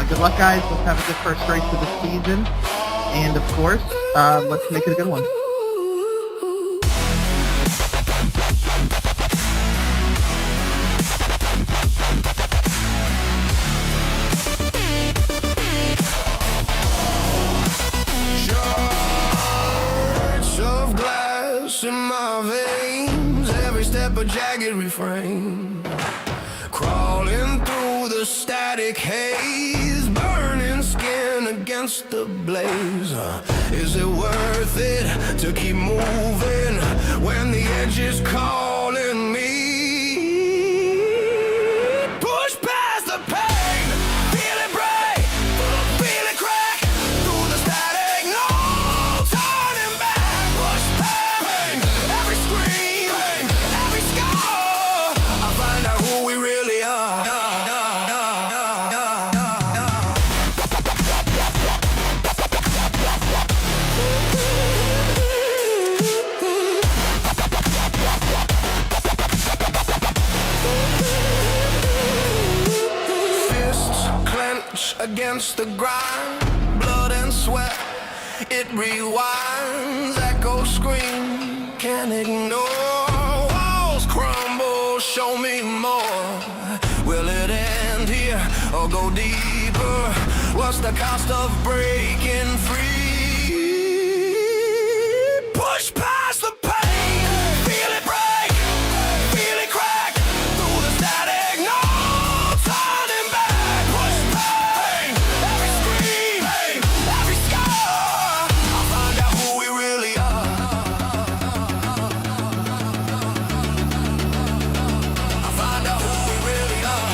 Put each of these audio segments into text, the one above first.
Good luck, guys. Let's have a good first race of the season. And, of course, let's make it a good one. Of glass in my veins, every step a jagged refrain, crawling through the static haze, burning skin against the blaze. Is it worth it to keep moving when the edge is calling me? Push past the pain, feel it break, feel it crack through the static, no turning back. Push past pain, every scream, every scar. I find out who we really are. Against the grind, blood and sweat, it rewinds, echoes scream, can't ignore, walls crumble, show me more. Will it end here or go deeper? What's the cost of breaking free? Push past the pain, feel it break, feel it crack through the static, no turning back. Push pain, every scream, every scar. I'll find out who we really are. I'll find out who we really are.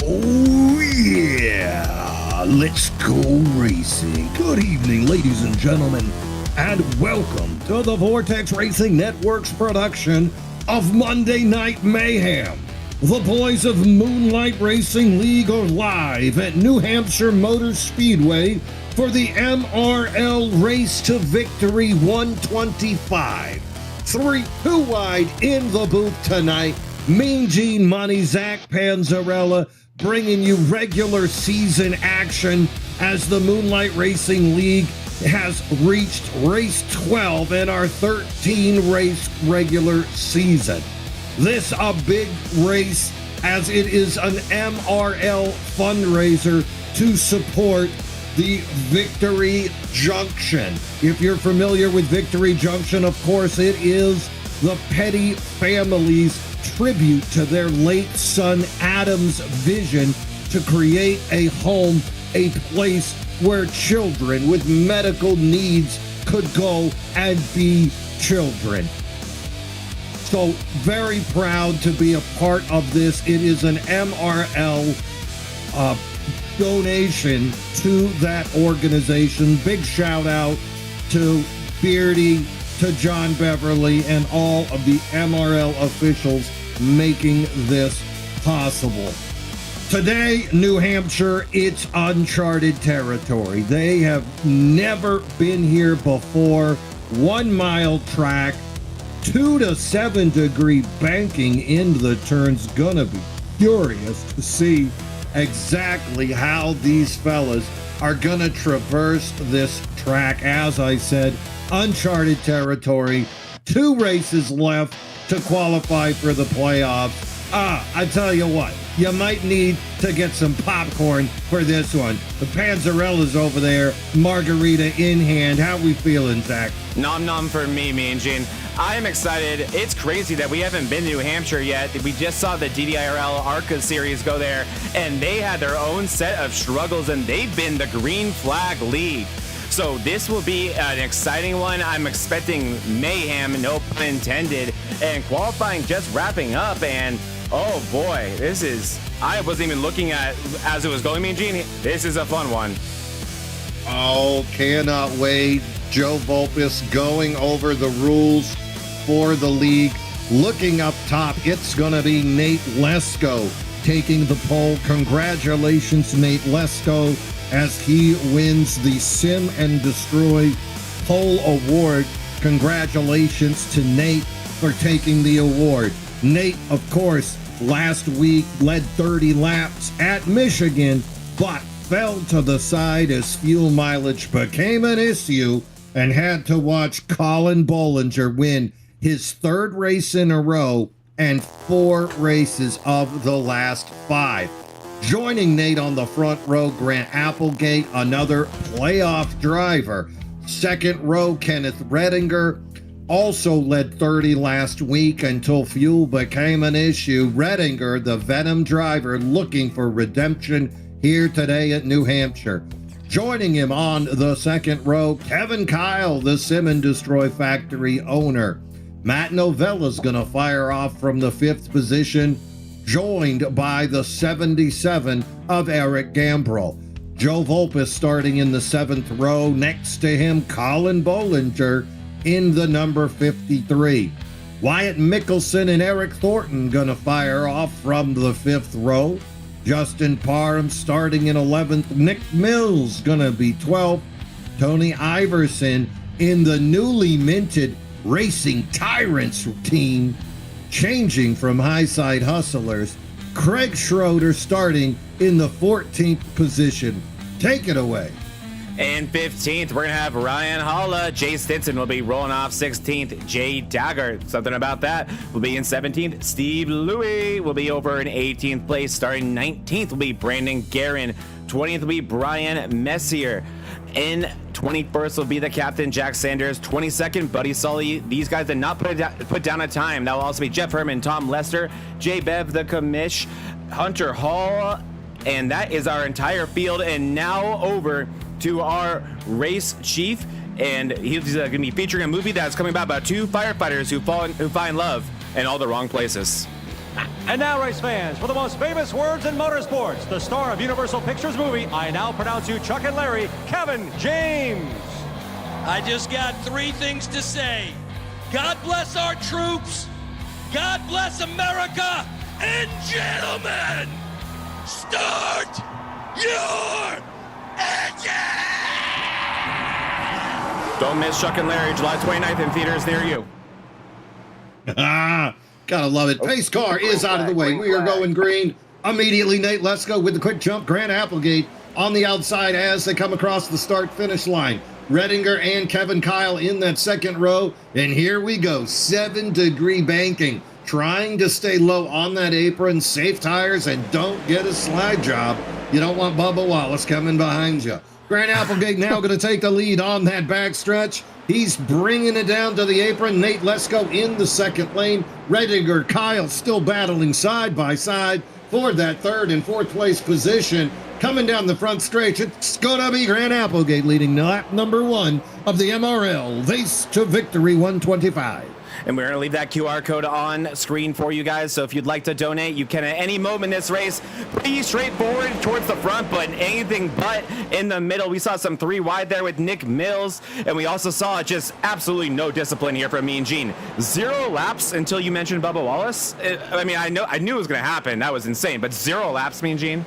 Oh yeah, let's go racing. Good evening, ladies and gentlemen, and welcome to the Vortex Racing Network's production of Monday Night Mayhem. The boys of Moonlight Racing League are live at New Hampshire Motor Speedway for the MRL Race to Victory 125. 2 wide in the booth tonight. Mean Gene Money, Zach Panzarella, bringing you regular season action as the Moonlight Racing League has reached race 12 in our 13 race regular season. This a big race as it is an MRL fundraiser to support the Victory Junction. If you're familiar with Victory Junction, of course, it is the Petty family's tribute to their late son Adam's vision to create a home, a place where children with medical needs could go and be children. So very proud to be a part of this. It is an MRL donation to that organization. Big shout out to Beardy, to John Beverly, and all of the MRL officials making this possible. Today, New Hampshire, it's uncharted territory. They have never been here before. 1 mile track, 2 to 7 degree banking in the turns. Gonna be curious to see exactly how these fellas are gonna traverse this track. As I said, uncharted territory. 2 races left to qualify for the playoffs. I tell you what, you might need to get some popcorn for this one. The Panzarella's over there, margarita in hand. How we feeling, Zach? Nom nom for me, Mean Gene. I am excited. It's crazy that we haven't been to New Hampshire yet. We just saw the DDIRL ARCA series go there, and they had their own set of struggles, and they've been the Green Flag League. So this will be an exciting one. I'm expecting mayhem, no pun intended, and qualifying just wrapping up, and oh boy, I wasn't even looking at as it was going, Mean Gene. This is a fun one. Oh, cannot wait. Joe Volpis going over the rules for the league. Looking up top, it's going to be Nate Lesko taking the pole. Congratulations, Nate Lesko, as he wins the Sim and Destroy Pole Award. Congratulations to Nate for taking the award. Nate, of course, last week led 30 laps at Michigan, but fell to the side as fuel mileage became an issue and had to watch Colin Bollinger win his 3rd race in a row and 4 races of the last 5. Joining Nate on the front row, Grant Applegate, another playoff driver. 2nd row, Kenneth Redinger, also led 30 last week until fuel became an issue. Redinger, the Venom driver, looking for redemption here today at New Hampshire. Joining him on the 2nd row, Kevin Kyle, the Sim and Destroy factory owner. Matt Novella's going to fire off from the 5th position, joined by the 77 of Eric Gambrell. Joe Volpis starting in the 7th row. Next to him, Colin Bollinger in the number 53. Wyatt Mickelson and Eric Thornton going to fire off from the 5th row. Justin Parham starting in 11th. Nick Mills going to be 12th. Tony Iverson in the newly minted Racing Tyrants team, changing from Highside Hustlers. Craig Schroeder starting in the 14th position. Take it away. In 15th, we're going to have Ryan Holla. Jay Stinson will be rolling off 16th. Jay Dagger, something about that, will be in 17th. Steve Louie will be over in 18th place. Starting 19th will be Brandon Guerin. 20th will be Brian Messier. In 21st will be the captain, Jack Sanders. 22nd, Buddy Sully. These guys did not put down a time. That will also be Jeff Herman, Tom Lester, Jay Bev, the commish, Hunter Hall, and that is our entire field. And now over to our race chief, and he's going to be featuring a movie that's coming about 2 firefighters who find love in all the wrong places. And now, race fans, for the most famous words in motorsports, the star of Universal Pictures movie, I now pronounce you Chuck and Larry, Kevin James. I just got 3 things to say. God bless our troops. God bless America. and gentlemen, start your engine! Don't miss Chuck and Larry, July 29th in theaters near you. Gotta love it. Pace car is out of the way. We are going green. Immediately, Nate Lesko with the quick jump. Grant Applegate on the outside as they come across the start-finish line. Redinger and Kevin Kyle in that second row. And here we go. 7-degree banking. Trying to stay low on that apron. Safe tires and don't get a slide job. You don't want Bubba Wallace coming behind you. Grant Applegate now going to take the lead on that backstretch. He's bringing it down to the apron. Nate Lesko in the second lane. Redinger, Kyle still battling side by side for that third and fourth place position. Coming down the front stretch, it's going to be Grant Applegate leading lap number 1 of the MRL Race to Victory 125. And we're going to leave that QR code on screen for you guys. So if you'd like to donate, you can at any moment in this race. Pretty straightforward towards the front, but anything but in the middle. We saw some 3 wide there with Nick Mills. And we also saw just absolutely no discipline here from Mean Gene. 0 laps until you mentioned Bubba Wallace. I mean, I knew it was going to happen. That was insane. But 0 laps, Mean Gene.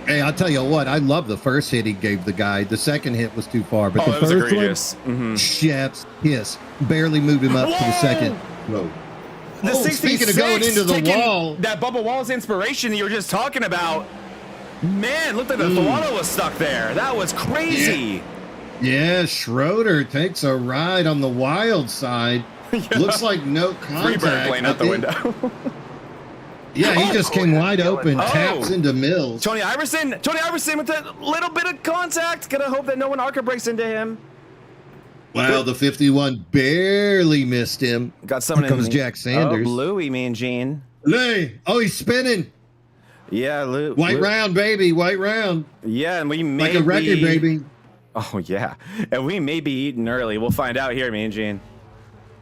Hey, I'll tell you what, I love the first hit he gave the guy. The second hit was too far, but the it was first egregious. one, chef's kiss, barely moved him up to the second row. The 66 speaking of going into the taking wall. That Bubba Wallace inspiration that you were just talking about. Man, looked like the throttle was stuck there. That was crazy. Yeah, Schroeder takes a ride on the wild side. Looks like no contact. Freebird playing out the window. Yeah, he just came wide open, Oh. taps into Mills. Tony Iverson with a little bit of contact. Gonna hope that no one ARCA breaks into him. Wow, the 51 barely missed him. Got someone Here comes in Jack Sanders. Oh, Louie, Mean Gene. Hey, oh, he's spinning. Yeah, White round, baby, white round. Yeah, and we may Like a record, be... baby. Oh, yeah. And we may be eating early. We'll find out here, Mean Gene.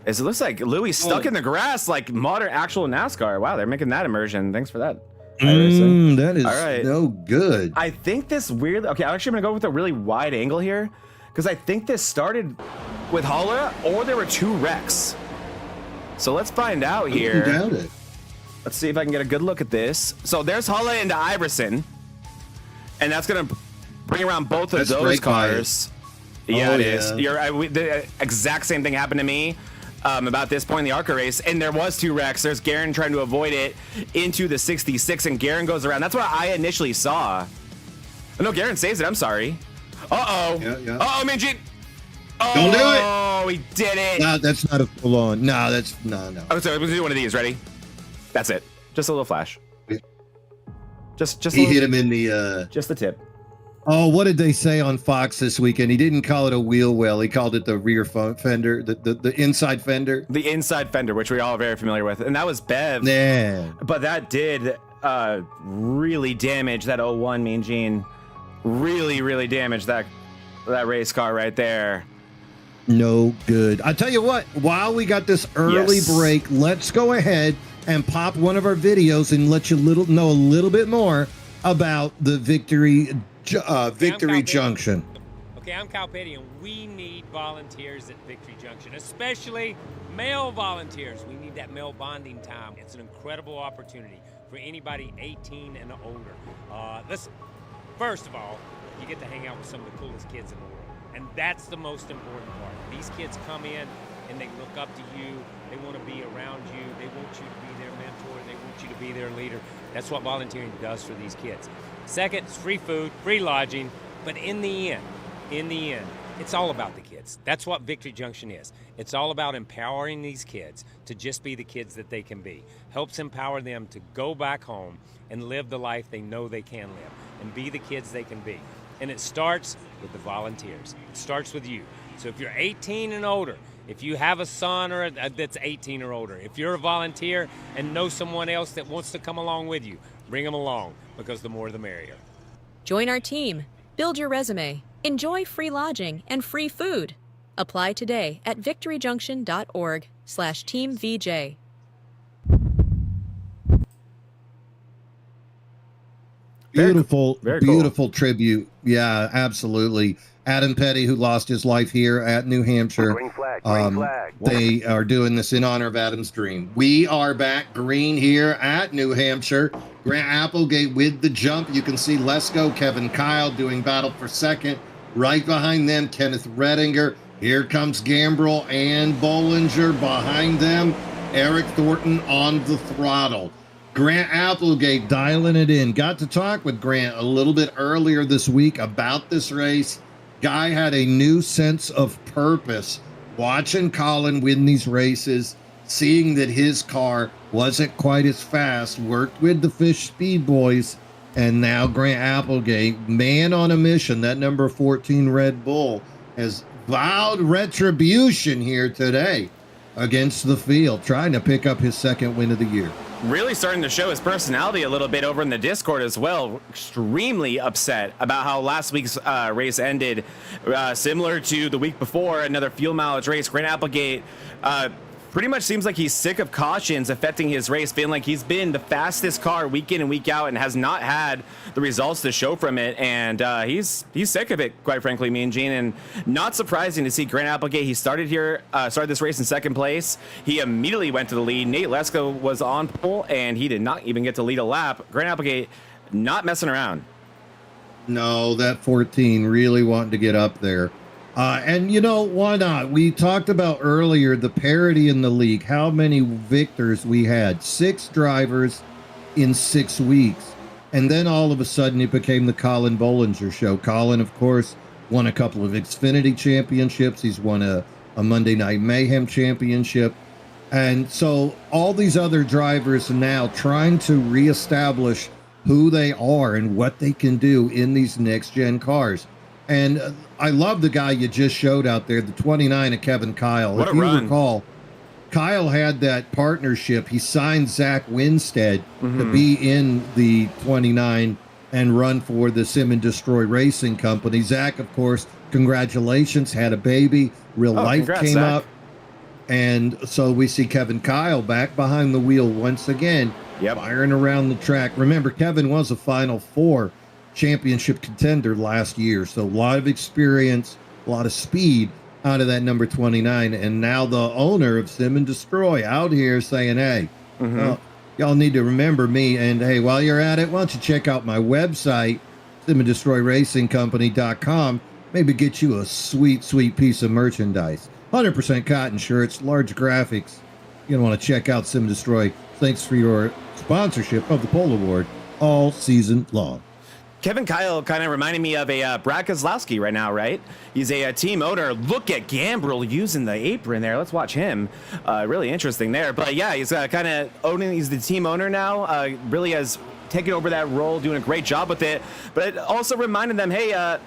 It looks like Louis stuck in the grass like modern actual NASCAR. Wow, they're making that immersion. Thanks for that. That is All right. no good. I think this weird. Okay, I'm actually going to go with a really wide angle here because I think this started with Holla or there were 2 wrecks. So let's find out here. I doubt it. Let's see if I can get a good look at this. So there's Holla into Iverson, and that's going to bring around both of those cars. Yeah, it is. The exact same thing happened to me. About this point in the ARCA race, and there was 2 wrecks. There's Garen trying to avoid it into the 66, and Garen goes around. That's what I initially saw. Oh, no, Garen saves it. I'm sorry. Uh-oh. Yeah. Uh-oh, Mean Gene. Oh, Don't do it. Oh, he did it. No, that's not a full on. No, that's no. Oh, so we'll do one of these. Ready? That's it. Just a little flash. Just He hit him in the. Just the tip. Oh, what did they say on Fox this weekend? He didn't call it a wheel well. He called it the rear fender, the inside fender. The inside fender, which we all are very familiar with, and that was Bev. Yeah. But that did really damage that 01 Mean Gene. Really damaged that race car right there. No good. I tell you what, while we got this early break, let's go ahead and pop one of our videos and let you know a little bit more about the Victory Junction. Okay, I'm Kyle Petty, and we need volunteers at Victory Junction, especially male volunteers. We need that male bonding time. It's an incredible opportunity for anybody 18 and older. Listen, first of all, you get to hang out with some of the coolest kids in the world, and that's the most important part. These kids come in and they look up to you. They want to be around you. They want you to be their mentor. They want you to be their leader. That's what volunteering does for these kids. Second, it's free food, free lodging, but in the end, it's all about the kids. That's what Victory Junction is. It's all about empowering these kids to just be the kids that they can be. Helps empower them to go back home and live the life they know they can live and be the kids they can be. And it starts with the volunteers. It starts with you. So if you're 18 and older, if you have a son or that's 18 or older, if you're a volunteer and know someone else that wants to come along with you, bring them along, because the more the merrier. Join our team. Build your resume. Enjoy free lodging and free food. Apply today at victoryjunction.org/teamvj. Beautiful, Very cool. beautiful tribute. Yeah, absolutely. Adam Petty, who lost his life here at New Hampshire. Green flag, green flag. They are doing this in honor of Adam's dream. We are back green here at New Hampshire. Grant Applegate with the jump. You can see Lesko, Kevin Kyle doing battle for second. Right behind them, Kenneth Redinger. Here comes Gambrell and Bollinger behind them. Eric Thornton on the throttle. Grant Applegate dialing it in. Got to talk with Grant a little bit earlier this week about this race. Guy had a new sense of purpose watching Colin win these races, seeing that his car wasn't quite as fast, worked with the Fish Speed Boys, and now Grant Applegate, man on a mission, that number 14 Red Bull, has vowed retribution here today against the field, trying to pick up his second win of the year. Really starting to show his personality a little bit over in the Discord as well. Extremely upset about how last week's race ended. Similar to the week before, another fuel mileage race. Grant Applegate pretty much seems like he's sick of cautions affecting his race, feeling like he's been the fastest car week in and week out and has not had the results to show from it. And he's sick of it, quite frankly, Mean Gene. And not surprising to see Grant Applegate. He started this race in second place. He immediately went to the lead. Nate Lesko was on pole, and he did not even get to lead a lap. Grant Applegate not messing around. No, that 14 really wanting to get up there. And, you know, why not? We talked about earlier the parity in the league, how many victors we had. 6 drivers in 6 weeks. And then all of a sudden it became the Colin Bollinger show. Colin, of course, won a couple of Xfinity championships. He's won a Monday Night Mayhem championship. And so all these other drivers now trying to reestablish who they are and what they can do in these next-gen cars. And I love the guy you just showed out there, the 29 of Kevin Kyle. What if a you run. recall, Kyle had that partnership. He signed Zach Winstead to be in the 29 and run for the Sim and Destroy Racing Company. Zach, of course, congratulations, had a baby. Real life congrats, came Zach. up. And so we see Kevin Kyle back behind the wheel once again, firing around the track. Remember, Kevin was a Final Four championship contender last year, so a lot of experience, a lot of speed out of that number 29. And now the owner of Sim and Destroy out here saying, hey, y'all need to remember me. And hey, while you're at it, why don't you check out my website, simanddestroi.racingcompany.com. Maybe get you a sweet piece of merchandise. 100% cotton shirts, large graphics. You're going to want to check out Sim and Destroy. Thanks for your sponsorship of the Pole Award all season long. Kevin Kyle kind of reminding me of a Brad Kozlowski right now, right? He's a team owner. Look at Gambrell using the apron there. Let's watch him. Really interesting there. But yeah, he's kind of owning. He's the team owner now. Really has taken over that role, doing a great job with it. But it also reminded them, hey,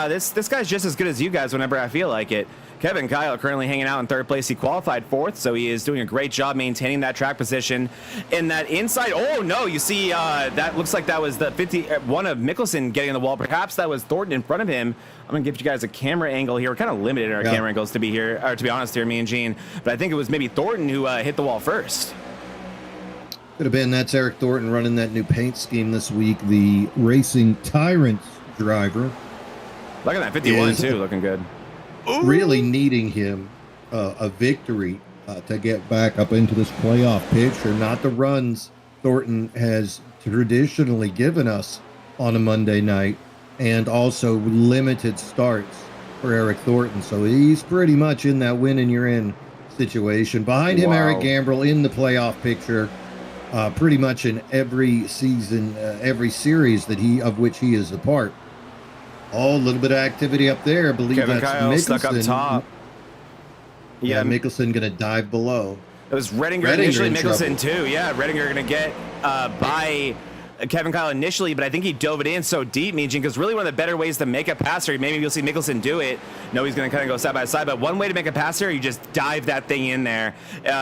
this guy's just as good as you guys whenever I feel like it. Kevin Kyle currently hanging out in third place. He qualified fourth, so he is doing a great job maintaining that track position. In that inside, oh no, you see that looks like that was the 51 of Mickelson getting on the wall. Perhaps that was Thornton in front of him. I'm gonna give you guys a camera angle here. We're kind of limited in our camera angles to be here, or to be honest here, me and Gene. But I think it was maybe Thornton who hit the wall first. Could have been. That's Eric Thornton running that new paint scheme this week. The Racing Tyrants driver. Look at that 51 too, looking good. Really needing him a victory to get back up into this playoff picture. Not the runs Thornton has traditionally given us on a Monday night, and also limited starts for Eric Thornton. So he's pretty much in that win and you're in situation. Behind him, Eric Gambrell in the playoff picture, pretty much in every season, every series of which he is a part. Oh, a little bit of activity up there. I believe Kevin that's Kyle Mickelson. stuck up top. Yeah, Mickelson going to dive below. It was Redinger initially, Mickelson trouble. too. Yeah, Redinger going to get by Kevin Kyle initially, but I think he dove it in so deep, Mean Gene, because really one of the better ways to make a passer, maybe you'll see Mickelson do it. No, he's going to kind of go side by side, but one way to make a passer, you just dive that thing in there.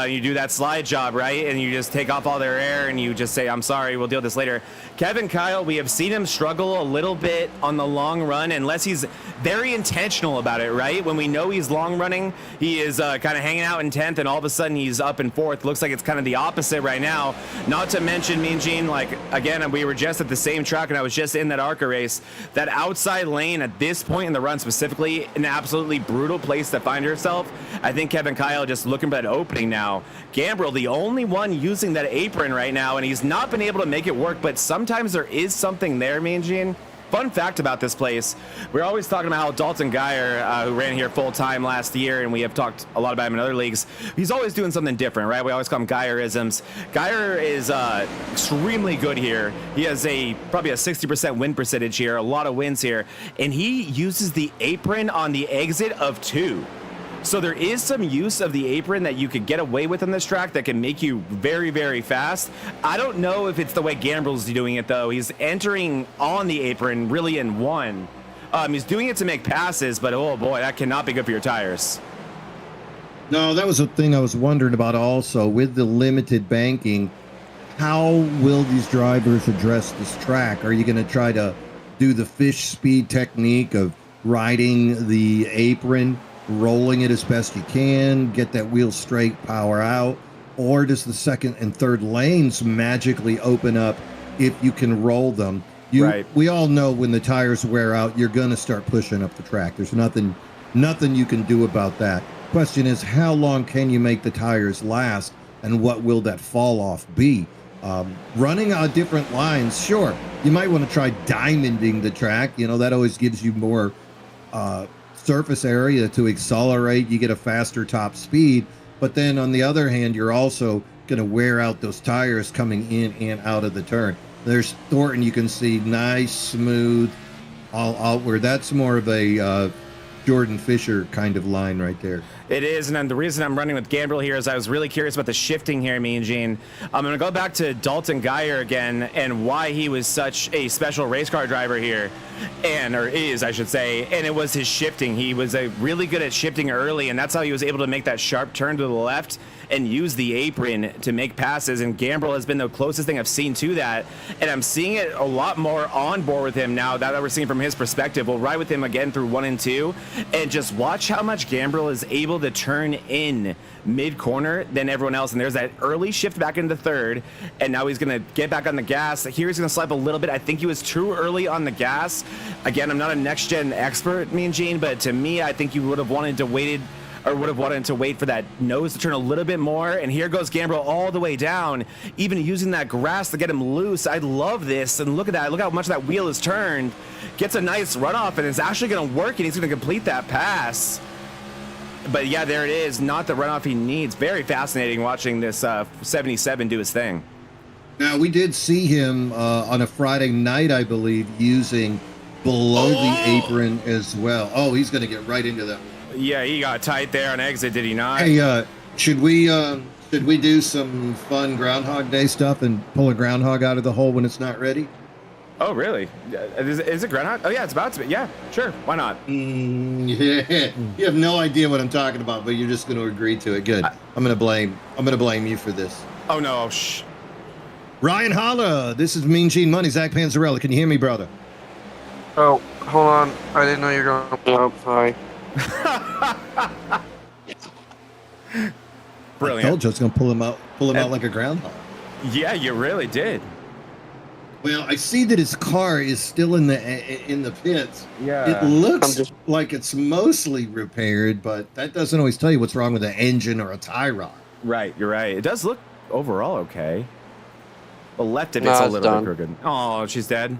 You do that slide job, right? And you just take off all their air and you just say, I'm sorry, we'll deal with this later. Kevin Kyle, we have seen him struggle a little bit on the long run, unless he's very intentional about it, right? When we know he's long running, he is kind of hanging out in 10th, and all of a sudden he's up in 4th. Looks like it's kind of the opposite right now. Not to mention, Mean Gene, like, again, and we were just at the same track, and I was just in that ARCA race. That outside lane at this point in the run, specifically, an absolutely brutal place to find yourself. I think Kevin Kyle just looking for that opening now. Gambrill, the only one using that apron right now, and he's not been able to make it work, but sometimes there is something there, Mean Gene. Fun fact about this place, we're always talking about how Dalton Geyer, who ran here full-time last year, and we have talked a lot about him in other leagues, he's always doing something different, right? We always call him Geyerisms. Geyer is extremely good here. He has probably a 60% win percentage here, a lot of wins here, and he uses the apron on the exit of 2. So there is some use of the apron that you could get away with on this track that can make you very, very fast. I don't know if it's the way Gambrill's doing it, though. He's entering on the apron really in 1. He's doing it to make passes, but oh boy, that cannot be good for your tires. No, that was a thing I was wondering about also. With the limited banking, how will these drivers address this track? Are you going to try to do the fish speed technique of riding the apron, rolling it as best you can, get that wheel straight, power out? Or does the second and third lanes magically open up if you can roll them? Right. We all know when the tires wear out, you're going to start pushing up the track. There's nothing you can do about that. Question is, how long can you make the tires last, and what will that fall off be? Running on different lines, sure. You might want to try diamonding the track. You know, that always gives you more surface area to accelerate. You get a faster top speed, but then on the other hand, you're also going to wear out those tires coming in and out of the turn. There's Thornton, you can see, nice, smooth, all outward. That's more of a Jordan Fisher kind of line right there. It is, and then the reason I'm running with Gambrill here is I was really curious about the shifting here, Mean Gene. I'm going to go back to Dalton Geyer again and why he was such a special race car driver here, or is, I should say, and it was his shifting. He was really good at shifting early, and that's how he was able to make that sharp turn to the left and use the apron to make passes, and Gambrill has been the closest thing I've seen to that, and I'm seeing it a lot more on board with him now that we're seeing from his perspective. We'll ride with him again through 1 and 2, and just watch how much Gambrill is able to turn in mid-corner than everyone else, and there's that early shift back into third, and now he's going to get back on the gas. Here he's going to slap a little bit. I think he was too early on the gas. Again, I'm not a next-gen expert, Mean Gene, but to me, I think you would have wanted to wait for that nose to turn a little bit more. And here goes Gambrill all the way down, even using that grass to get him loose. I love this. And look at that. Look how much that wheel is turned. Gets a nice runoff, and it's actually going to work, and he's going to complete that pass. But yeah, there it is. Not the runoff he needs. Very fascinating watching this 77 do his thing. Now, we did see him on a Friday night, I believe, using below the apron as well. Oh, he's going to get right into that. Yeah, he got tight there on exit, did he not? Hey, should we do some fun Groundhog Day stuff and pull a groundhog out of the hole when it's not ready? Oh, really? Is it Groundhog? Oh, yeah, it's about to be. Yeah, sure. Why not? Yeah. You have no idea what I'm talking about, but you're just going to agree to it. Good. I'm going to blame you for this. Oh, no. Shh. Ryan Holla, this is Mean Gene Money, Zach Panzarella. Can you hear me, brother? Oh, hold on. I didn't know you were going to... Oh, sorry. Brilliant. I told you I was going to pull him out like a groundhog. Yeah, you really did. Well, I see that his car is still in the pits. Yeah. It looks like it's mostly repaired, but that doesn't always tell you what's wrong with an engine or a tie rod. Right, you're right. It does look overall okay. The left it's a little bit crooked. Oh, she's dead.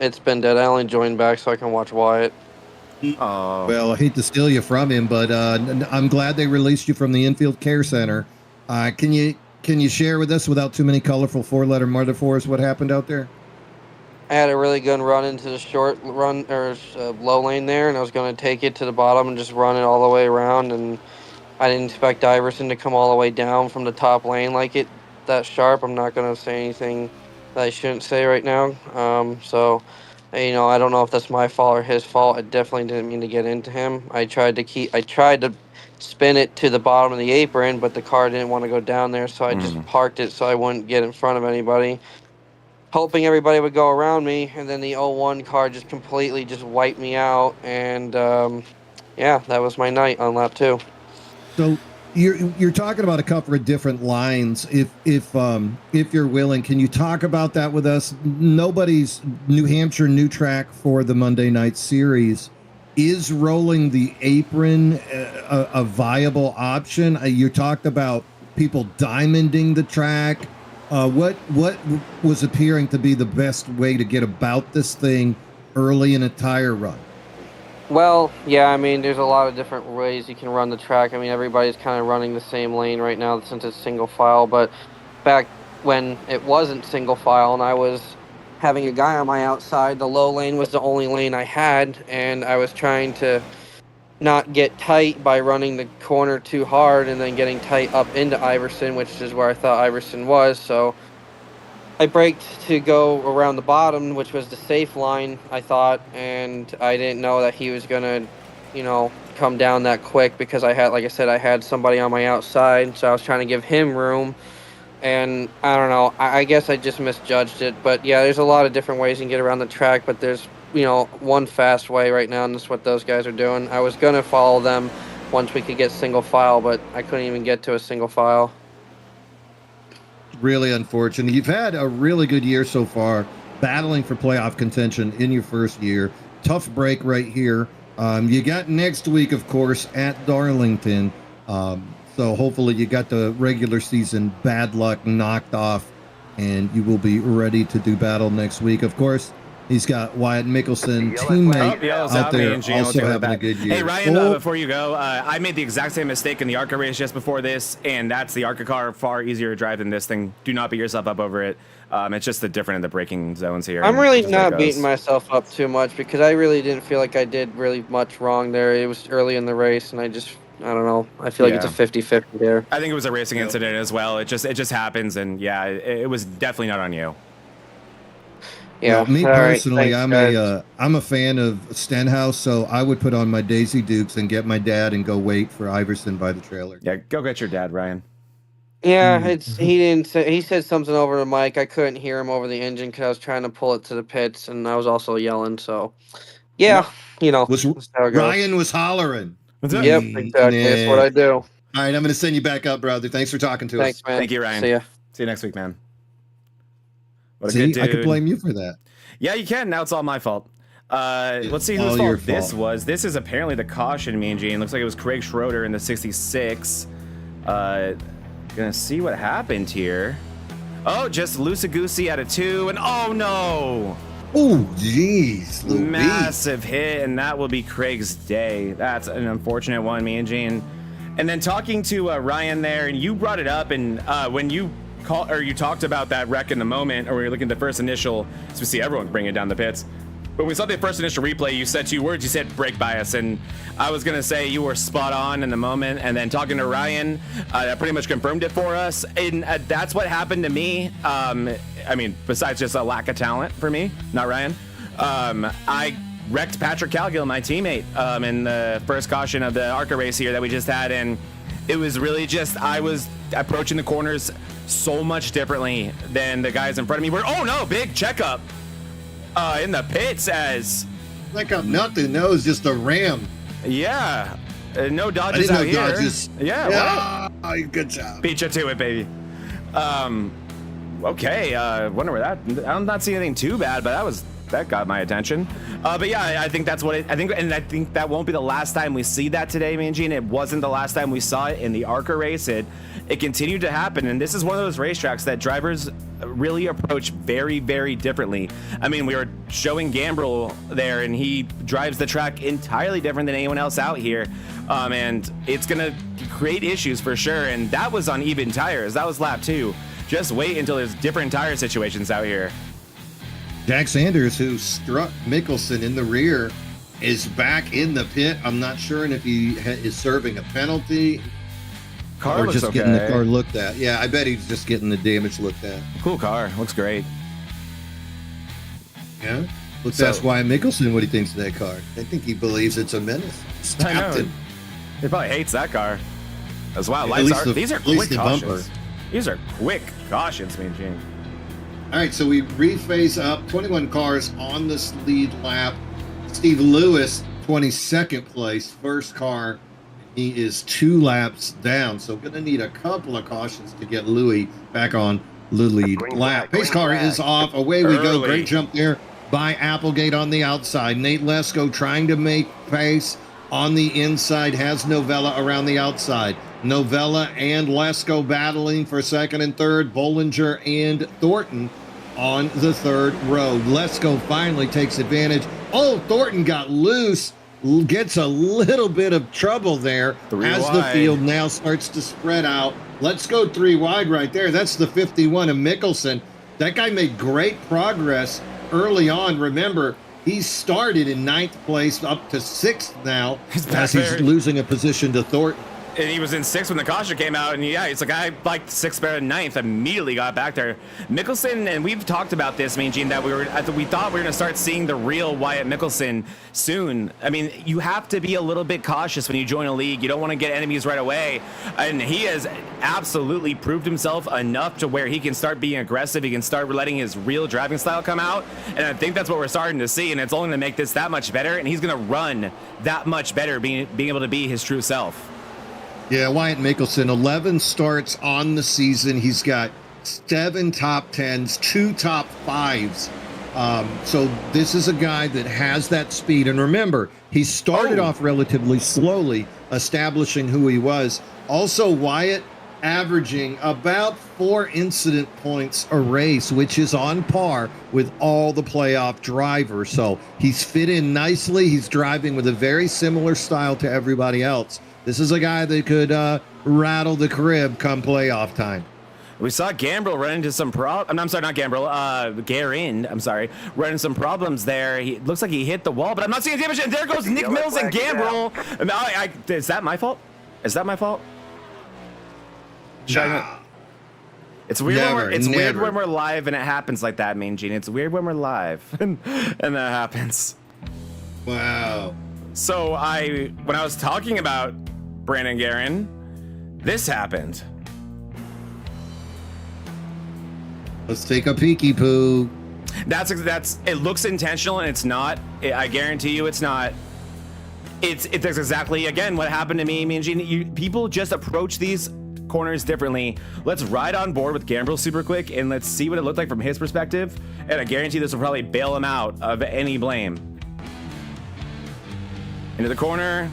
It's been dead. I only joined back so I can watch Wyatt. Oh. Well, I hate to steal you from him, but I'm glad they released you from the infield care center. Can you share with us, without too many colorful four-letter metaphors, what happened out there? I had a really good run into the short run or low lane there, and I was going to take it to the bottom and just run it all the way around. And I didn't expect Iverson to come all the way down from the top lane like it that sharp. I'm not going to say anything that I shouldn't say right now. So, you know, I don't know if that's my fault or his fault. I definitely didn't mean to get into him. I tried to spin it to the bottom of the apron, but the car didn't want to go down there, so I just parked it so I wouldn't get in front of anybody, hoping everybody would go around me. And then the 01 car just completely just wiped me out, and yeah, that was my night on lap 2. So you're talking about a couple of different lines. If you're willing, can you talk about that with us? Nobody's New Hampshire new track for the Monday night series. Is rolling the apron a viable option? You talked about people diamonding the track. What was appearing to be the best way to get about this thing early in a tire run? Well, yeah, I mean, there's a lot of different ways you can run the track. I mean, everybody's kind of running the same lane right now since it's single file, but back when it wasn't single file and I was having a guy on my outside, the low lane was the only lane I had, and I was trying to not get tight by running the corner too hard and then getting tight up into Iverson, which is where I thought Iverson was, so I braked to go around the bottom, which was the safe line, I thought, and I didn't know that he was going to, come down that quick because I had somebody on my outside, so I was trying to give him room, and I don't know, I guess I just misjudged it, but yeah, there's a lot of different ways you can get around the track, but there's, one fast way right now, and that's what those guys are doing. I was going to follow them once we could get single file, but I couldn't even get to a single file. Really unfortunate. You've had a really good year so far, battling for playoff contention in your first year. Tough break right here. You got next week, of course, at Darlington. So hopefully you got the regular season bad luck knocked off, and you will be ready to do battle next week. Of course, he's got Wyatt Mickelson, teammate out there, also having a good year. Hey, Ryan, before you go, I made the exact same mistake in the ARCA race just before this, and that's the ARCA car, far easier to drive than this thing. Do not beat yourself up over it. It's just the different in the braking zones here. I'm really not beating myself up too much because I really didn't feel like I did really much wrong there. It was early in the race, and I don't know. I feel like it's a 50-50 there. I think it was a racing incident as well. It just happens, and yeah, it was definitely not on you. Yeah, well, me personally, right, I'm a fan of Stenhouse, so I would put on my Daisy Dukes and get my dad and go wait for Iverson by the trailer. Yeah, go get your dad, Ryan. Yeah, he said something over the mic. I couldn't hear him over the engine because I was trying to pull it to the pits, and I was also yelling. So, yeah, Ryan was hollering. Yep, exactly. That's what I do. All right, I'm going to send you back up, brother. Thanks for talking to us. Thanks, man. Thank you, Ryan. See ya. See you next week, man. What a See, good dude. I could blame you for that. Yeah, you can. Now it's all my fault. Let's see whose fault this was. This is apparently the caution, Mean Gene. Looks like it was Craig Schroeder in the 66. Gonna see what happened here. Oh, just loosey-goosey at a 2, and oh no! Oh, jeez, Massive hit, and that will be Craig's day. That's an unfortunate one, Mean Gene. And then talking to Ryan there, and you brought it up, and when you talked about that wreck in the moment, or we were looking at the first initial, so we see everyone bringing down the pits. But we saw the first initial replay, you said 2 words, you said brake bias, and I was gonna say you were spot on in the moment, and then talking to Ryan, that pretty much confirmed it for us, and that's what happened to me. I mean, besides just a lack of talent for me, not Ryan, I wrecked Patrick Calgill, my teammate, in the first caution of the ARCA race here that we just had, and it was really just, I was approaching the corners so much differently than the guys in front of me. Oh no, big checkup in the pits as like nothing. That was just a ram. Yeah, no dodges out here. Dodges. Yeah, good job. Beat you to it, baby. Okay, wonder where that. I'm not seeing anything too bad, but that got my attention. But yeah, I think that's what I think that won't be the last time we see that today, Mean Gene. It wasn't the last time we saw it in the ARCA race. It continued to happen, and this is one of those racetracks that drivers really approach very, very differently. I mean, we were showing Gambrel there, and he drives the track entirely different than anyone else out here, and it's gonna create issues for sure. And that was on even tires. That was lap 2. Just wait until there's different tire situations out here. Jack Sanders, who struck Mickelson in the rear, is back in the pit. I'm not sure if he is serving a penalty car or just getting the car looked at. Yeah, I bet he's just getting the damage looked at. Cool car. Looks great. Yeah? Let's ask Wyatt Mickelson what he thinks of that car. I think he believes it's a menace. I know. He probably hates that car. As well. These are quick cautions. These are quick cautions, Mean Gene. All right, so we rephase up. 21 cars on this lead lap. Steve Lewis, 22nd place, first car He is 2 laps down, so going to need a couple of cautions to get Louis back on the lead lap. Pace car is off. Away we go. Great jump there by Applegate on the outside. Nate Lesko trying to make pace on the inside, has Novella around the outside. Novella and Lesko battling for second and third. Bollinger and Thornton on the third row. Lesko finally takes advantage. Oh, Thornton got loose, gets a little bit of trouble there as the field now starts to spread out. Let's go 3 wide right there. That's the 51 of Mickelson. That guy made great progress early on. Remember, he started in 9th place up to 6th now as he's losing a position to Thornton. And he was in 6th when the caution came out, and yeah, it's like I liked 6th better than 9th. Immediately got back there. Mickelson, and we've talked about this, Mean Gene, that we thought we were going to start seeing the real Wyatt Mickelson soon. I mean, you have to be a little bit cautious when you join a league. You don't want to get enemies right away, and he has absolutely proved himself enough to where he can start being aggressive. He can start letting his real driving style come out, and I think that's what we're starting to see, and it's only going to make this that much better, and he's going to run that much better, being able to be his true self. Yeah, Wyatt Mickelson, 11 starts on the season. He's got 7 top 10s, 2 top 5s. So this is a guy that has that speed. And remember, he started off relatively slowly, establishing who he was. Also, Wyatt averaging about 4 incident points a race, which is on par with all the playoff drivers. So he's fit in nicely. He's driving with a very similar style to everybody else. This is a guy that could rattle the crib come playoff time. We saw Gambrill run into some I'm sorry, not Gambrill. Garin, I'm sorry, run into some problems there. He looks like he hit the wall, but I'm not seeing damage. And there goes Nick Mills and Gambrill. Is that my fault? Is that my fault? Nah. It's weird. Weird when we're live and it happens like that, Mean Gene. It's weird when we're live and that happens. Wow. So when I was talking about Brandon Garin, this happened. Let's take a peeky poo. That's it looks intentional and it's not. I guarantee you it's not. It's exactly again what happened to me and Gene. People just approach these corners differently. Let's ride on board with Gambrill super quick and let's see what it looked like from his perspective. And I guarantee this will probably bail him out of any blame. Into the corner.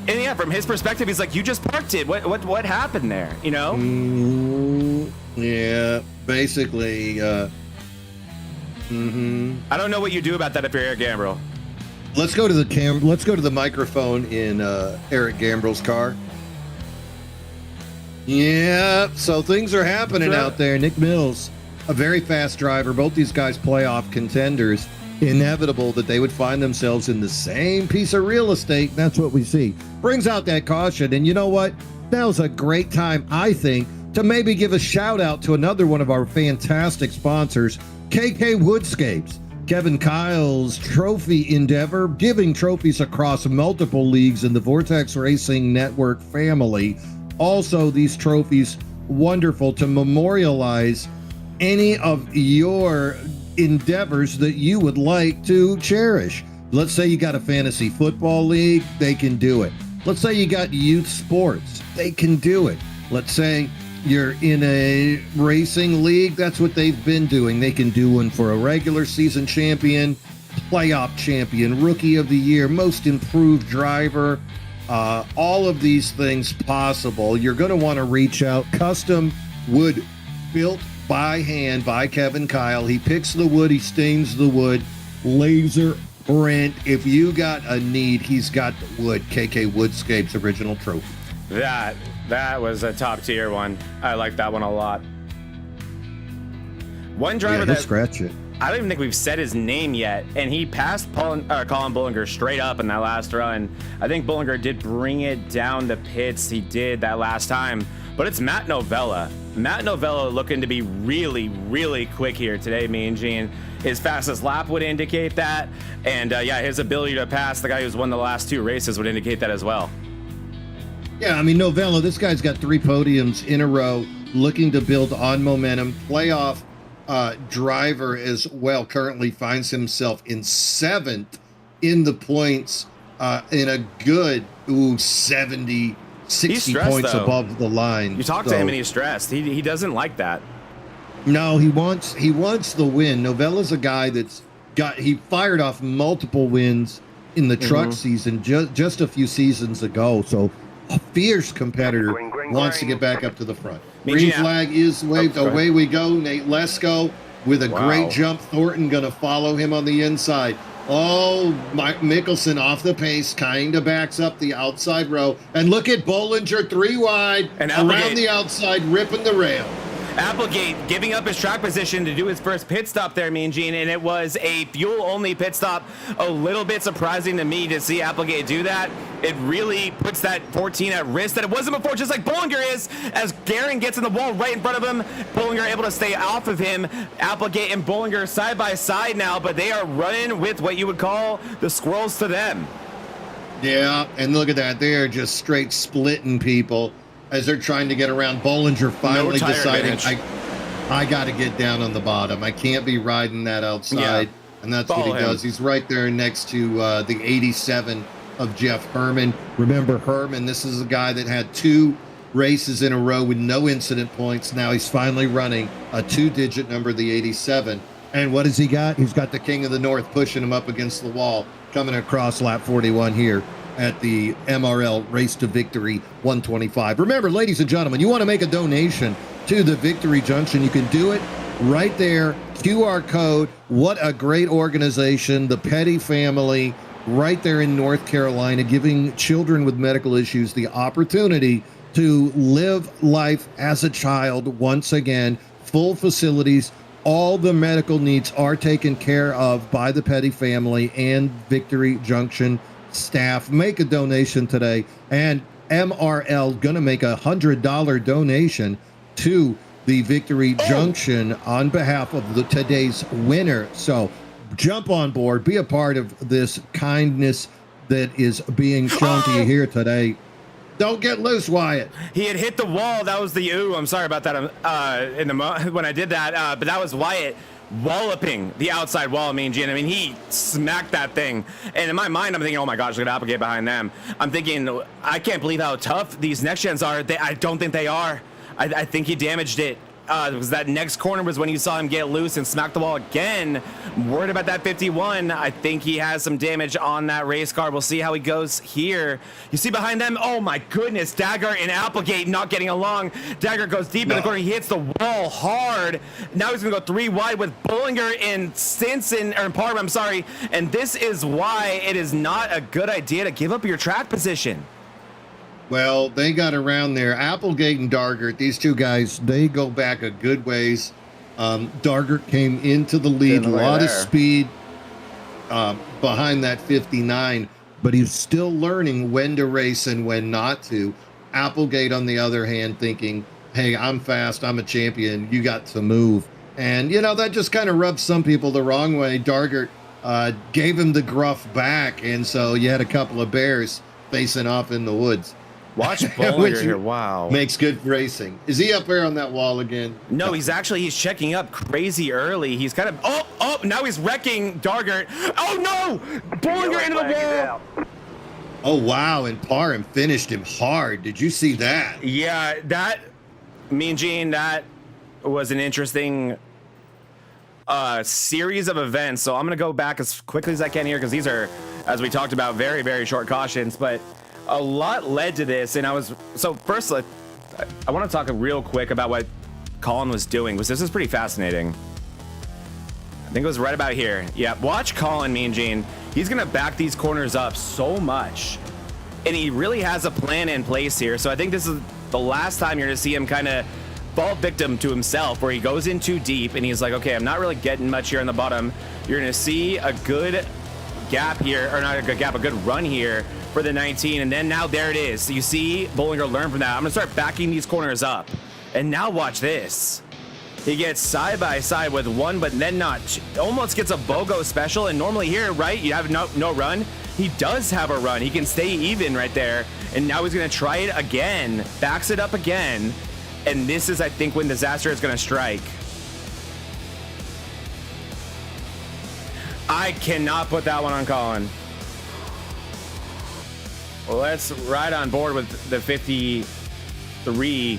And yeah, from his perspective, he's like, you just parked it. What happened there? You know? Yeah, basically. I don't know what you do about that if you're Eric Gambrill. Let's go to the microphone in Eric Gambrill's car. Yeah, so things are happening out there. Nick Mills, a very fast driver. Both these guys playoff contenders. Inevitable that they would find themselves in the same piece of real estate. That's what we see. Brings out that caution. And you know what? Now's a great time, I think, to maybe give a shout out to another one of our fantastic sponsors, KK Woodscapes. Kevin Kyle's trophy endeavor, giving trophies across multiple leagues in the Vortex Racing Network family. Also, these trophies, wonderful to memorialize any of your endeavors that you would like to cherish. Let's say you got a fantasy football league, they can do it. Let's say you got youth sports, they can do it. Let's say you're in a racing league, that's what they've been doing. They can do one for a regular season champion, playoff champion, rookie of the year, most improved driver, all of these things possible. You're going to want to reach out. Custom wood built by hand by Kevin Kyle. He picks the wood, he stains the wood, laser print. If you got a need, he's got the wood. KK Woodscapes original trophy. That was a top tier one. I like that one a lot. One driver that scratch it. I don't even think we've said his name yet, and he passed Colin Bullinger straight up in that last run. I think Bullinger did bring it down the pits. He did that last time, but it's Matt Novella. Matt Novella looking to be really, really quick here today, Mean Gene. His fastest lap would indicate that, and yeah, his ability to pass the guy who's won the last 2 races would indicate that as well. Yeah, I mean, Novella, this guy's got 3 podiums in a row, looking to build on momentum. Playoff driver as well, currently finds himself in 7th in the points in a good 70, 60 points though. above the line. You talk to him and he's stressed. He doesn't like that. No, he wants the win. Novella's a guy he fired off multiple wins in the truck season just a few seasons ago. So a fierce competitor wants to get back up to the front. Green flag is waved. Away we go. Nate Lesko with a great jump. Thornton going to follow him on the inside. Oh, Mike Mickelson off the pace, kind of backs up the outside row. And look at Bollinger 3 wide and around the outside, ripping the rail. Applegate giving up his track position to do his first pit stop there, Mean Gene, and it was a fuel-only pit stop. A little bit surprising to me to see Applegate do that. It really puts that 14 at risk that it wasn't before, just like Bollinger is, as Garen gets in the wall right in front of him. Bollinger able to stay off of him. Applegate and Bollinger side by side now, but they are running with what you would call the squirrels to them. Yeah, and look at that. They're just straight splitting people as they're trying to get around. Bollinger finally deciding, I got to get down on the bottom. I can't be riding that outside. Yeah. And that's what he does. He's right there next to the 87 of Jeff Herman. Remember Herman, this is a guy that had 2 races in a row with no incident points. Now he's finally running a 2-digit number, the 87. And what has he got? He's got the King of the North pushing him up against the wall, coming across lap 41 here at the MRL Race to Victory 125. Remember, ladies and gentlemen, you want to make a donation to the Victory Junction, you can do it right there. QR code. What a great organization. The Petty family right there in North Carolina, giving children with medical issues the opportunity to live life as a child once again. Full facilities. All the medical needs are taken care of by the Petty family and Victory Junction staff. Make a donation today, and MRL gonna make $100 donation to the Victory Junction on behalf of today's winner. So jump on board, be a part of this kindness that is being shown to you here today. Don't get loose, Wyatt. He had hit the wall. That was the I'm sorry about that when I did that, but that was Wyatt walloping the outside wall, Mean Gene. I mean, he smacked that thing. And in my mind, I'm thinking, oh my gosh, look at Applegate behind them. I'm thinking, I can't believe how tough these next gens are. I don't think they are. I think he damaged it. Because that next corner was when you saw him get loose and smack the wall again. Worried about that 51. I think he has some damage on that race car. We'll see how he goes here. You see behind them, oh my goodness, Dagger and Applegate not getting along. Dagger goes deep in the corner. He hits the wall hard. Now he's going to go 3 wide with Bollinger and Stinson, or Parham, I'm sorry. And this is why it is not a good idea to give up your track position. Well, they got around there. Applegate and Dargert, these two guys, they go back a good ways. Dargert came into the lead, a lot of speed behind that 59, but he's still learning when to race and when not to. Applegate, on the other hand, thinking, hey, I'm fast, I'm a champion, you got to move. And, you know, that just kind of rubs some people the wrong way. Dargert gave him the gruff back, and so you had a couple of bears facing off in the woods. Watch Bollinger here. Wow. Makes good racing. Is he up there on that wall again? No, he's checking up crazy early. He's kind of, now he's wrecking Dargert. Oh no! Bollinger into the wall. Oh wow, and Parham finished him hard. Did you see that? Yeah, Mean Gene, that was an interesting series of events. So I'm going to go back as quickly as I can here because these are, as we talked about, very, very short cautions. But a lot led to this, and first I want to talk real quick about what Colin was doing, because this is pretty fascinating. I think it was right about here. Yeah, watch Colin, Mean Gene. He's gonna back these corners up so much, and he really has a plan in place here. So I think this is the last time you're gonna see him kind of fall victim to himself, where he goes in too deep and he's like, okay, I'm not really getting much here on the bottom. You're gonna see a good gap here, or not a good gap, a good run here for the 19, and then now there it is. So you see Bollinger learn from that. I'm gonna start backing these corners up, and now watch this. He gets side by side with one, but then not. Almost gets a BOGO special, and normally here, right, you have no run. He does have a run. He can stay even right there, and now he's gonna try it again. Backs it up again, and this is, I think, when disaster is gonna strike. I cannot put that one on Colin. Well, let's ride on board with the 53.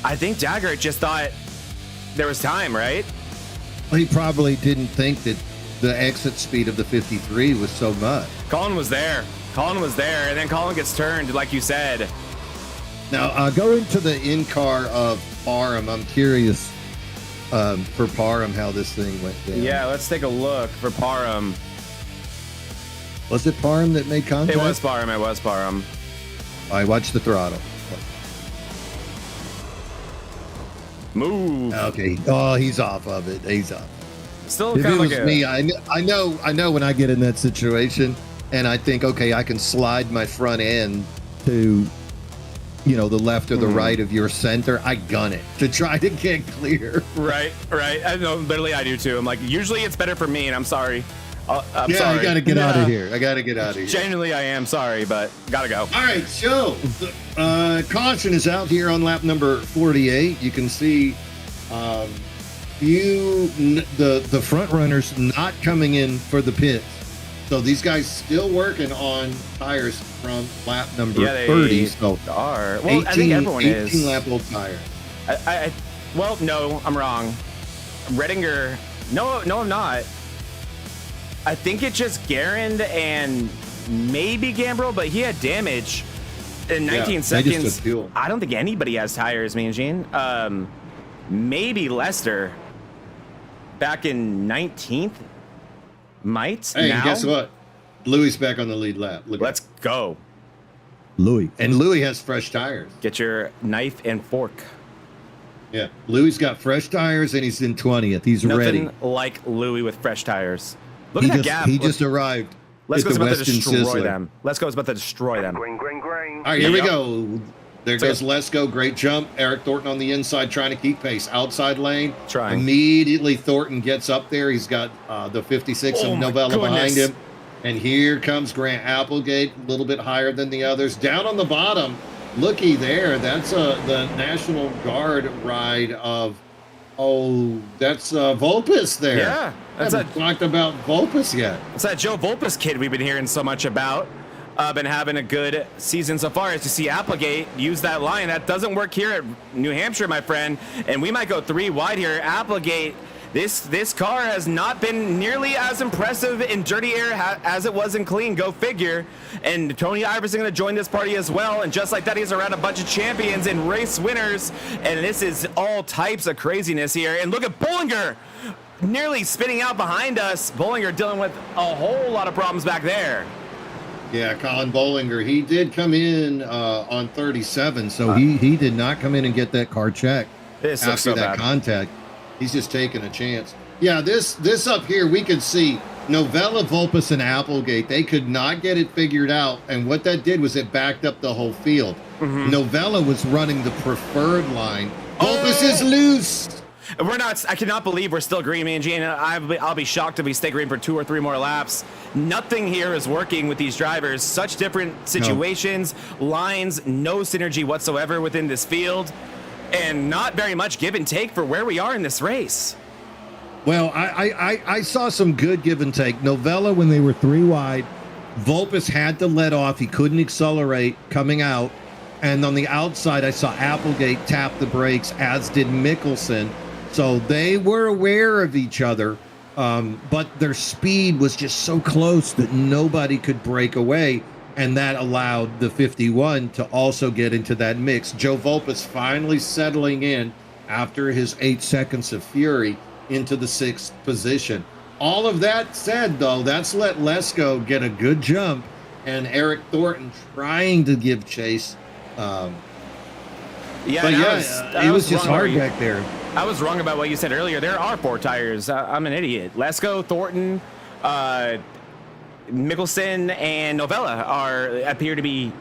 I think Dagger just thought there was time, right? He probably didn't think that the exit speed of the 53 was so much. Colin was there. Colin was there, and then Colin gets turned, like you said. Now, go into the in-car of Parham. I'm curious for Parham how this thing went down. Yeah, let's take a look for Parham. Was it Parham that made contact? It was Parham. It was Parham. I watched the throttle. Move. Okay. Oh, he's off of it. He's off. Still If kind it of was like me, I know when I get in that situation and I think, okay, I can slide my front end to, the left or the right of your center. I gun it to try to get clear. Right. I know, literally, I do too. I'm like, usually it's better for me, and I'm sorry. I'm sorry. I got to get out of here. Genuinely, I am sorry, but gotta go. All right, so caution is out here on lap number 48. You can see the front runners not coming in for the pits. So these guys still working on tires from lap number 30. So are. Well, I think everyone 18 is. 18 lap old tire. Well, no, I'm wrong. Redinger. No, I'm not. I think it's just Garand and maybe Gambrel, but he had damage in 19 seconds. I don't think anybody has tires, Mean Gene. Maybe Lester back in 19th might. Hey, now? guess what? Louis back on the lead lap. Let's go. Louis has fresh tires. Get your knife and fork. Yeah, Louis got fresh tires and he's in 20th. He's ready. Nothing like Louis with fresh tires. Look at that gap. He just arrived. Let's go. It's about to destroy Sizzler. them. Let's go. It's about to destroy them. All right, here we go. There goes Let's Go. Great jump. Eric Thornton on the inside trying to keep pace. Outside lane. Trying. Immediately Thornton gets up there. He's got the 56 of Novella behind him. And here comes Grant Applegate, a little bit higher than the others. Down on the bottom, looky there. That's the National Guard ride of, that's Volpus there. Yeah. Haven't talked about Volpus yet. It's that Joe Volpus kid we've been hearing so much about. Been having a good season so far. As you see Applegate use that line. That doesn't work here at New Hampshire, my friend. And we might go 3 wide here. Applegate, this car has not been nearly as impressive in dirty air as it was in clean. Go figure. And Tony Iverson going to join this party as well. And just like that, he's around a bunch of champions and race winners. And this is all types of craziness here. And look at Bollinger nearly spinning out behind us. Bollinger dealing with a whole lot of problems back there. Yeah, Colin Bollinger, he did come in on 37, so he did not come in and get that car checked after that contact. He's just taking a chance. Yeah, this up here, we could see Novella, Volpus, and Applegate. They could not get it figured out, and what that did was it backed up the whole field. Novella was running the preferred line. Volpus is loose. I cannot believe we're still green, man, Gene. I'll be shocked if we stay green for 2 or 3 more laps. Nothing here is working with these drivers. Such different situations, lines, no synergy whatsoever within this field, and not very much give and take for where we are in this race. Well, I saw some good give and take. Novella, when they were 3 wide, Volpus had to let off. He couldn't accelerate coming out. And on the outside, I saw Applegate tap the brakes, as did Mickelson. So they were aware of each other, but their speed was just so close that nobody could break away, and that allowed the 51 to also get into that mix. Joe Volpus finally settling in after his 8 seconds of fury into the 6th position. All of that said, though, that's let Lesko get a good jump, and Eric Thornton trying to give chase. It was just hard back there. I was wrong about what you said earlier. There are 4 tires. I'm an idiot. Lesko, Thornton, Mickelson, and Novella appear to be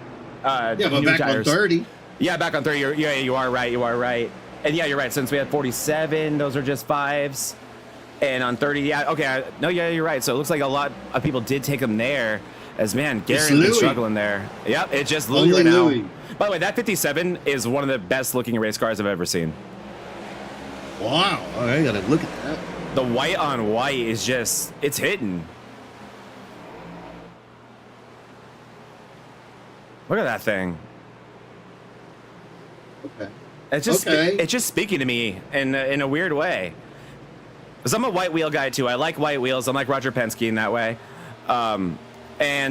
but new back tires. on 30. Yeah, back on 30. You are right. And yeah, you're right. Since we had 47, those are just 5s. And on 30, you're right. So it looks like a lot of people did take them there. As man, Garen's been struggling there. Yep, it's just Louis right now. By the way, that 57 is one of the best looking race cars I've ever seen. Wow, I gotta look at that. The white on white is just, it's hitting. Look at that thing. Okay. It's just speaking to me in a weird way. Because I'm a white wheel guy too. I like white wheels. I'm like Roger Penske in that way. And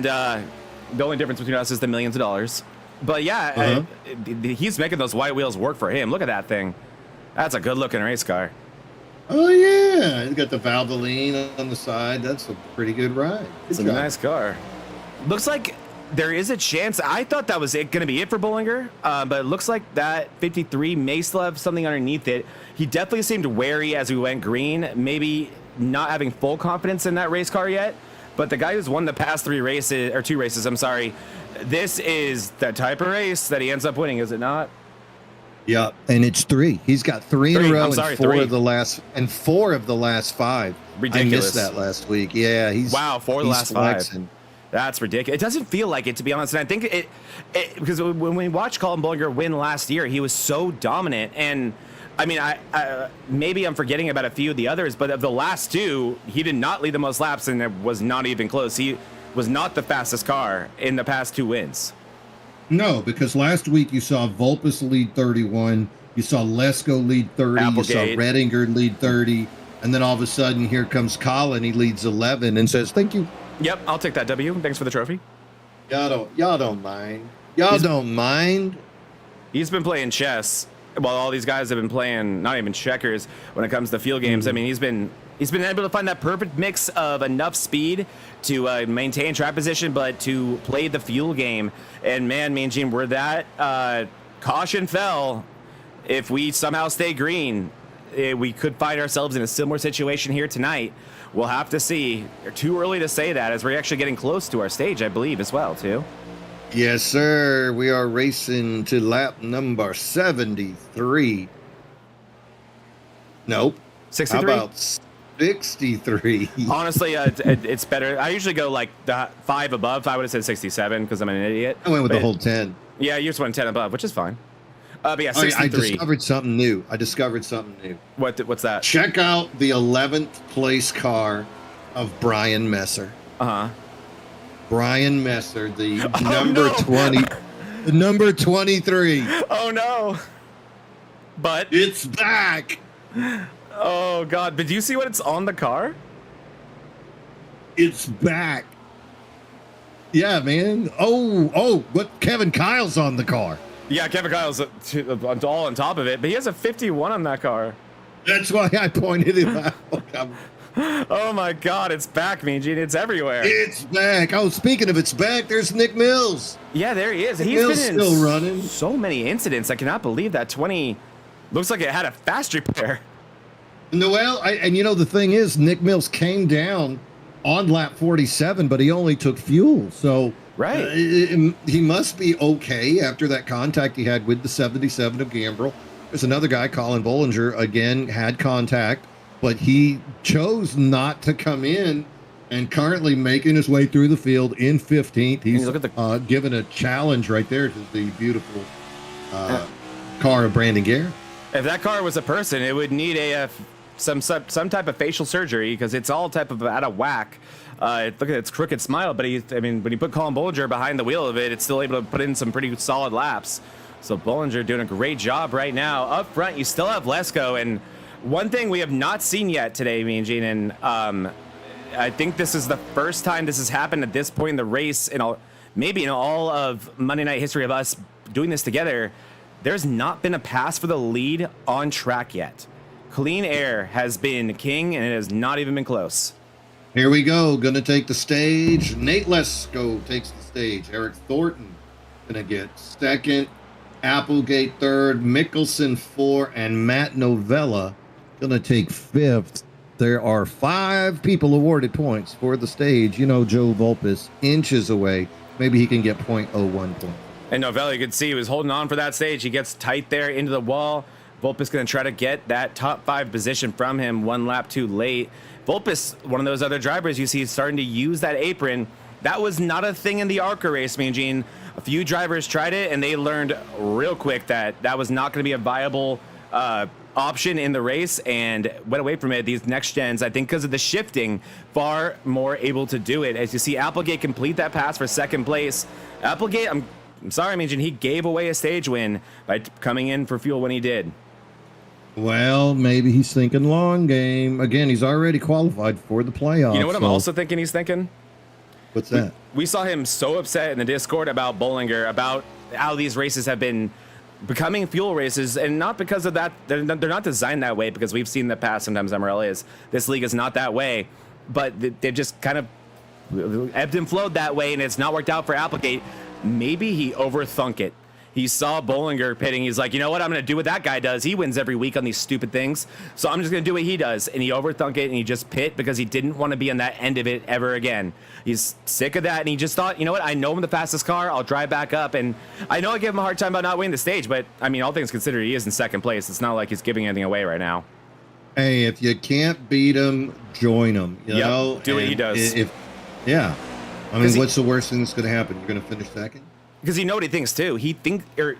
the only difference between us is the millions of dollars. But yeah, he's making those white wheels work for him. Look at that thing. That's a good looking race car. Oh yeah, it's got the Valvoline on the side. That's a pretty good ride. It's a nice car. Looks like there is a chance. I thought that was going to be it for Bollinger, but it looks like that 53 may still have something underneath it. He definitely seemed wary as we went green, maybe not having full confidence in that race car yet. But the guy who's won the past 2 races, I'm sorry, this is the type of race that he ends up winning, is it not? Yeah, and it's 3. He's got 3 in a row, and 4 3. of the last 5. Ridiculous. I missed that last week. Yeah, he's 4 of the last flexing. 5. That's ridiculous. It doesn't feel like it, to be honest. And I think it because when we watched Colin Bollinger win last year, he was so dominant. And I mean, I maybe I'm forgetting about a few of the others, but of the last 2, he did not lead the most laps, and it was not even close. He was not the fastest car in the past 2 wins. No, because last week you saw Vulpes lead 31, you saw Lesko lead 30, Applegate. You saw Redinger lead 30, and then all of a sudden here comes Colin. He leads 11 and says, "Thank you." Yep, I'll take that W. Thanks for the trophy. Y'all don't mind. Y'all don't mind. He's been playing chess while all these guys have been playing not even checkers when it comes to field games. I mean, he's been able to find that perfect mix of enough speed to maintain track position, but to play the fuel game. And man, me and Gene, where that caution fell, if we somehow stay green, we could find ourselves in a similar situation here tonight. We'll have to see. Too early to say that, as we're actually getting close to our stage, I believe, as well, too. Yes, sir. We are racing to lap number 73. Nope. 63? How about 63? Honestly, it's better. I usually go like the 5 above. I would have said 67 because I'm an idiot. I went with the whole 10. Yeah, you just went 10 above, which is fine. But yeah, 63. I discovered something new. What's that? Check out the 11th place car of Brian Messer. Uh-huh. Brian Messer, the number 20, the number 23. Oh no. But it's back. Oh god, but do you see what it's on the car? It's back. Yeah, man. Oh, what Kevin Kyle's on the car. Yeah, Kevin Kyle's all on top of it, but he has a 51 on that car. That's why I pointed it out. Oh my god, it's back, Mean Gene. It's everywhere. It's back. Oh, speaking of it's back, there's Nick Mills. Yeah, there he is. Nick He's Mills been still running. So many incidents. I cannot believe that 20 looks like it had a fast repair. Noel, and you know the thing is, Nick Mills came down on lap 47, but he only took fuel. So right, he must be okay after that contact he had with the 77 of Gambrel. There's another guy, Colin Bollinger, again had contact, but he chose not to come in, and currently making his way through the field in 15th. He's look at given a challenge right there to the beautiful car of Brandon Gare. If that car was a person, it would need some type of facial surgery because it's all type of out of whack. Look at its crooked smile, but when you put Colin Bollinger behind the wheel of it, it's still able to put in some pretty solid laps. So Bollinger doing a great job right now. Up front, you still have Lesko, and one thing we have not seen yet today, me and Gene, and I think this is the first time this has happened at this point in the race, maybe in all of Monday Night history of us doing this together. There's not been a pass for the lead on track yet. Clean Air has been king, and it has not even been close. Here we go. Going to take the stage. Nate Lesko takes the stage. Eric Thornton going to get second. Applegate third. Mickelson 4. And Matt Novella going to take 5th. There are 5 people awarded points for the stage. You know, Joe Vulpes inches away. Maybe he can get 0.01 points. And Novella, you could see he was holding on for that stage. He gets tight there into the wall. Vulpes going to try to get that top 5 position from him 1 lap too late. Vulpes, one of those other drivers you see starting to use that apron. That was not a thing in the ARCA race, Mean Gene. A few drivers tried it, and they learned real quick that was not going to be a viable option in the race and went away from it. These next gens, I think because of the shifting, far more able to do it. As you see Applegate complete that pass for second place. Applegate, I'm sorry, Mean, he gave away a stage win by coming in for fuel when he did. Well, maybe he's thinking long game. Again, he's already qualified for the playoffs. You know what I'm also thinking he's thinking? What's that? We saw him so upset in the Discord about Bollinger, about how these races have been becoming fuel races, and not because of that. They're not designed that way, because we've seen in the past sometimes MRL is. This league is not that way, but they've just kind of ebbed and flowed that way, and it's not worked out for Applegate. Maybe he overthunk it. He saw Bollinger pitting. He's like, you know what? I'm going to do what that guy does. He wins every week on these stupid things. So I'm just going to do what he does. And he overthunk it, and he just pit because he didn't want to be on that end of it ever again. He's sick of that. And he just thought, you know what? I know I'm the fastest car. I'll drive back up. And I know I give him a hard time about not winning the stage, but I mean, all things considered, he is in second place. It's not like he's giving anything away right now. Hey, if you can't beat him, join him. You know? Do what he does. Yeah. I mean, what's the worst thing that's going to happen? You're going to finish second? Because you know what he thinks too. He thinks, or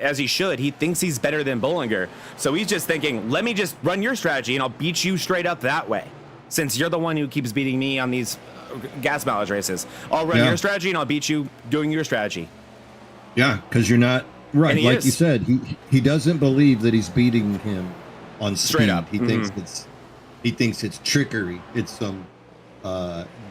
as he should, he thinks he's better than Bollinger. So he's just thinking, let me just run your strategy and I'll beat you straight up that way. Since you're the one who keeps beating me on these gas mileage races, I'll run your strategy and I'll beat you doing your strategy. Yeah, because you're not right. Like you said, he doesn't believe that he's beating him on speed. Straight up. He thinks it's trickery. It's some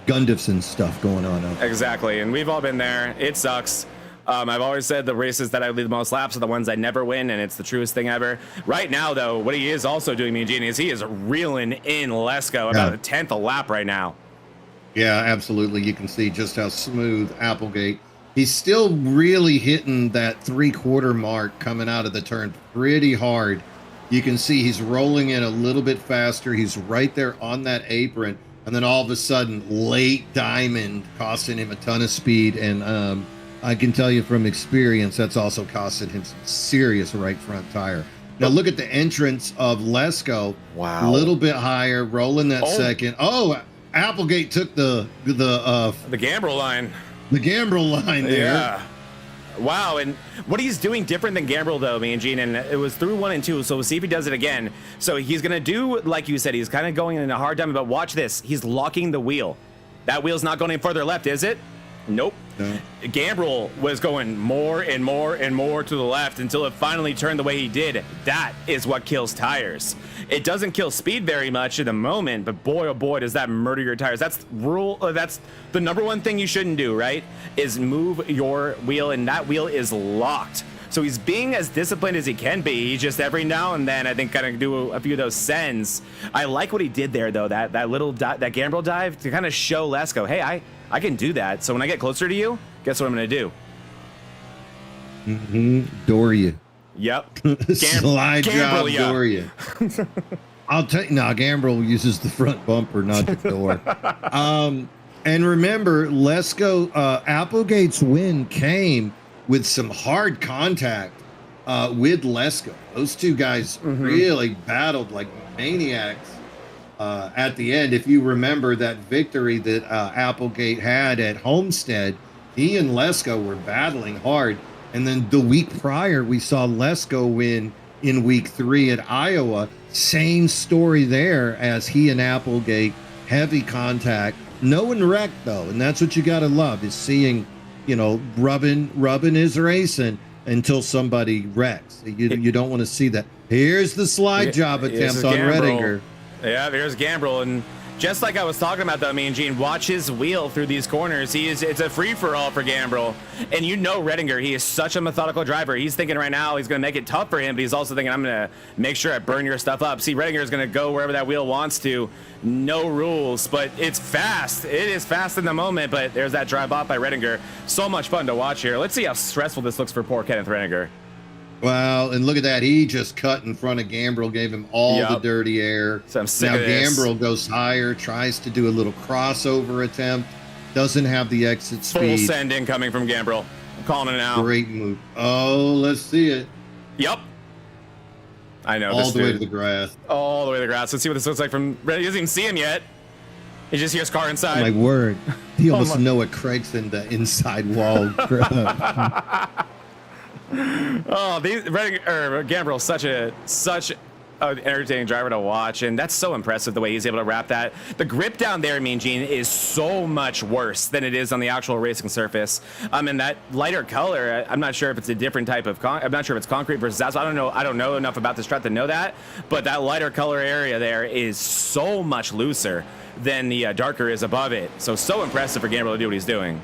Gundafson stuff going on. Exactly, and we've all been there. It sucks. I've always said the races that I lead the most laps are the ones I never win, and it's the truest thing ever. Right now, though, what he is also doing, Mean Gene, is he is reeling in Lesko about a 10th a lap right now. Yeah, absolutely. You can see just how smooth Applegate. He's still really hitting that 3/4 mark coming out of the turn pretty hard. You can see he's rolling in a little bit faster. He's right there on that apron. And then all of a sudden, late diamond costing him a ton of speed. And I can tell you from experience, that's also costing him some serious right front tire. Now, look at the entrance of Lesko. Wow. A little bit higher, rolling that second. Oh, Applegate took the Gambrel line. The Gambrel line there. Yeah. Wow, and what he's doing different than Gambrel, though, Mean Gene, and it was through 1 and 2, so we'll see if he does it again. So he's going to do, like you said, he's kind of going in a hard time, but watch this. He's locking the wheel. That wheel's not going any further left, is it? Nope. No. Gambrel was going more and more and more to the left until it finally turned the way he did. That is what kills tires. It doesn't kill speed very much in the moment, but boy, oh boy, does that murder your tires. That's that's the number one thing you shouldn't do, right? Is move your wheel, and that wheel is locked. So he's being as disciplined as he can be. He just every now and then, I think, kind of do a few of those sends. I like what he did there, though. That little that Gambrel dive to kind of show Lesko, hey, I can do that. So when I get closer to you, guess what I'm going to do? Door you. Yep. Slide job, door you. I'll tell you, now Gambrel uses the front bumper, not the door. And remember, Lesko, Applegate's win came with some hard contact with Lesko. Those two guys really battled like maniacs at the end. If you remember that victory that Applegate had at Homestead, he and Lesko were battling hard. And then the week prior, we saw Lesko win in week 3 at Iowa. Same story there as he and Applegate, heavy contact. No one wrecked, though, and that's what you got to love, is seeing, you know, rubbing is racing until somebody wrecks. You don't want to see that. Here's the slide job attempt on Redinger. Yeah, there's Gambrel, and just like I was talking about, though, Mean Gene, watch his wheel through these corners. It's a free-for-all for Gambrel. And you know Redinger, he is such a methodical driver. He's thinking right now he's going to make it tough for him, but he's also thinking, I'm going to make sure I burn your stuff up. See, Redinger is going to go wherever that wheel wants to. No rules, but it's fast. It is fast in the moment, but there's that drive off by Redinger. So much fun to watch here. Let's see how stressful this looks for poor Kenneth Redinger. Wow, and look at that. He just cut in front of Gambrel, gave him all the dirty air. So I'm sick now of this. Gambrel goes higher, tries to do a little crossover attempt, doesn't have the exit speed. Full send incoming from Gambrel. I'm calling it now. Great move. Oh, let's see it. Yep. I know. All the way to the grass. All the way to the grass. Let's see what this looks like from... He doesn't even see him yet. He just hears car inside. Oh, my word. He almost Noah Craig's in the inside wall. Oh, Gambrel, such an entertaining driver to watch, and that's so impressive the way he's able to wrap that. The grip down there, Mean Gene, is so much worse than it is on the actual racing surface. And that lighter color, I'm not sure if it's a different type of I'm not sure if it's concrete versus asphalt. I don't know enough about this track to know that, but that lighter color area there is so much looser than the darker is above it. So impressive for Gamble to do what he's doing.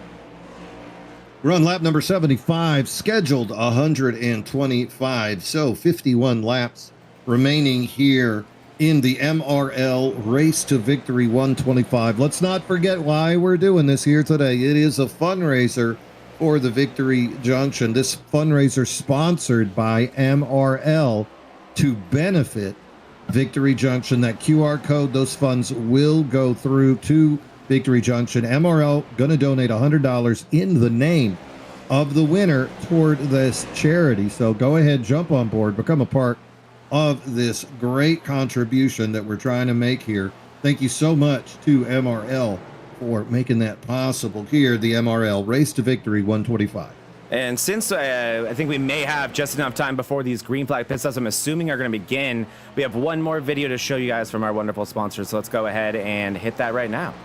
Run lap number 75, scheduled 125. So 51 laps remaining here in the MRL Race to Victory 125. Let's not forget why we're doing this here today. It is a fundraiser for the Victory Junction. This fundraiser sponsored by MRL to benefit Victory Junction. That QR code, those funds will go through to Victory Junction. MRL going to donate $100 in the name of the winner toward this charity. So go ahead, jump on board, become a part of this great contribution that we're trying to make here. Thank you so much to MRL for making that possible here, the MRL Race to Victory 125. And since I think we may have just enough time before these green flag pit stops, I'm assuming are going to begin, we have one more video to show you guys from our wonderful sponsors. So let's go ahead and hit that right now.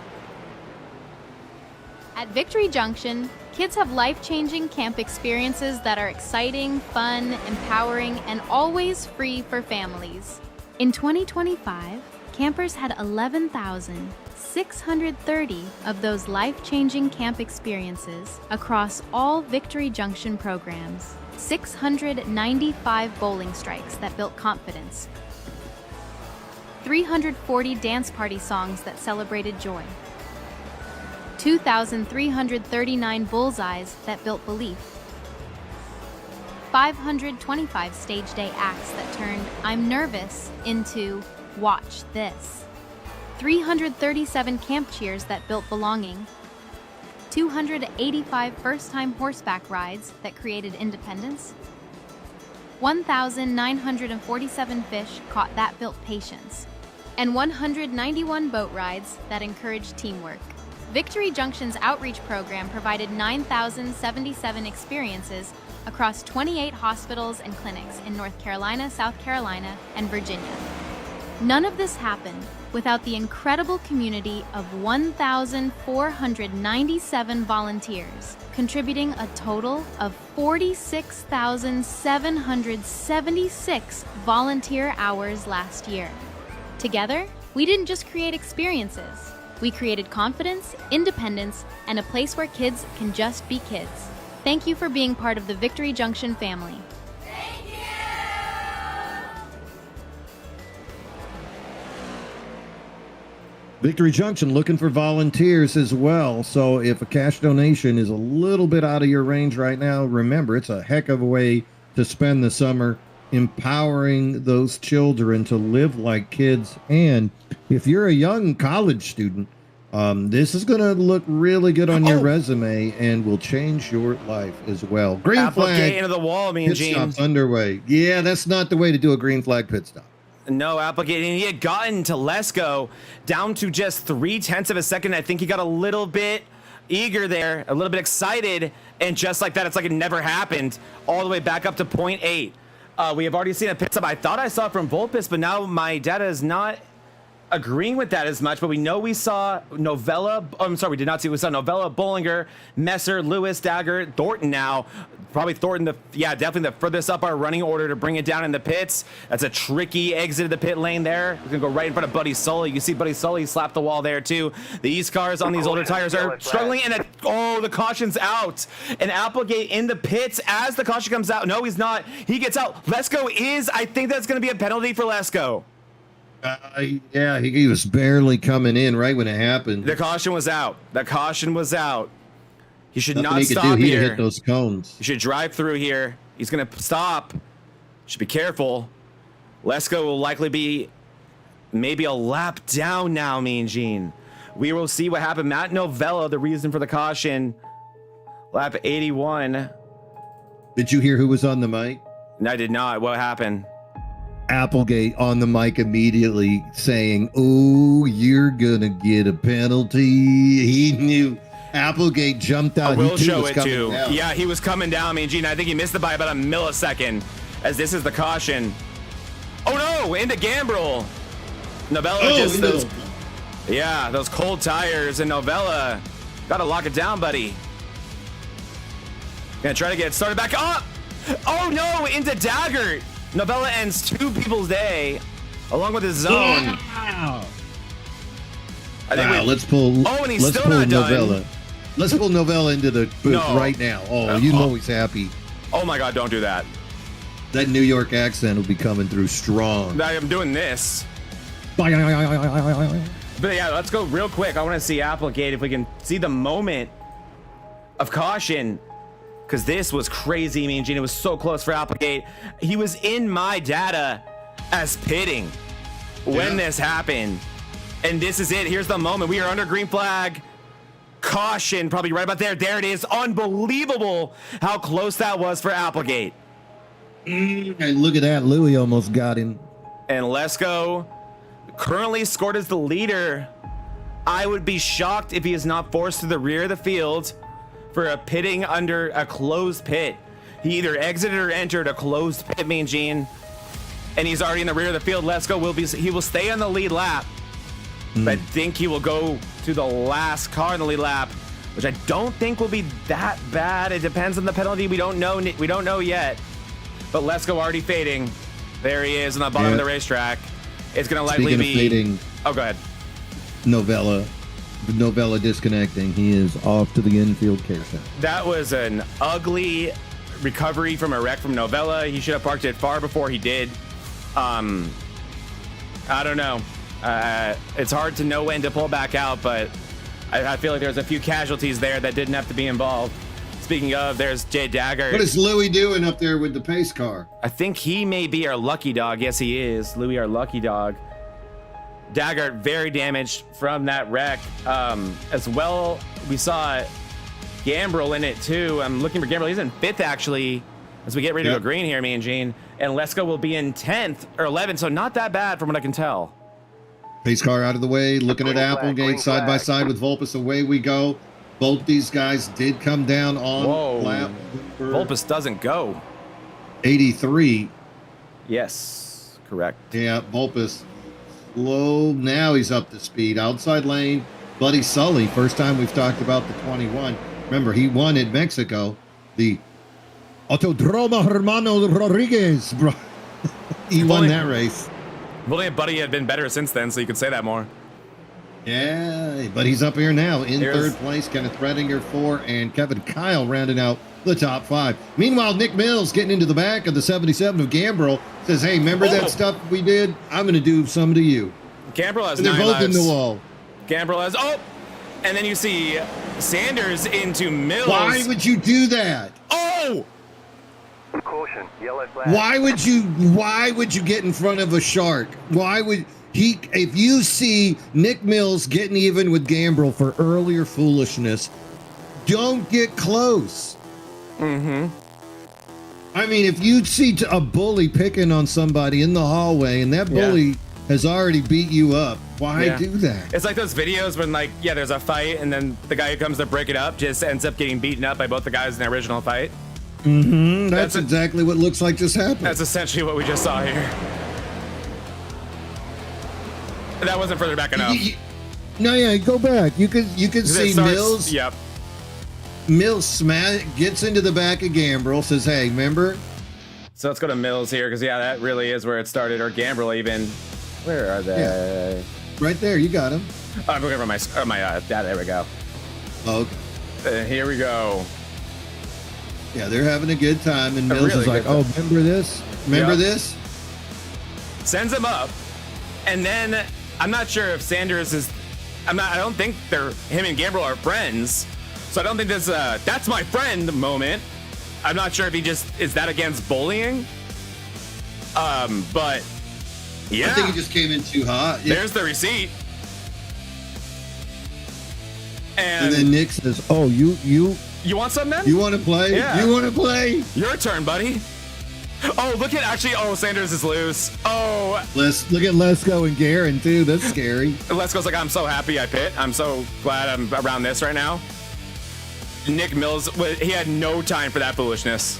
At Victory Junction, kids have life-changing camp experiences that are exciting, fun, empowering, and always free for families. In 2025, campers had 11,630 of those life-changing camp experiences across all Victory Junction programs, 695 bowling strikes that built confidence, 340 dance party songs that celebrated joy, 2,339 bullseyes that built belief, 525 stage day acts that turned "I'm nervous" into "Watch this", 337 camp cheers that built belonging, 285 first-time horseback rides that created independence, 1,947 fish caught that built patience, and 191 boat rides that encouraged teamwork. Victory Junction's outreach program provided 9,077 experiences across 28 hospitals and clinics in North Carolina, South Carolina, and Virginia. None of this happened without the incredible community of 1,497 volunteers, contributing a total of 46,776 volunteer hours last year. Together, we didn't just create experiences. We created confidence, independence, and a place where kids can just be kids. Thank you for being part of the Victory Junction family. Thank you! Victory Junction looking for volunteers as well. So if a cash donation is a little bit out of your range right now, remember, it's a heck of a way to spend the summer empowering those children to live like kids. And if you're a young college student, this is going to look really good on your resume and will change your life as well. Green flag into the wall, Mean Gene. Pit stop underway. Yeah, that's not the way to do a green flag pit stop. No, Applegate, and he had gotten to Lesko down to just 0.3 of a second. I think he got a little bit eager there, a little bit excited, and just like that, it's like it never happened, all the way back up to 0.8. We have already seen a pit stop. I thought I saw it from Volpus, but now my data is not agreeing with that as much. But we know we saw Novella. Oh, I'm sorry, we did not see. We saw Novella, Bollinger, Messer, Lewis, Dagger, Thornton now. Probably Thornton, definitely the furthest up our running order to bring it down in the pits. That's a tricky exit of the pit lane there. We're going to go right in front of Buddy Sully. You see Buddy Sully slap the wall there too. The East cars on these older tires are struggling, and the caution's out. And Applegate in the pits as the caution comes out. No, he's not. He gets out. Lesko is. I think that's going to be a penalty for Lesko. Yeah, he was barely coming in right when it happened. The caution was out. The caution was out. He should Nothing not he could stop do. here. He hit those cones. He should drive through here. He's going to stop. Should be careful. Lesko will likely be maybe a lap down now, Mean Gene. We will see what happened. Matt Novella, the reason for the caution. Lap 81. Did you hear who was on the mic? No, I did not. What happened? Applegate on the mic immediately saying, "Oh, you're gonna get a penalty." He knew. Applegate jumped out. I will show it too. Yeah, he was coming down. I mean, Gene, I think he missed it by about a millisecond, as this is the caution. Oh no! no, into Gambrel. Novella those cold tires, and Novella gotta lock it down, buddy. Gonna try to get it started back up. Oh no, into Dagger. Novella ends 2 people's day along with his zone. Wow. Let's pull. Oh, and he's still not Novella. done. Let's pull Novella into the booth right now. Oh, you know he's happy. Oh my God, don't do that. That New York accent will be coming through strong. I am doing this. But yeah, let's go real quick. I want to see Applegate if we can see the moment of caution, because this was crazy. Mean Gene, it was so close for Applegate. He was in my data as pitting when this happened, and this is it. Here's the moment. We are under green flag. Caution, probably right about there. There it is. Unbelievable how close that was for Applegate. And look at that. Louis almost got him. And Lesko currently scored as the leader. I would be shocked if he is not forced to the rear of the field for a pitting under a closed pit. He either exited or entered a closed pit, Mean Gene, and he's already in the rear of the field. Lesko he will stay on the lead lap. I think he will go to the last car in the lead lap, which I don't think will be that bad. It depends on the penalty. We don't know yet. But Lesko already fading. There he is on the bottom of the racetrack. It's going to likely be fading. Oh, go ahead. Novella disconnecting. He is off to the infield case. That was an ugly recovery from a wreck from Novella. He should have parked it far before he did. I don't know. It's hard to know when to pull back out, but I feel like there's a few casualties there that didn't have to be involved. Speaking of, there's Jay Dagger. What is Louis doing up there with the pace car? I think he may be our lucky dog. Yes, he is. Louis, our lucky dog. Dagger, very damaged from that wreck. As well, we saw Gambrel in it too. I'm looking for Gambrel. He's in 5th actually, as we get ready to go green here, me and Gene. And Lesko will be in 10th or 11th, so not that bad from what I can tell. Pace car out of the way, looking at Applegate side by side with Vulpes. Away we go. Both these guys did come down on lap. Vulpes doesn't go. 83. Yes, correct. Yeah, Vulpes slow. Now he's up to speed. Outside lane, Buddy Sully. First time we've talked about the 21. Remember, he won in Mexico. The Autodromo Hermano Rodriguez, bro. He won that race. Well, Buddy had been better since then, so you could say that more. Yeah, but he's up here now in 3rd place. Kenneth Redinger 4, and Kevin Kyle rounding out the top 5. Meanwhile, Nick Mills getting into the back of the 77 of Gambrel says, "Hey, remember that stuff we did? I'm going to do some to you." Gambrel has and they're 9 both lives. in the wall. Gambrel has and then you see Sanders into Mills. Why would you do that? Oh! Caution, yellow flag. Why would you get in front of a shark? Why would he? If you see Nick Mills getting even with Gambrel for earlier foolishness, don't get close. Mm-hmm. I mean, if you see a bully picking on somebody in the hallway and that bully has already beat you up, why do that? It's like those videos when, like, there's a fight and then the guy who comes to break it up just ends up getting beaten up by both the guys in the original fight. Mm-hmm. That's exactly what looks like just happened. That's essentially what we just saw here. That wasn't further back enough. Go back. You could see Mills. Yep. Mills gets into the back of Gambrel, says, "Hey, remember?" So let's go to Mills here, because that really is where it started, or Gambrel even. Where are they? Yeah. Right there, you got him. I'm looking for my dad. There we go. Okay. Here we go. Yeah, they're having a good time, and Mills is like, "Oh, remember this? Remember this?" Sends him up, and then I'm not sure if Sanders is. I don't think him and Gambrel are friends, so I don't think this. That's my friend moment. I'm not sure if he just is that against bullying. But yeah, I think he just came in too hot. There's the receipt. And then Nick says, "Oh, you want some then? You want to play? Yeah. You want to play? Your turn, buddy." Oh, look at Sanders is loose. Oh, look at Lesko and Garen too. That's scary. Lesko's like, "I'm so happy I pit. I'm so glad I'm around this right now." Nick Mills, he had no time for that foolishness.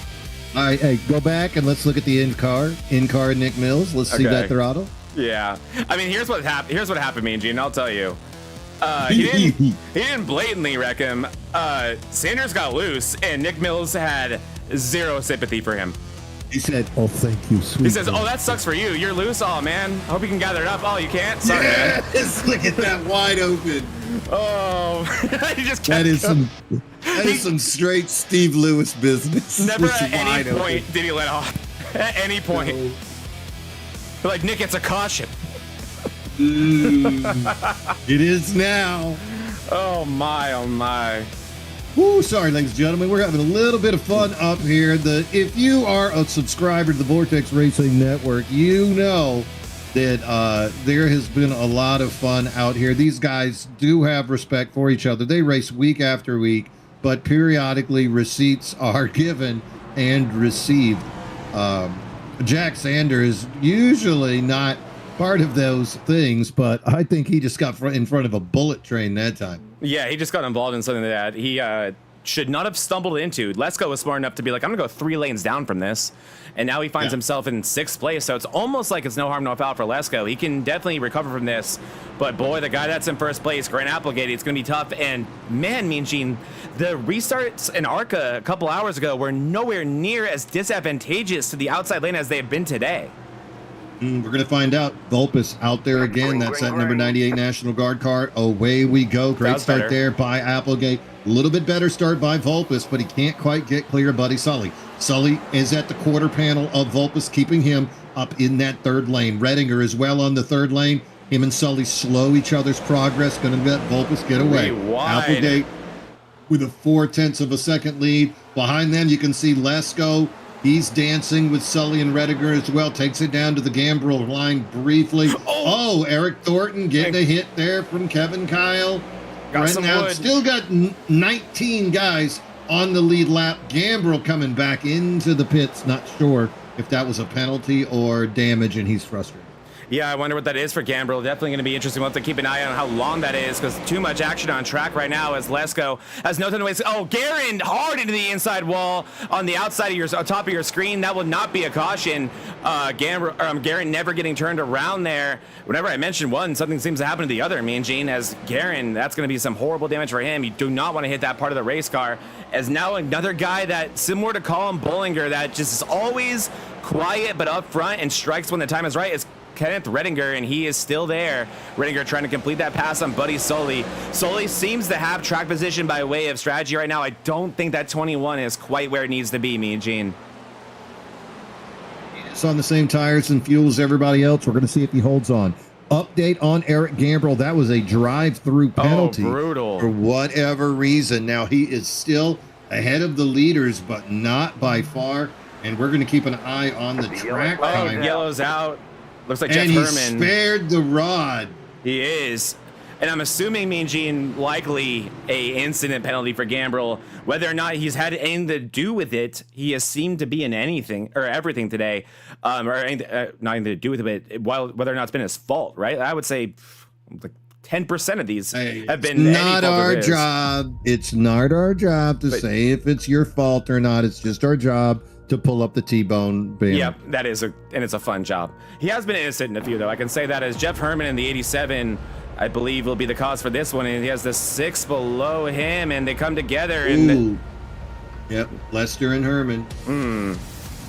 All right, hey, go back and let's look at the in-car Nick Mills. Let's see that throttle. Yeah. I mean, here's what happened. Here's what happened, Mean Gene. I'll tell you. He didn't blatantly wreck him. Sanders got loose, and Nick Mills had zero sympathy for him. He said, "Oh, thank you, sweet." He says, "Oh, that sucks for you. You're loose. Oh man, I hope you can gather it up. Oh, you can't. Sorry, man." Look at that wide open. Oh, he just that is some straight Steve Lewis business. Never at any point did he let off. At any point, like Nick, it's a caution. It is now. Oh my, oh my. Woo, sorry, ladies and gentlemen. We're having a little bit of fun up here. If you are a subscriber to the Vortex Racing Network, you know that there has been a lot of fun out here. These guys do have respect for each other. They race week after week, but periodically receipts are given and received. Jack Sanders usually not part of those things, but I think he just got in front of a bullet train that time. Yeah, he just got involved in something that he should not have stumbled into. Lesko was smart enough to be like, I'm gonna go 3 lanes down from this, and now he finds himself in 6th place. So it's almost like it's no harm, no foul for Lesko. He can definitely recover from this, but boy, the guy that's in 1st place, Grant Applegate, it's gonna be tough. And man, Mean Gene, the restarts in ARCA a couple hours ago were nowhere near as disadvantageous to the outside lane as they have been today. We're going to find out. Vulpes out there again. That's that number 98 National Guard car. Away we go. Great start there by Applegate. A little bit better start by Vulpes, but he can't quite get clear of Buddy Sully. Sully is at the quarter panel of Vulpes, keeping him up in that 3rd lane. Redinger is well on the 3rd lane. Him and Sully slow each other's progress. Going to let Vulpes get away. Applegate with a 0.4 of a second lead. Behind them, you can see Lesko. He's dancing with Sully and Rediger as well. Takes it down to the Gambrel line briefly. Oh, Eric Thornton getting a hit there from Kevin Kyle. Still got 19 guys on the lead lap. Gambrel coming back into the pits. Not sure if that was a penalty or damage, and he's frustrated. Yeah, I wonder what that is for Gambrel. Definitely going to be interesting. We'll have to keep an eye on how long that is, because too much action on track right now as Lesko has no time to waste. Oh, Garin hard into the inside wall on the outside of your top of your screen. That will not be a caution. Garin never getting turned around there. Whenever I mention one, something seems to happen to the other. Mean Gene, as Garin, that's going to be some horrible damage for him. You do not want to hit that part of the race car. As now another guy that, similar to Colin Bollinger, that just is always quiet but up front and strikes when the time is right, is Kenneth Redinger, and he is still there. Redinger trying to complete that pass on Buddy Sully. Sully seems to have track position by way of strategy right now. I don't think that 21 is quite where it needs to be, Mean Gene. It's on the same tires and fuel as everybody else. We're going to see if he holds on. Update on Eric Gambrel. That was a drive-through penalty. Oh, brutal. For whatever reason. Now, he is still ahead of the leaders, but not by far. And we're going to keep an eye on the track time. Yellow's out. Looks like Jeff Herman. And he spared the rod. He is. And I'm assuming, Mean Gene, likely a incident penalty for Gambrel. Whether or not he's had anything to do with it, he has seemed to be in anything or everything today. Or anything, not anything to do with it, but whether or not it's been his fault, right? I would say like 10% of these have been not our job. It's not our job to say if it's your fault or not. It's just our job to pull up the T-bone banner. Yep, that is and it's a fun job. He has been innocent in a few, though. I can say that as Jeff Herman in the 87, I believe, will be the cause for this one, and he has the 6 below him, and they come together. And yep, Lester and Herman.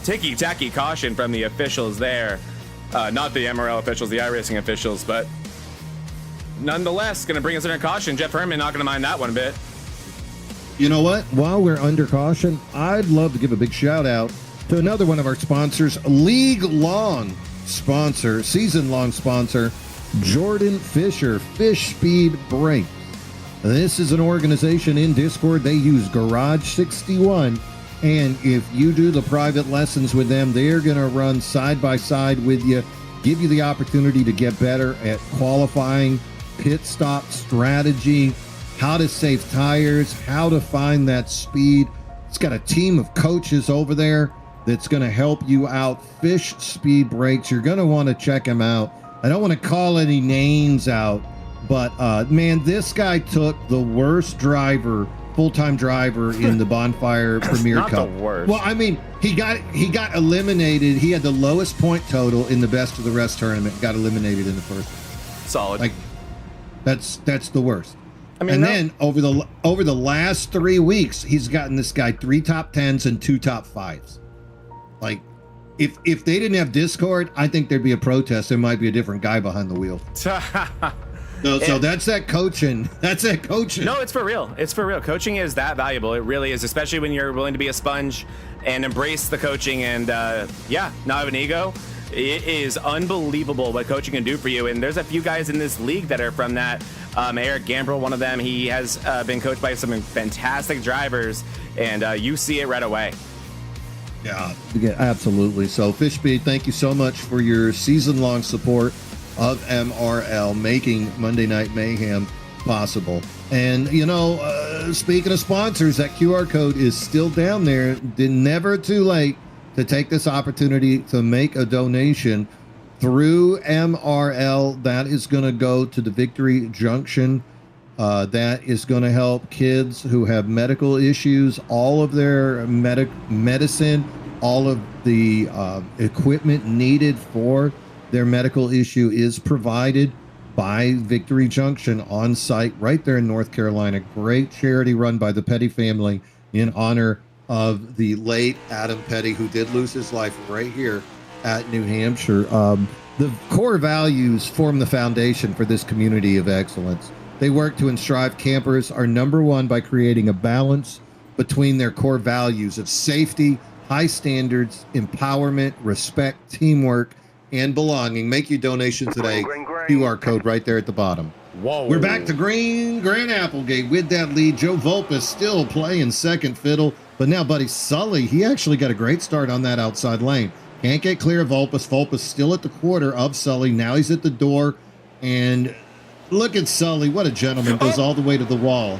Ticky-tacky caution from the officials there. Not the MRL officials, the iRacing officials, but nonetheless, going to bring us under caution. Jeff Herman not going to mind that one a bit. You know what? While we're under caution, I'd love to give a big shout out to another one of our sponsors, league-long sponsor, season-long sponsor, Jordan Fisher, Fish Speed Brakes. This is an organization in Discord. They use Garage 61, and if you do the private lessons with them, they're going to run side by side with you, give you the opportunity to get better at qualifying, pit stop strategy, how to save tires, how to find that speed. It's got a team of coaches over there that's going to help you out. Fish Speed Brakes. You're going to want to check them out. I don't want to call any names out, but man, this guy took the worst driver full-time driver in the Bonfire Premier not Cup. the worst. Well, I mean, he got eliminated. He had the lowest point total in the Best of the Rest tournament. Got eliminated in the first one. Solid. Like, that's the worst. I mean, and then over the last 3 weeks, he's gotten this guy 3 top 10s and 2 top 5s. Like, if they didn't have Discord, I think there'd be a protest. There might be a different guy behind the wheel. So that's that coaching. That's that coaching. No, it's for real. It's for real. Coaching is that valuable. It really is, especially when you're willing to be a sponge and embrace the coaching and, not have an ego. It is unbelievable what coaching can do for you. And there's a few guys in this league that are from that. Eric Gambrel, one of them, he has been coached by some fantastic drivers, and you see it right away. Yeah, absolutely. So, Fishbeat, thank you so much for your season-long support of MRL, making Monday Night Mayhem possible. And, speaking of sponsors, that QR code is still down there. Never too late to take this opportunity to make a donation through MRL. That is going to go to the Victory Junction. That is going to help kids who have medical issues, all of their medicine, all of the equipment needed for their medical issue is provided by Victory Junction on site right there in North Carolina. Great charity run by the Petty family in honor of the late Adam Petty, who did lose his life right here at New Hampshire. The core values form the foundation for this community of excellence. They work to ensure campers are number one by creating a balance between their core values of safety, high standards, empowerment, respect, teamwork, and belonging. Make your donation today. QR code right there at the bottom. Whoa. We're back to Grand Applegate with that lead. Joe Volpe still playing second fiddle, but now buddy Sully, he actually got a great start on that outside lane. Can't get clear of Volpe. Volpe's still at the quarter of Sully. Now he's at the door, and look at Sully. What a gentleman. Goes all the way to the wall.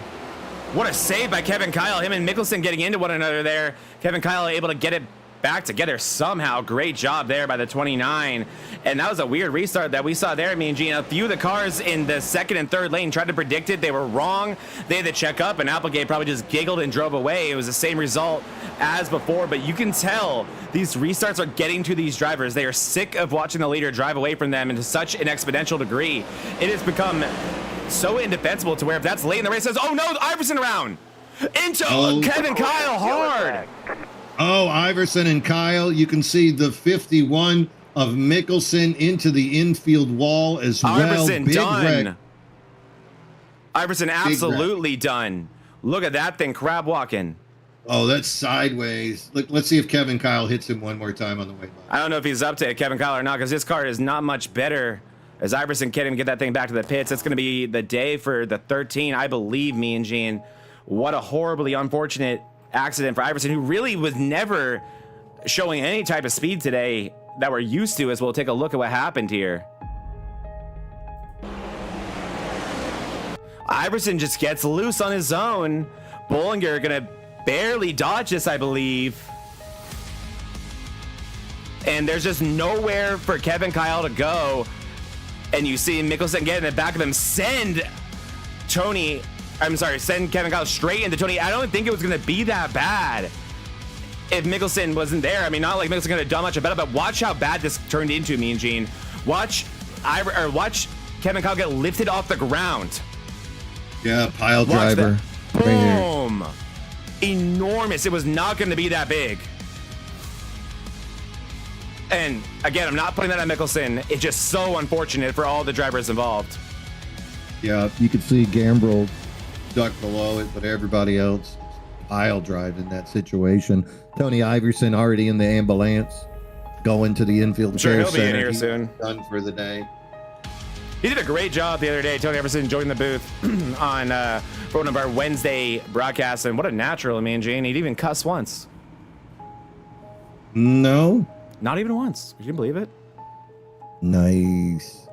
What a save by Kevin Kyle. Him and Mickelson getting into one another there. Kevin Kyle able to get it back together somehow. Great job there by the 29. And that was a weird restart that we saw there. Me and Gina, a few of the cars in the second and third lane tried to predict it. They were wrong. They had to check up, and Applegate probably just giggled and drove away. It was the same result as before, but you can tell these restarts are getting to these drivers. They are sick of watching the leader drive away from them into such an exponential degree. It has become so indefensible to where if that's late in the race, says, oh no, Iverson around into Kevin Kyle hard. Oh, Iverson and Kyle, you can see the 51 of Mickelson into the infield wall as well. Iverson Big done. wreck. Iverson absolutely done. Look at that thing crab walking. Oh, that's sideways. Look, let's see if Kevin Kyle hits him one more time on the way by. I don't know if he's up to it, Kevin Kyle, or not, because his car is not much better. As Iverson can't even get that thing back to the pits. It's going to be the day for the 13, I believe, me and Gene. What a horribly unfortunate accident for Iverson, who really was never showing any type of speed today that we're used to, as we'll take a look at what happened here. Iverson just gets loose on his own. Bollinger gonna barely dodge this, I believe. And there's just nowhere for Kevin Kyle to go. And you see Mickelson get in the back of him, send Kevin Kyle straight into Tony. I don't think it was going to be that bad if Mickelson wasn't there. I mean, not like Mickelson could have done much about it, but watch how bad this turned into, me and Gene. Watch Kevin Kyle get lifted off the ground. Yeah, pile driver. Boom. Enormous. It was not going to be that big. And again, I'm not putting that on Mickelson. It's just so unfortunate for all the drivers involved. Yeah, you could see Gambrel duck below it, but everybody else pile drive in that situation. Tony Iverson already in the ambulance, going to the infield. Sure, care he'll be center. in here soon. Done for the day. He did a great job the other day. Tony Iverson joined the booth on for one of our Wednesday broadcasts, and what a natural, man, Jane. He'd even cuss once. No. Not even once. Can you believe it? Nice.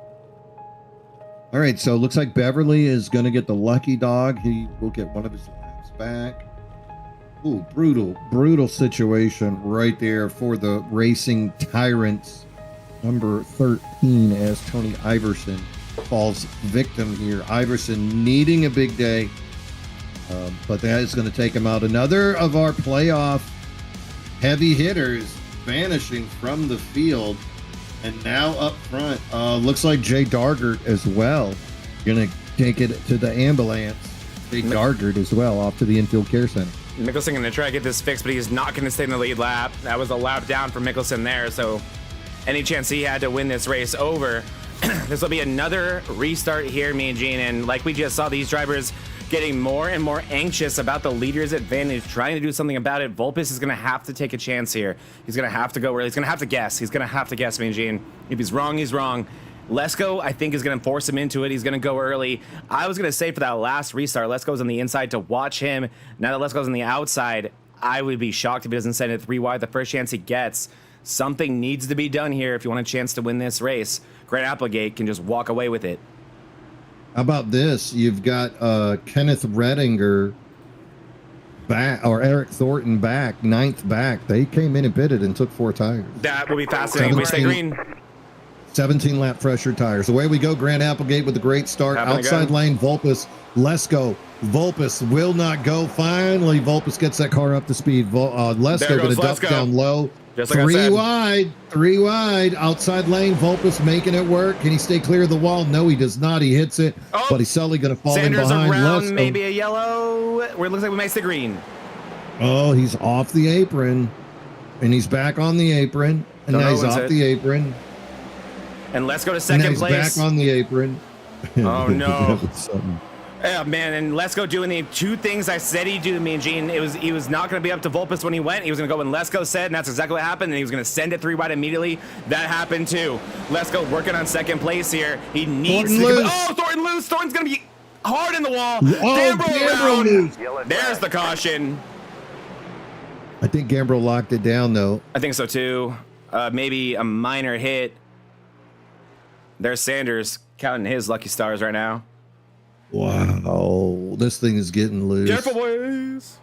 All right, so it looks like Beverly is going to get the lucky dog. He will get one of his laps back. Ooh, brutal situation right there for the Racing Tyrants. Number 13 as Tony Iverson falls victim here. Iverson needing a big day But that is going to take him out. Another of our playoff heavy hitters vanishing from the field. And now up front, looks like Jay Dargert as well. Going to take it to the ambulance. Jay Dargert as well off to the infield care center. Mickelson going to try to get this fixed, but he's not going to stay in the lead lap. That was a lap down for Mickelson there, so any chance he had to win this race over. This will be another restart here, Mean Gene, and like we just saw, these drivers getting more and more anxious about the leader's advantage, trying to do something about it. Vulpes is going to have to take a chance here. He's going to have to go early. He's going to have to guess. He's going to have to guess, Mean Gene. If he's wrong, he's wrong. Lesko, I think, is going to force him into it. He's going to go early. I was going to say for that last restart, Lesko's on the inside to watch him. Now that Lesko's on the outside, I would be shocked if he doesn't send it 3 wide the first chance he gets. Something needs to be done here if you want a chance to win this race. Grant Applegate can just walk away with it. How about this? You've got Kenneth Redinger back, or Eric Thornton back, 9th back. They came in and pitted and took 4 tires. That will be fascinating. We stay green. 17 lap pressure tires. Away we go. Grant Applegate with a great start. Outside lane, Vulpes. Lesko. Vulpes will not go. Finally, Vulpes gets that car up to speed. Lesko going to dump down low. Just like 3 wide. 3 wide. Outside lane, Vulpes making it work. Can he stay clear of the wall? No, he does not. He hits it, but he's suddenly going to fall in behind. Around, maybe a yellow. Where it looks like we might stay green. Oh, he's off the apron, and he's back on the apron, and now he's off the apron. And let's go to second place. Back on the apron. Oh no! Yeah, man, and Lesko doing the 2 things I said he'd do to me and Gene. He was not going to be up to Vulpes when he went. He was going to go when Lesko said, and that's exactly what happened. And he was going to send it 3 wide immediately. That happened too. Lesko working on second place here. He needs to go. Oh, Thornton loose. Thornton's going to be hard in the wall. Gambrel loose. There's the caution. I think Gambrel locked it down though. I think so too. Maybe a minor hit. There's Sanders counting his lucky stars right now. Wow, this thing is getting loose. Careful, boys.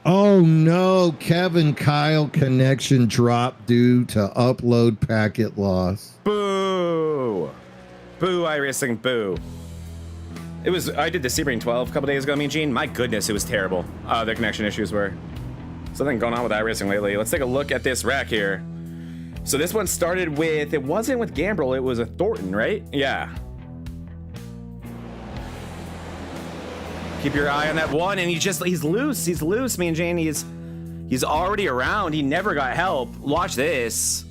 Oh no, Kevin Kyle connection drop due to upload packet loss. Boo. Boo, iRacing, boo. I did the Sebring 12 a couple days ago, Gene. My goodness, it was terrible. The connection issues were. Something going on with iRacing lately. Let's take a look at this rack here. So this one started with, it wasn't with Gambrel, it was a Thornton, right? Yeah. Keep your eye on that one, and he's loose, me and Jane. He's already around. He never got help. Watch this.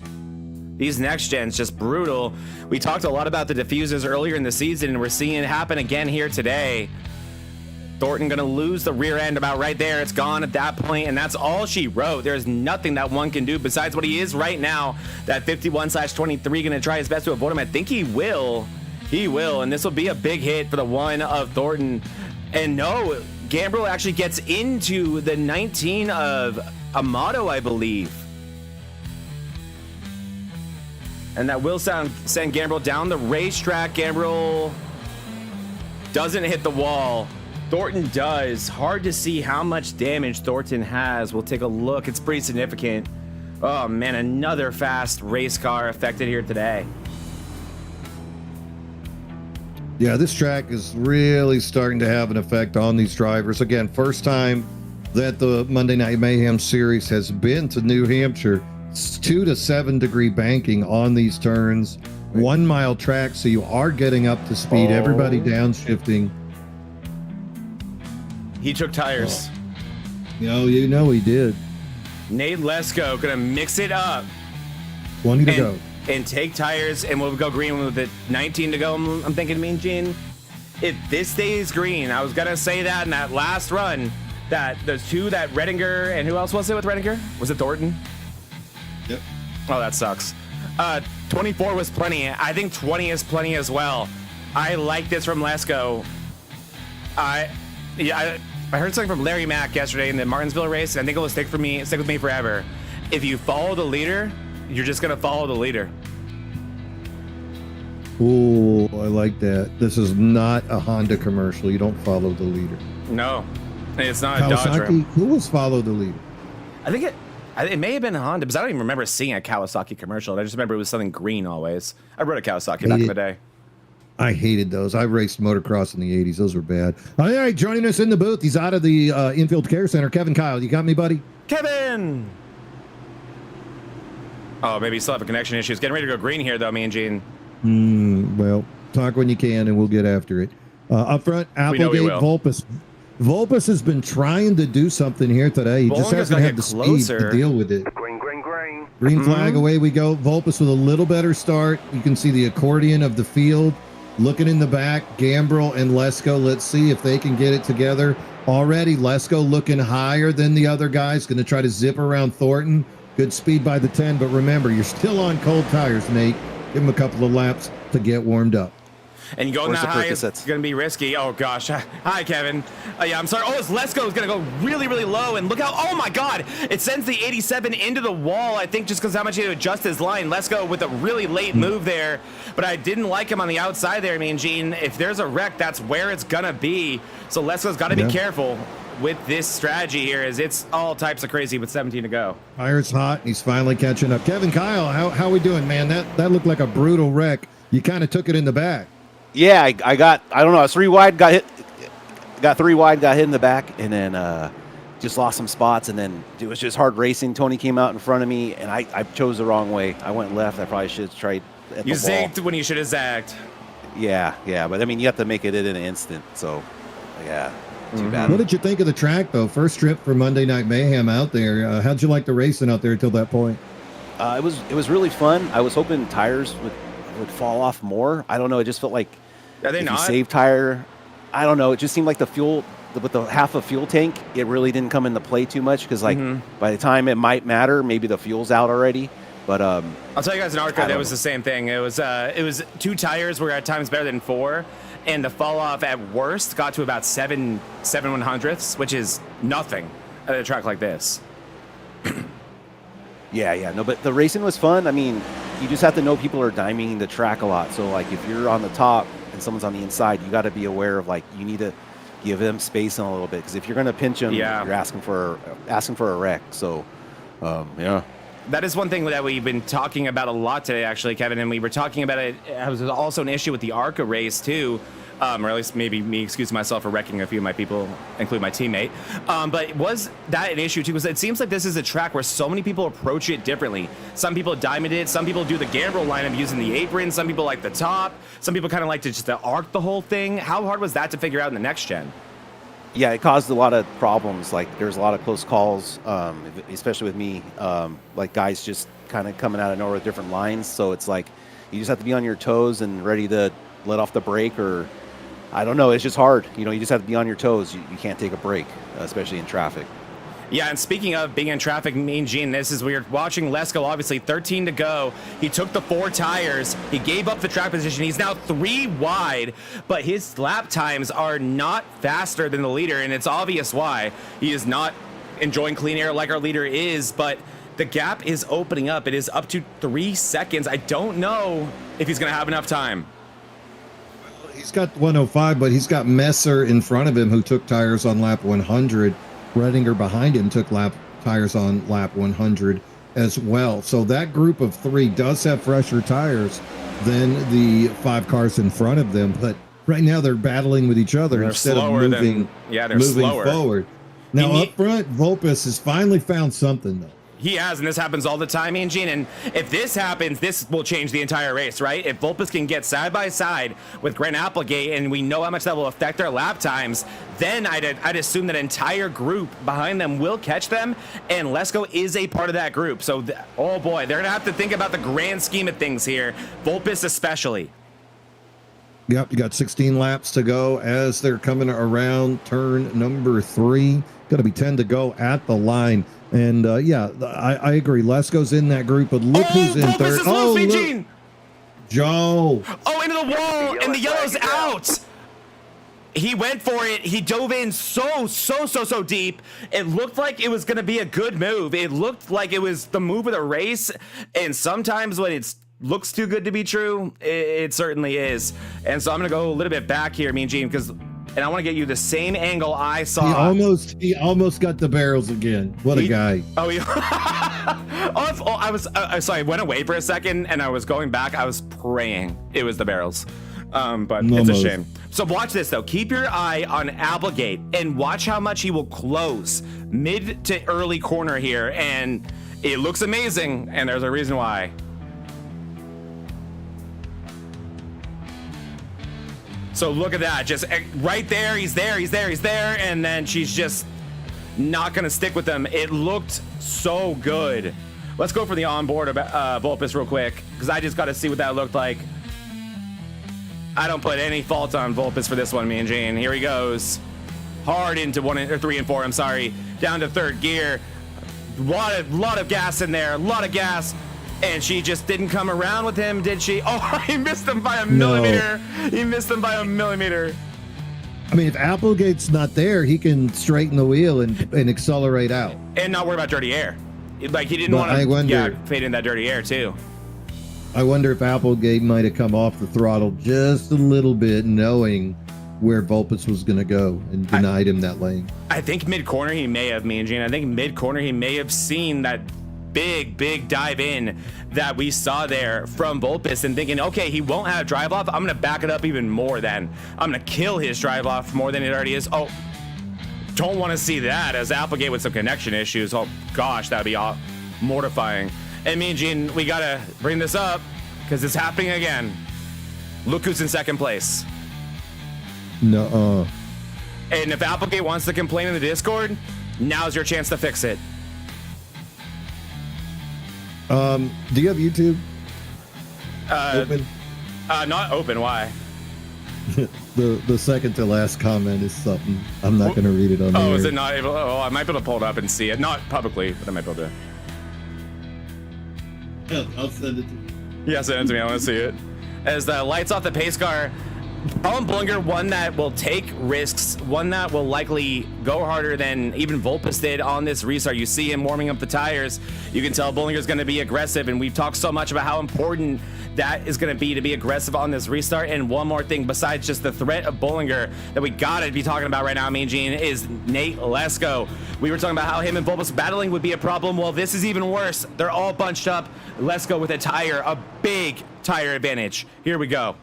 These next gens just brutal. We talked a lot about the diffusers earlier in the season, and we're seeing it happen again here today. Thornton gonna lose the rear end about right there. It's gone at that point, and that's all she wrote. There's nothing that one can do besides what he is right now. That 51/23 gonna try his best to avoid him. I think he will. He will, and this will be a big hit for the one of Thornton. And no, Gambrel actually gets into the 19 of Amato, I believe. And that will send Gambrel down the racetrack. Gambrel doesn't hit the wall. Thornton does. Hard to see how much damage Thornton has. We'll take a look. It's pretty significant. Oh man, another fast race car affected here today. Yeah, this track is really starting to have an effect on these drivers. Again, first time that the Monday Night Mayhem series has been to New Hampshire. It's 2 to 7 degree banking on these turns. 1 mile track, so you are getting up to speed. Everybody downshifting. He took tires. You know he did. Nate Lesko gonna mix it up. 20 to go. And take tires, and we'll go green with it. 19 to go. I'm thinking, Mean Gene, if this stays green, I was gonna say that in that last run, that those 2, that Redinger, and who else was it with Redinger? Was it Thornton? Yep. Oh, that sucks. 24 was plenty. I think 20 is plenty as well. I like this from Lesko. I heard something from Larry Mack yesterday in the Martinsville race, and I think it will stick with me forever. If you follow the leader, you're just gonna follow the leader. Ooh, I like that. This is not a Honda commercial. You don't follow the leader. No, it's not a Kawasaki, Dodge. who was follow the leader? I think it may have been a Honda, because I don't even remember seeing a Kawasaki commercial. I just remember it was something green always. I rode a Kawasaki back in the day. I hated those. I raced motocross in the 80s. Those were bad. All right, joining us in the booth. He's out of the infield care center. Kevin Kyle, you got me, buddy? Kevin! Oh, maybe you still have a connection issues. Getting ready to go green here, though, me and Gene. Well, talk when you can, and we'll get after it. Up front, Applegate, Vulpes. Vulpes has been trying to do something here today. He just hasn't had the speed to deal with it. Green, green, green. Green flag, away we go. Vulpes with a little better start. You can see the accordion of the field. Looking in the back, Gambrel and Lesko. Let's see if they can get it together. Already, Lesko looking higher than the other guys. Going to try to zip around Thornton. Good speed by the 10, but remember, you're still on cold tires, Nate. Give him a couple of laps to get warmed up. And going that high is going to be risky. Oh, gosh. Hi, Kevin. Yeah, I'm sorry. Oh, his Lesko is going to go really, really low. And look how, oh, my God. It sends the 87 into the wall, I think, just because how much he had to adjust his line. Lesko with a really late move there. But I didn't like him on the outside there. I mean, Gene, if there's a wreck, that's where it's going to be. So Lesko's got to be careful with this strategy here, as it's all types of crazy with 17 to go. Fire's hot, and he's finally catching up. Kevin Kyle, how we doing, man? That looked like a brutal wreck. You kind of took it in the back. Yeah, I don't know, I was 3 wide, got hit in the back, and then just lost some spots, and then it was just hard racing. Tony came out in front of me, and I chose the wrong way. I went left. I probably should have tried at You the zigged wall. when you should have zagged. Yeah, but I mean, you have to make it in an instant, so yeah, too bad. What did you think of the track, though? First trip for Monday Night Mayhem out there. How'd you like the racing out there until that point? It was really fun. I was hoping tires would fall off more. I don't know. It just felt like Are they if not? you save tire, I don't know. It just seemed like the fuel with the half a fuel tank, it really didn't come into play too much because by the time it might matter, maybe the fuel's out already. But I'll tell you guys an ARCA that was the same thing. It was 2 tires were at times better than 4, and the fall off at worst got to about 7/100ths, which is nothing at a track like this. No, but the racing was fun. I mean, you just have to know people are diming the track a lot. So like if you're on the top and someone's on the inside, you got to be aware of like you need to give them space in a little bit because if you're going to pinch them, you're asking for a wreck. So That is one thing that we've been talking about a lot today, actually, Kevin, and we were talking about it. It was also an issue with the ARCA race, too, or at least maybe me excuse myself for wrecking a few of my people, including my teammate. But was that an issue, too? Because it seems like this is a track where so many people approach it differently. Some people diamond it. Some people do the Gambrel line of using the apron. Some people like the top. Some people kind of like to just arc the whole thing. How hard was that to figure out in the next gen? Yeah, it caused a lot of problems. Like there's a lot of close calls, especially with me. Like guys just kind of coming out of nowhere with different lines. So it's like you just have to be on your toes and ready to let off the brake, or I don't know. It's just hard. You just have to be on your toes. You can't take a break, especially in traffic. Yeah, and speaking of being in traffic, Mean Gene, this is weird. Watching Lesko, obviously 13 to go. He took the 4 tires. He gave up the track position. He's now 3 wide, but his lap times are not faster than the leader, and it's obvious why. He is not enjoying clean air like our leader is, but the gap is opening up. It is up to 3 seconds. I don't know if he's going to have enough time. He's got 105, but he's got Messer in front of him who took tires on lap 100. Redinger behind him took tires on lap 100 as well. So that group of 3 does have fresher tires than the 5 cars in front of them. But right now they're battling with each other instead of moving forward. Now up front, Vulpes has finally found something, though. He has, and this happens all the time, Mean Gene. And if this happens, this will change the entire race, right? If Vulpes can get side by side with Grant Applegate, and we know how much that will affect their lap times, then I'd assume that entire group behind them will catch them, and Lesko is a part of that group. So, oh boy, they're gonna have to think about the grand scheme of things here, Vulpes especially. Yep, you got 16 laps to go as they're coming around turn number 3. Going to be 10 to go at the line. And I agree. Lesko's in that group, but look who's in third. Oh, look. Joe. Oh, into the wall, and the yellow's out. He went for it. He dove in so deep. It looked like it was going to be a good move. It looked like it was the move of the race. And sometimes when it looks too good to be true, it certainly is. And so I'm going to go a little bit back here, Mean Gene, and I want to get you the same angle I saw. He almost got the barrels again. What a guy. I was sorry, I went away for a second and I was going back. I was praying it was the barrels. But it's a shame. So watch this though. Keep your eye on Applegate and watch how much he will close mid to early corner here, and it looks amazing, and there's a reason why. So look at that, just right there, he's there, and then she's just not gonna stick with them. It looked so good. Let's go for the onboard of Vulpes real quick, because I just got to see what that looked like. I don't put any fault on Vulpes for this one, me and Jane. Here he goes. Hard into 3 and 4, I'm sorry. Down to third gear. Lot of gas in there, a lot of gas. And she just didn't come around with him, did she? Oh, he missed him by a millimeter. He missed him by a millimeter. I mean, if Applegate's not there, he can straighten the wheel and accelerate out. And not worry about dirty air. Like, he didn't want to fade in that dirty air, too. I wonder if Applegate might have come off the throttle just a little bit, knowing where Vulpes was going to go, and denied him that lane. I think mid-corner he may have, me and Gene. I think mid-corner he may have seen that big dive in that we saw there from Vulpes and thinking, okay, he won't have drive off. I'm going to back it up even more then. I'm going to kill his drive off more than it already is. Oh, don't want to see that as Applegate with some connection issues. Oh, gosh, that'd be mortifying. And me and Gene, we got to bring this up because it's happening again. Look who's in second place. No. And if Applegate wants to complain in the Discord, now's your chance to fix it. Do you have YouTube? Open? Not open. Why? the second to last comment is something. I'm not going to read it on Oh, the is air. it not able? Oh, I might be able to pull it up and see it. Not publicly, but I might be able to. Yeah, I'll send it to you. Yeah, send it to me. I want to see it. As the lights off the pace car, Colin Bullinger, one that will take risks, one that will likely go harder than even Vulpes did on this restart. You see him warming up the tires. You can tell Bullinger's going to be aggressive, and we've talked so much about how important that is going to be aggressive on this restart. And one more thing, besides just the threat of Bullinger that we got to be talking about right now, me and Gene, is Nate Lesko. We were talking about how him and Vulpes battling would be a problem. Well, this is even worse. They're all bunched up. Lesko with a big tire advantage. Here we go.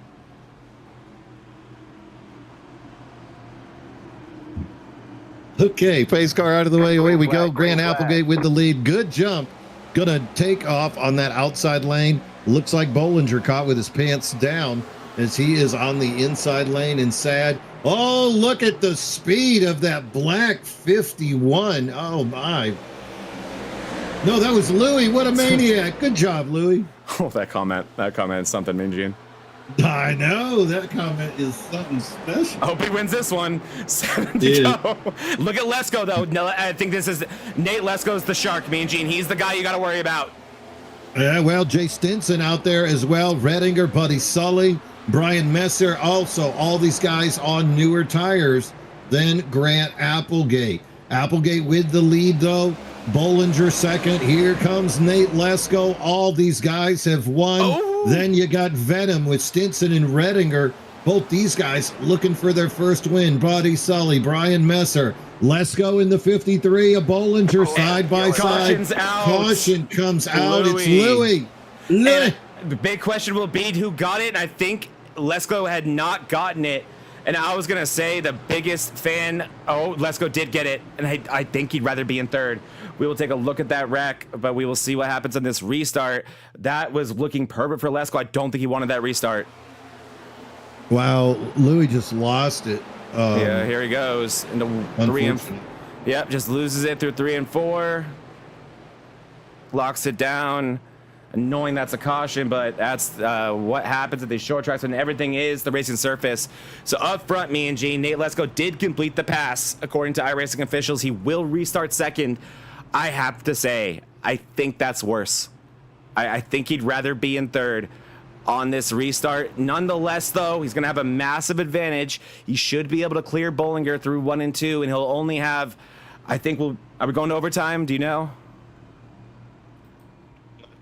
Okay, pace car out of the way. Away we go. Grant Applegate with the lead. Good jump. Gonna take off on that outside lane. Looks like Bullinger caught with his pants down as he is on the inside lane and sad. Oh, look at the speed of that black 51. Oh, my. No, that was Louis. What a maniac. Good job, Louis. Oh, that comment is something, Mean Gene. I know. That comment is something special. I hope he wins this one. 7 to go. Look at Lesko, though. No, I think this is Nate Lesko's the shark, Mean Gene. He's the guy you got to worry about. Yeah, well, Jay Stinson out there as well. Redinger, Buddy Sully, Brian Messer. Also, all these guys on newer tires than Grant Applegate. Applegate with the lead, though. Bullinger second. Here comes Nate Lesko. All these guys have won. Oh. Then you got Venom with Stinson and Redinger. Both these guys looking for their first win. Buddy Sully, Brian Messer. Lesko in the 53. A Bullinger side by side. Caution's out. Caution comes out. It's Louis. The big question will be who got it. And I think Lesko had not gotten it. And I was going to say the biggest fan. Oh, Lesko did get it. And I think he'd rather be in third. We will take a look at that wreck, but we will see what happens on this restart. That was looking perfect for Lesko. I don't think he wanted that restart. Wow, Louis just lost it. Yeah, here he goes into 3 and 4. Yep, just loses it through 3 and 4. Locks it down. Knowing that's a caution, but that's what happens at these short tracks when everything is the racing surface. So up front, me and Gene, Nate Lesko did complete the pass. According to iRacing officials, he will restart second. I have to say, I think that's worse. I think he'd rather be in third on this restart. Nonetheless, though, he's going to have a massive advantage. He should be able to clear Bullinger through 1 and 2, and he'll only have, I think are we going to overtime? Do you know?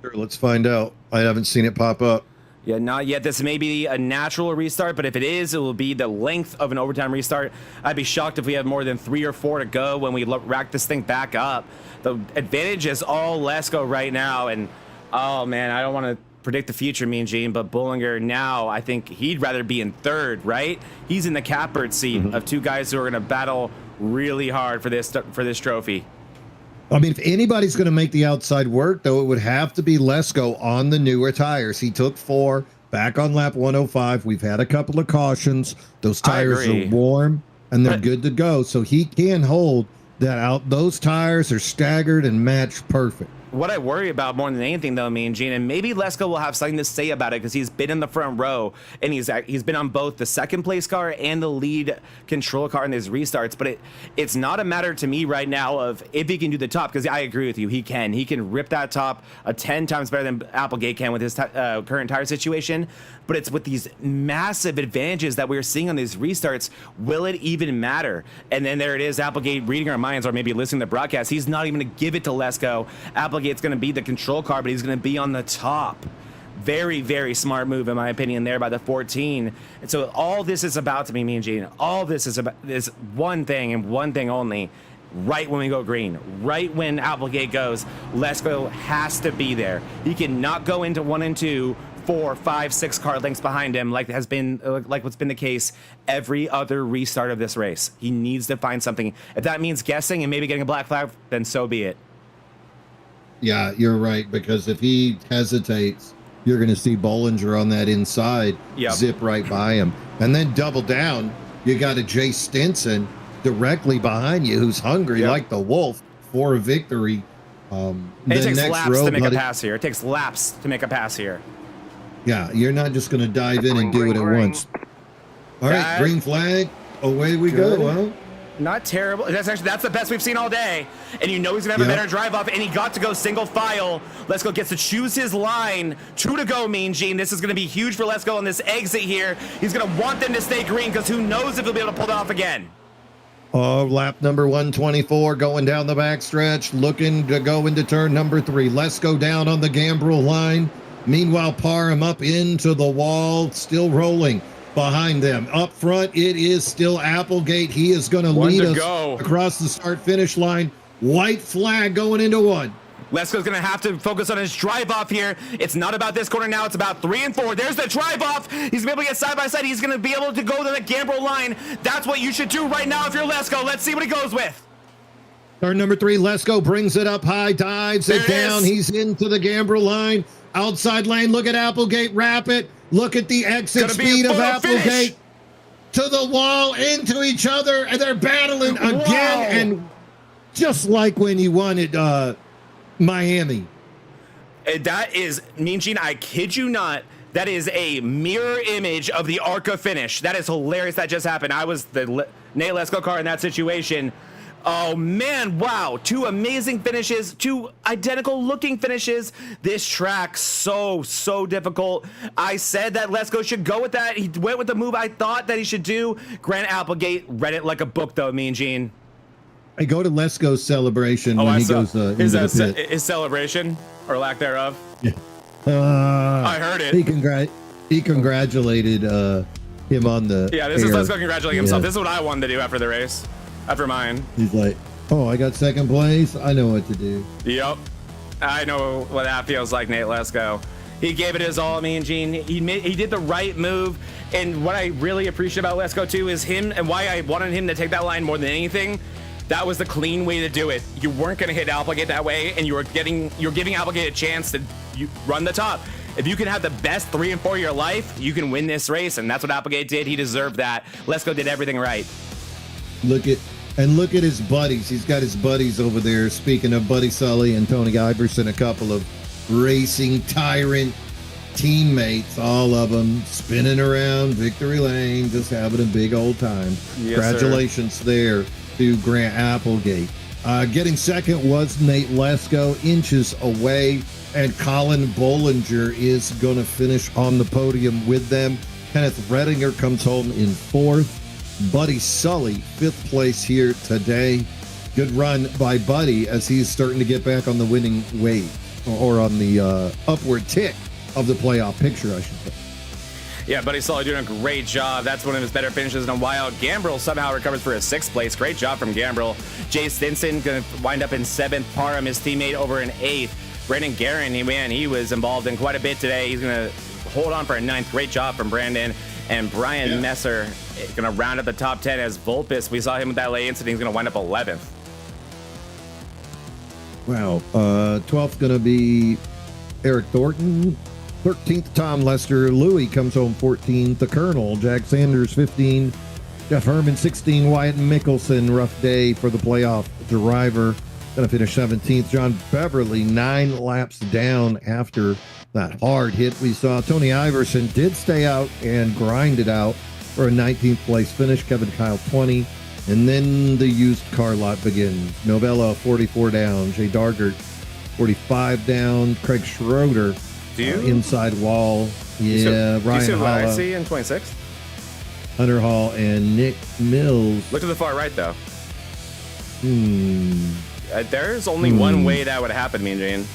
Sure, let's find out. I haven't seen it pop up. Yeah, not yet. This may be a natural restart, but if it is, it will be the length of an overtime restart. I'd be shocked if we have more than 3 or 4 to go when we rack this thing back up. The advantage is all Lesko right now, and oh man, I don't want to predict the future, Mean Gene, but Bollinger now, I think he'd rather be in third, right? He's in the catbird seat of two guys who are going to battle really hard for this trophy. I mean, if anybody's going to make the outside work, though, it would have to be Lesko on the newer tires. He took 4 back on lap 105. We've had a couple of cautions. Those tires are warm and they're good to go. So he can hold that out. Those tires are staggered and matched perfect. What I worry about more than anything, though, Mean Gene, and maybe Lesko will have something to say about it because he's been in the front row and he's been on both the second place car and the lead control car in his restarts. But it's not a matter to me right now of if he can do the top, because I agree with you, he can rip that top 10 times better than Applegate can with his current tire situation. But it's with these massive advantages that we're seeing on these restarts, will it even matter? And then there it is, Applegate reading our minds, or maybe listening to the broadcast. He's not even going to give it to Lesko. Applegate's going to be the control car, but he's going to be on the top. Very, very smart move, in my opinion, there by the 14. And so all this is about to me, Mean Gene, all this is about this one thing and one thing only. Right when we go green, right when Applegate goes, Lesko has to be there. He cannot go into 1 and 2, 4, 5, 6 car lengths behind him like what's been the case every other restart of this race. He needs to find something. If that means guessing and maybe getting a black flag, then so be it. Yeah, you're right, because if he hesitates, you're going to see Bollinger on that inside zip right by him. And then double down, you got a Jay Stinson directly behind you who's hungry like the wolf for a victory. It takes laps to make a pass here. It takes laps to make a pass here. Yeah, you're not just going to dive in and do it at once. All right, green flag. Away we go. Well, not terrible. That's the best we've seen all day. And you know he's going to have a better drive off, and he got to go single file. Lesko gets to choose his line. 2 to go, Mean Gene. This is going to be huge for Lesko on this exit here. He's going to want them to stay green because who knows if he'll be able to pull it off again. Lap number 124 going down the backstretch, looking to go into turn number 3. Lesko down on the Gambrel line. Meanwhile, Parham up into the wall, still rolling behind them. Up front, it is still Applegate. He is going to lead us across the start-finish line. White flag going into 1. Lesko's going to have to focus on his drive-off here. It's not about this corner now. It's about 3 and 4. There's the drive-off. He's going to be able to get side-by-side. He's going to be able to go to the Gambrel line. That's what you should do right now if you're Lesko. Let's see what he goes with. Turn number 3, Lesko brings it up high, dives it down. He's into the Gambrel line. Outside lane, look at Applegate, wrap it. Look at the exit speed of Applegate. Finish. To the wall, into each other, and they're battling again. And just like when you won at Miami. That is, Mean Gene, I kid you not, that is a mirror image of the ARCA finish. That is hilarious that just happened. I was the Nate Lesko car in that situation. Oh, man, wow. 2 amazing finishes, 2 identical looking finishes. This track, so difficult. I said that Lesko should go with that. He went with the move I thought that he should do. Grant Applegate read it like a book, though, Mean Gene. I go to Lesko's celebration when he goes into the pit. His celebration, or lack thereof? Yeah. I heard it. He congratulated him on the this is Lesko congratulating himself. This is what I wanted to do after the race. After mine. He's like, oh, I got second place. I know what to do. Yep. I know what that feels like, Nate Lesko. He gave it his all, Mean Gene. He did the right move. And what I really appreciate about Lesko, too, is him, and why I wanted him to take that line more than anything. That was the clean way to do it. You weren't going to hit Applegate that way, and you're giving Applegate a chance to run the top. If you can have the best 3 and 4 of your life, you can win this race, and that's what Applegate did. He deserved that. Lesko did everything right. Look at his buddies. He's got his buddies over there. Speaking of Buddy Sully and Tony Iverson, a couple of racing tyrant teammates, all of them spinning around victory lane, just having a big old time. Yes, congratulations there to Grant Applegate. Getting second was Nate Lesko, inches away, and Colin Bollinger is going to finish on the podium with them. Kenneth Redinger comes home in 4th. Buddy Sully, 5th place here today. Good run by Buddy as he's starting to get back on the winning wave, or on the upward tick of the playoff picture, I should say. Yeah, Buddy Sully doing a great job. That's one of his better finishes in a while. Gambrel somehow recovers for a 6th place. Great job from Gambrel. Jay Stinson going to wind up in 7th. Parham, his teammate, over in 8th. Brandon Guerin, he was involved in quite a bit today. He's going to hold on for a 9th. Great job from Brandon. And Brian Messer is going to round up the top 10 as Vulpes. We saw him with that late incident. He's going to wind up 11th. Wow. 12th going to be Eric Thornton. 13th, Tom Lester. Louis comes home 14th. The Colonel, Jack Sanders, 15. Jeff Herman, 16. Wyatt Mickelson, rough day for the playoff driver. Going to finish 17th. John Beverly, 9 laps down after that hard hit we saw. Tony Iverson did stay out and grind it out for a 19th place finish. Kevin Kyle, 20. And then the used car lot begins. Novella, 44 down. Jay Dargert, 45 down. Craig Schroeder, inside wall. Yeah, Ryan Ryan Holla. I Holla, see in 26th. Hunter Hall, and Nick Mills. Look to the far right, though. There's only one way that would happen, Mean Gene.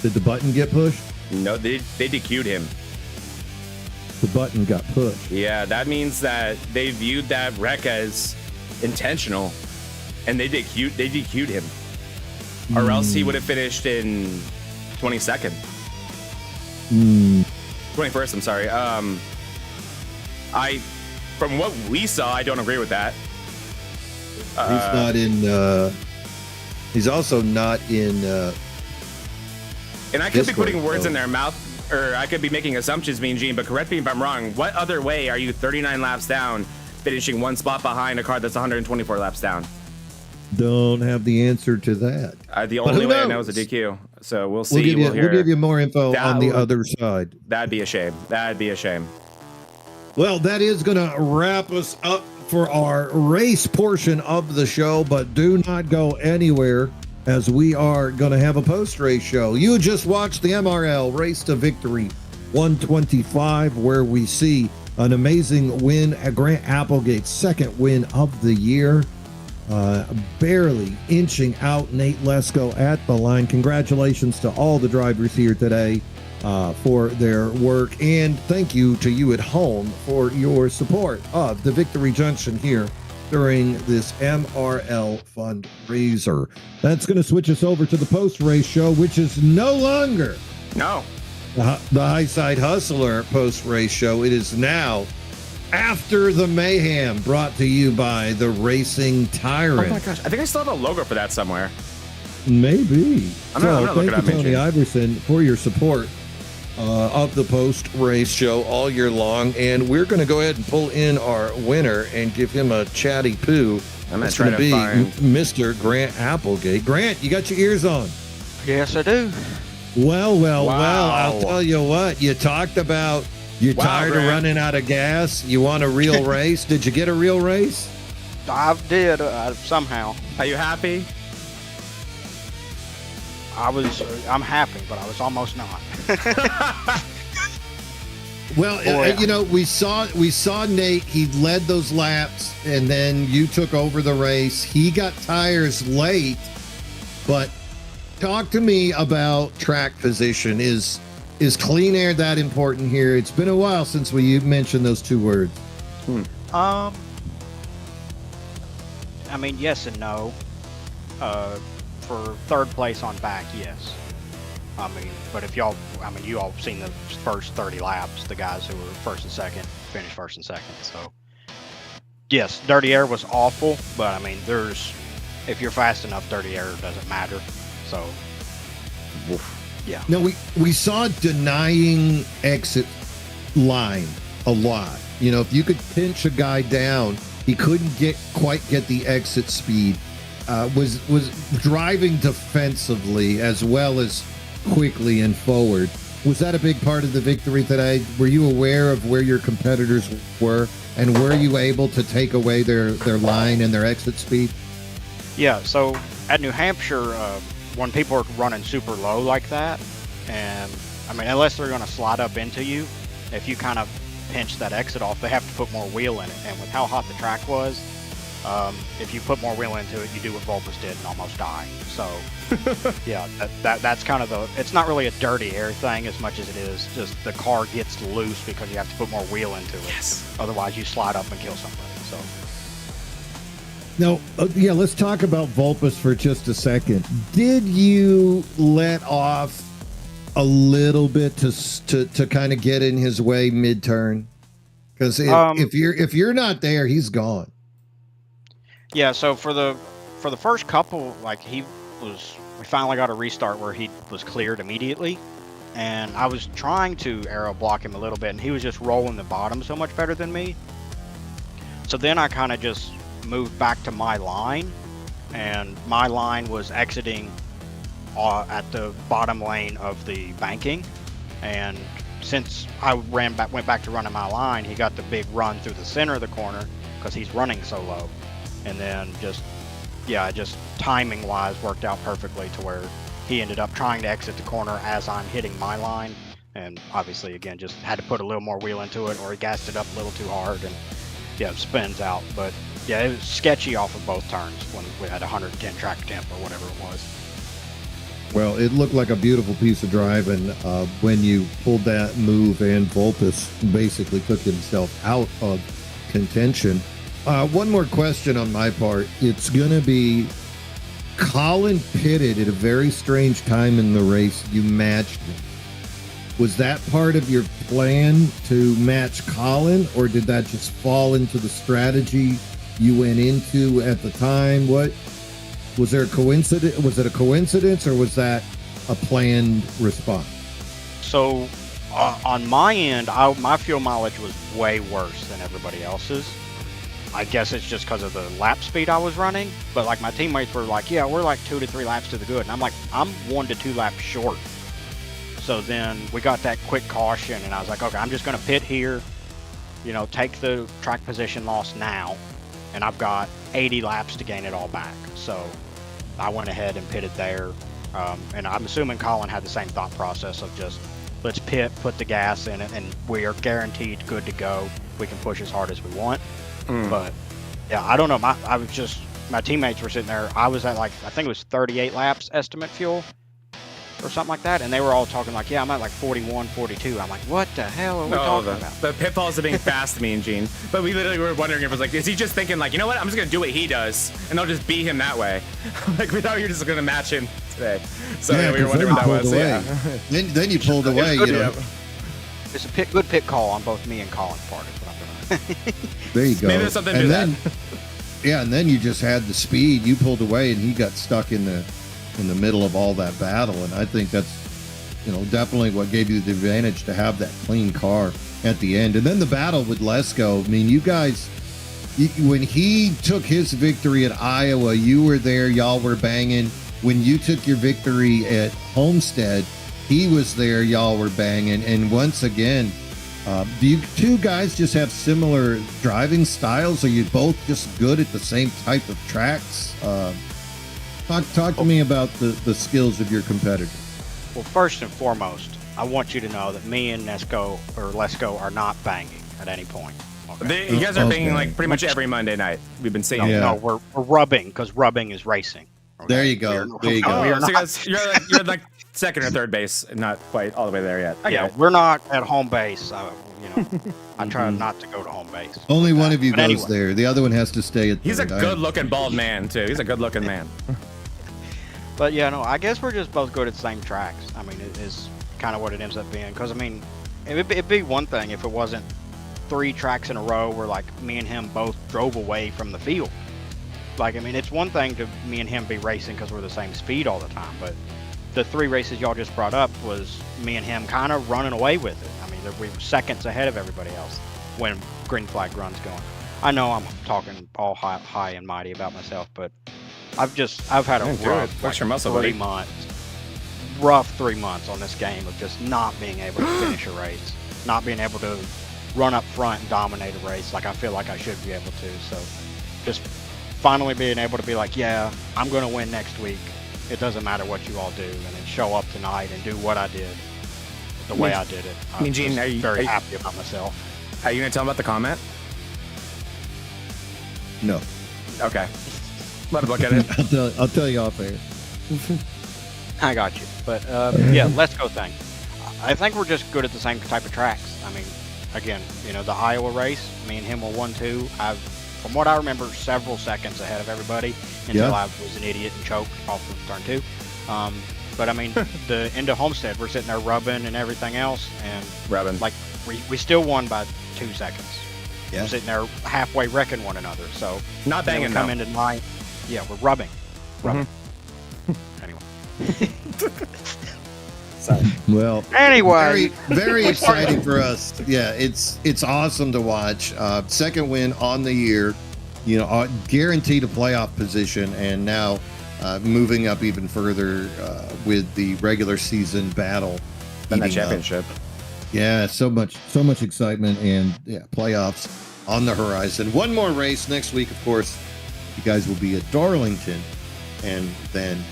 Did the button get pushed? No, they DQ'd him. The button got pushed. Yeah, that means that they viewed that wreck as intentional, and they DQ'd him. Or else he would have finished in 22nd. 21st, I'm sorry. From what we saw, I don't agree with that. He's not in. He's also not in. And I could be putting words in their mouth, or I could be making assumptions, Mean Gene, but correct me if I'm wrong. What other way are you 39 laps down, finishing 1 spot behind a car that's 124 laps down? Don't have the answer to that. The only way I know is a DQ. So we'll see. We'll give you more info on the other side. That'd be a shame. That'd be a shame. Well, that is going to wrap us up for our race portion of the show, but do not go anywhere, as we are going to have a post-race show. You just watched the MRL Race to Victory 125, where we see an amazing win at Grant Applegate's 2nd win of the year, barely inching out Nate Lesko at the line. Congratulations to all the drivers here today for their work, and thank you to you at home for your support of the Victory Junction here during this MRL fundraiser. That's going to switch us over to the post-race show, which is no longer the High Side Hustler post-race show. It is now After the Mayhem, brought to you by the Racing Tyrant. Oh my gosh, I think I still have a logo for that somewhere. Maybe. I'm gonna look it up, thank you, Tony Iverson, for your support of the post-race show all year long, and we're going to go ahead and pull in our winner and give him a chatty poo. I'm going to try to be find Mr. Grant Applegate. Grant, you got your ears on? Yes, I do. Well, I'll tell you what. You talked about you're tired of running out of gas. You want a real race. Did you get a real race? I did, somehow. Are you happy? I'm happy, but I was almost not. Well, you know, we saw Nate. He led those laps, and then you took over the race. He got tires late, but talk to me about track position. Is clean air that important here? It's been a while since we mentioned those two words. I mean, yes and no. For 3rd place on back, yes. I mean, but if you all have seen the first 30 laps, the guys who were 1st and 2nd finished 1st and 2nd. So, yes, dirty air was awful, but I mean, if you're fast enough, dirty air doesn't matter. So, yeah. Now, we saw denying exit line a lot. You know, if you could pinch a guy down, he couldn't quite get the exit speed. Was driving defensively as well as quickly and forward. Was that a big part of the victory today? Were you aware of where your competitors were, and were you able to take away their line and their exit speed? Yeah, so at New Hampshire, when people are running super low like that, and I mean, unless they're going to slide up into you, if you kind of pinch that exit off, they have to put more wheel in it. And with how hot the track was, if you put more wheel into it, you do what Vulpes did and almost die. So, yeah, that's kind of it's not really a dirty air thing as much as it is just the car gets loose because you have to put more wheel into it. Yes. Otherwise, you slide up and kill somebody. So. Now, yeah, let's talk about Vulpes for just a second. Did you let off a little bit to kind of get in his way mid-turn? Because if you're not there, he's gone. Yeah. So for the first couple, like we finally got a restart where he was cleared immediately, and I was trying to aero block him a little bit, and he was just rolling the bottom so much better than me. So then I kind of just moved back to my line, and my line was exiting at the bottom lane of the banking, and since I went back to running my line, he got the big run through the center of the corner because he's running so low, and then just timing wise worked out perfectly to where he ended up trying to exit the corner as I'm hitting my line, and obviously again just had to put a little more wheel into it, or he gassed it up a little too hard, and it spins out. But yeah, it was sketchy off of both turns when we had 110 track temp or whatever it was. Well, it looked like a beautiful piece of driving when you pulled that move, and Vulpes basically took himself out of contention. One more question on my part. It's going to be Colin pitted at a very strange time in the race. You matched him. Was that part of your plan to match Colin, or did that just fall into the strategy you went into at the time? What was there a coincidence? Was it a coincidence, or was that a planned response? So on my end, my fuel mileage was way worse than everybody else's. I guess it's just because of the lap speed I was running, but like my teammates were like, yeah, we're like 2 to 3 laps to the good, and I'm like, I'm 1 to 2 laps short. So then we got that quick caution, and I was like, okay, I'm just going to pit here, take the track position loss now, and I've got 80 laps to gain it all back. So I went ahead and pitted there, and I'm assuming Colin had the same thought process of just, let's pit, put the gas in it, and we are guaranteed good to go. We can push as hard as we want. But yeah, I don't know. My teammates were sitting there. I was at I think it was 38 laps estimate fuel or something like that, and they were all talking like, yeah, I'm at like 41, 42. I'm like, what the hell are we talking about? The pitfalls are being fast, me and Gene. But we literally were wondering if it was like, is he just thinking like, you know what, I'm just gonna do what he does, and I'll just beat him that way. Like we thought you were just gonna match him today. So yeah, we were wondering what that was. Yeah. Then you pulled away. It's a good pit call on both me and Colin's part. Is what I'm doing. There you go. Maybe there's something to that. Yeah, and then you just had the speed. You pulled away, and he got stuck in the middle of all that battle. And I think that's, definitely what gave you the advantage to have that clean car at the end. And then the battle with Lesko. I mean, you guys, when he took his victory at Iowa, you were there. Y'all were banging. When you took your victory at Homestead, he was there. Y'all were banging. And once again, do you two guys just have similar driving styles? Are you both just good at the same type of tracks? Talk to me about the skills of your competitors. Well, first and foremost, I want you to know that me and Lesko are not banging at any point. Okay? You guys are banging like pretty much every Monday night. We've been seeing. No, we're rubbing, because rubbing is racing. Okay? There you go. There you go. So guys, you're like second or third base, not quite all the way there yet. We're not at home base. I try not to go to home base. Only one of you goes there. The other one has to stay at. He's a good-looking bald man too. He's a good-looking man. But yeah, no, I guess we're just both good at the same tracks. I mean, it is kind of what it ends up being. Because I mean, it'd be one thing if it wasn't 3 tracks in a row where like me and him both drove away from the field. Like, I mean, it's one thing to me and him be racing because we're the same speed all the time, but the 3 races y'all just brought up was me and him kind of running away with it. I mean, we were seconds ahead of everybody else when green flag run's going. I know I'm talking all high and mighty about myself, but I've had a rough 3 months. Rough 3 months on this game of just not being able to finish a race, not being able to run up front and dominate a race like I feel like I should be able to. So just finally being able to be like, yeah, I'm going to win next week. It doesn't matter what you all do, and then show up tonight and do what I did the way I did it. I'm Gene, very happy about myself. Are you going to tell him about the comment? No. Okay. Let him look at it. I'll tell you off air. I got you. But yeah, let's go thing. I think we're just good at the same type of tracks. I mean, again, the Iowa race, me and him were 1-2. I've from what I remember, several seconds ahead of everybody until I was an idiot and choked off of turn 2. But I mean, the into Homestead, we're sitting there rubbing and everything else, and like we still won by 2 seconds. We're sitting there halfway wrecking one another. So not banging. We come into line. Yeah, we're rubbing. Anyway. Sorry. Well, anyway, very exciting for us. Yeah, it's awesome to watch. Second win on the year, guaranteed a playoff position, and now moving up even further with the regular season battle. And that championship. Yeah, so much excitement, and playoffs on the horizon. One more race next week, of course. You guys will be at Darlington, and then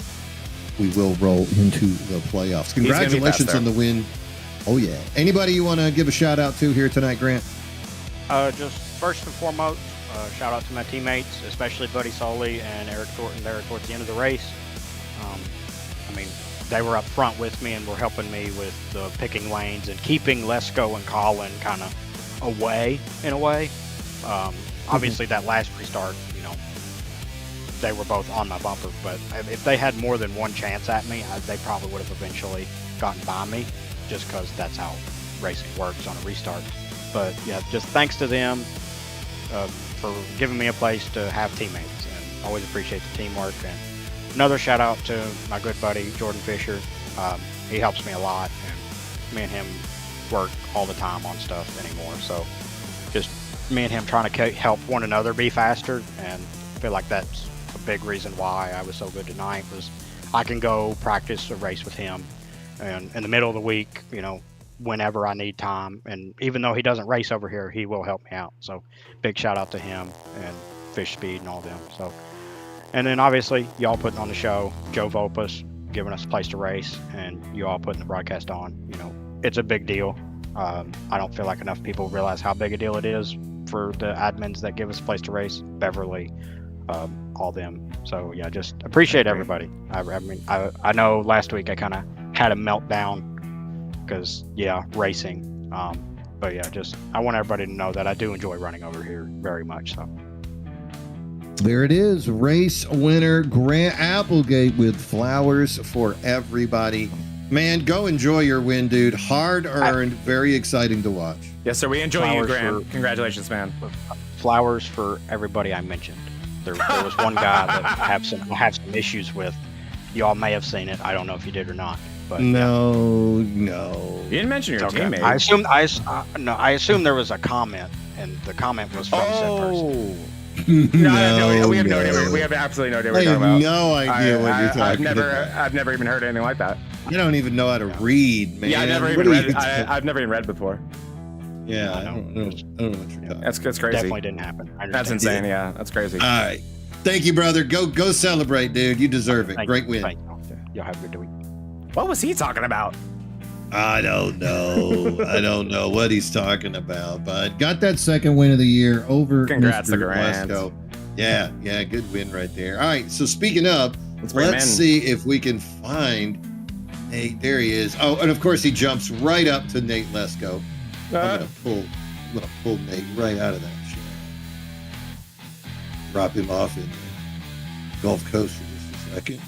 we will roll into the playoffs. Congratulations on the win. Oh, yeah. Anybody you want to give a shout out to here tonight, Grant? Just first and foremost, shout out to my teammates, especially Buddy Soley and Eric Thornton there towards the end of the race. I mean, they were up front with me and were helping me with the picking lanes and keeping Lesko and Colin kind of away in a way. Obviously, that last restart, they were both on my bumper, but if they had more than one chance at me, they probably would have eventually gotten by me, just because that's how racing works on a restart. But yeah, just thanks to them for giving me a place to have teammates, and always appreciate the teamwork. And another shout out to my good buddy Jordan Fisher. He helps me a lot, and me and him work all the time on stuff anymore. So just me and him trying to help one another be faster, and I feel like that's a big reason why I was so good tonight. Was I can go practice a race with him, and in the middle of the week, whenever I need time, and even though he doesn't race over here, he will help me out. So big shout out to him and Fish Speed and all them. So, and then obviously y'all putting on the show, Joe Volpus giving us a place to race, and you all putting the broadcast on. It's a big deal. I don't feel like enough people realize how big a deal it is for the admins that give us a place to race, Beverly, all them. So yeah, just appreciate everybody. I know last week I kind of had a meltdown because racing. But yeah, just I want everybody to know that I do enjoy running over here very much. So there it is, race winner Grant Applegate with flowers for everybody. Man, go enjoy your win, dude. Hard earned, very exciting to watch. Yes, sir. We enjoy you, Grant. Congratulations, man. Flowers for everybody I mentioned. There was one guy that I have some issues with. Y'all may have seen it. I don't know if you did or not. But no. You didn't mention your teammate. I assume there was a comment, and the comment was from said person. No, we have no idea. We have absolutely no idea what you're talking about. I have no idea what you're talking about. I've never even heard anything like that. You don't even know how to read, man. Yeah, I've never even read before. Yeah, I don't know what you're talking about. That's crazy. Definitely didn't happen. That's insane. Yeah, that's crazy. All right. Thank you, brother. Go celebrate, dude. You deserve it. Great win. Thank you. Y'all have a good week. What was he talking about? I don't know. I don't know what he's talking about, but got that second win of the year over Congrats Mr. to Grant. Lesko. Yeah, good win right there. All right, so speaking of, let's see if we can find Nate. There he is. Oh, and of course he jumps right up to Nate Lesko. I'm gonna pull Nate right out of that shit. Drop him off in Gulf Coast for just a second.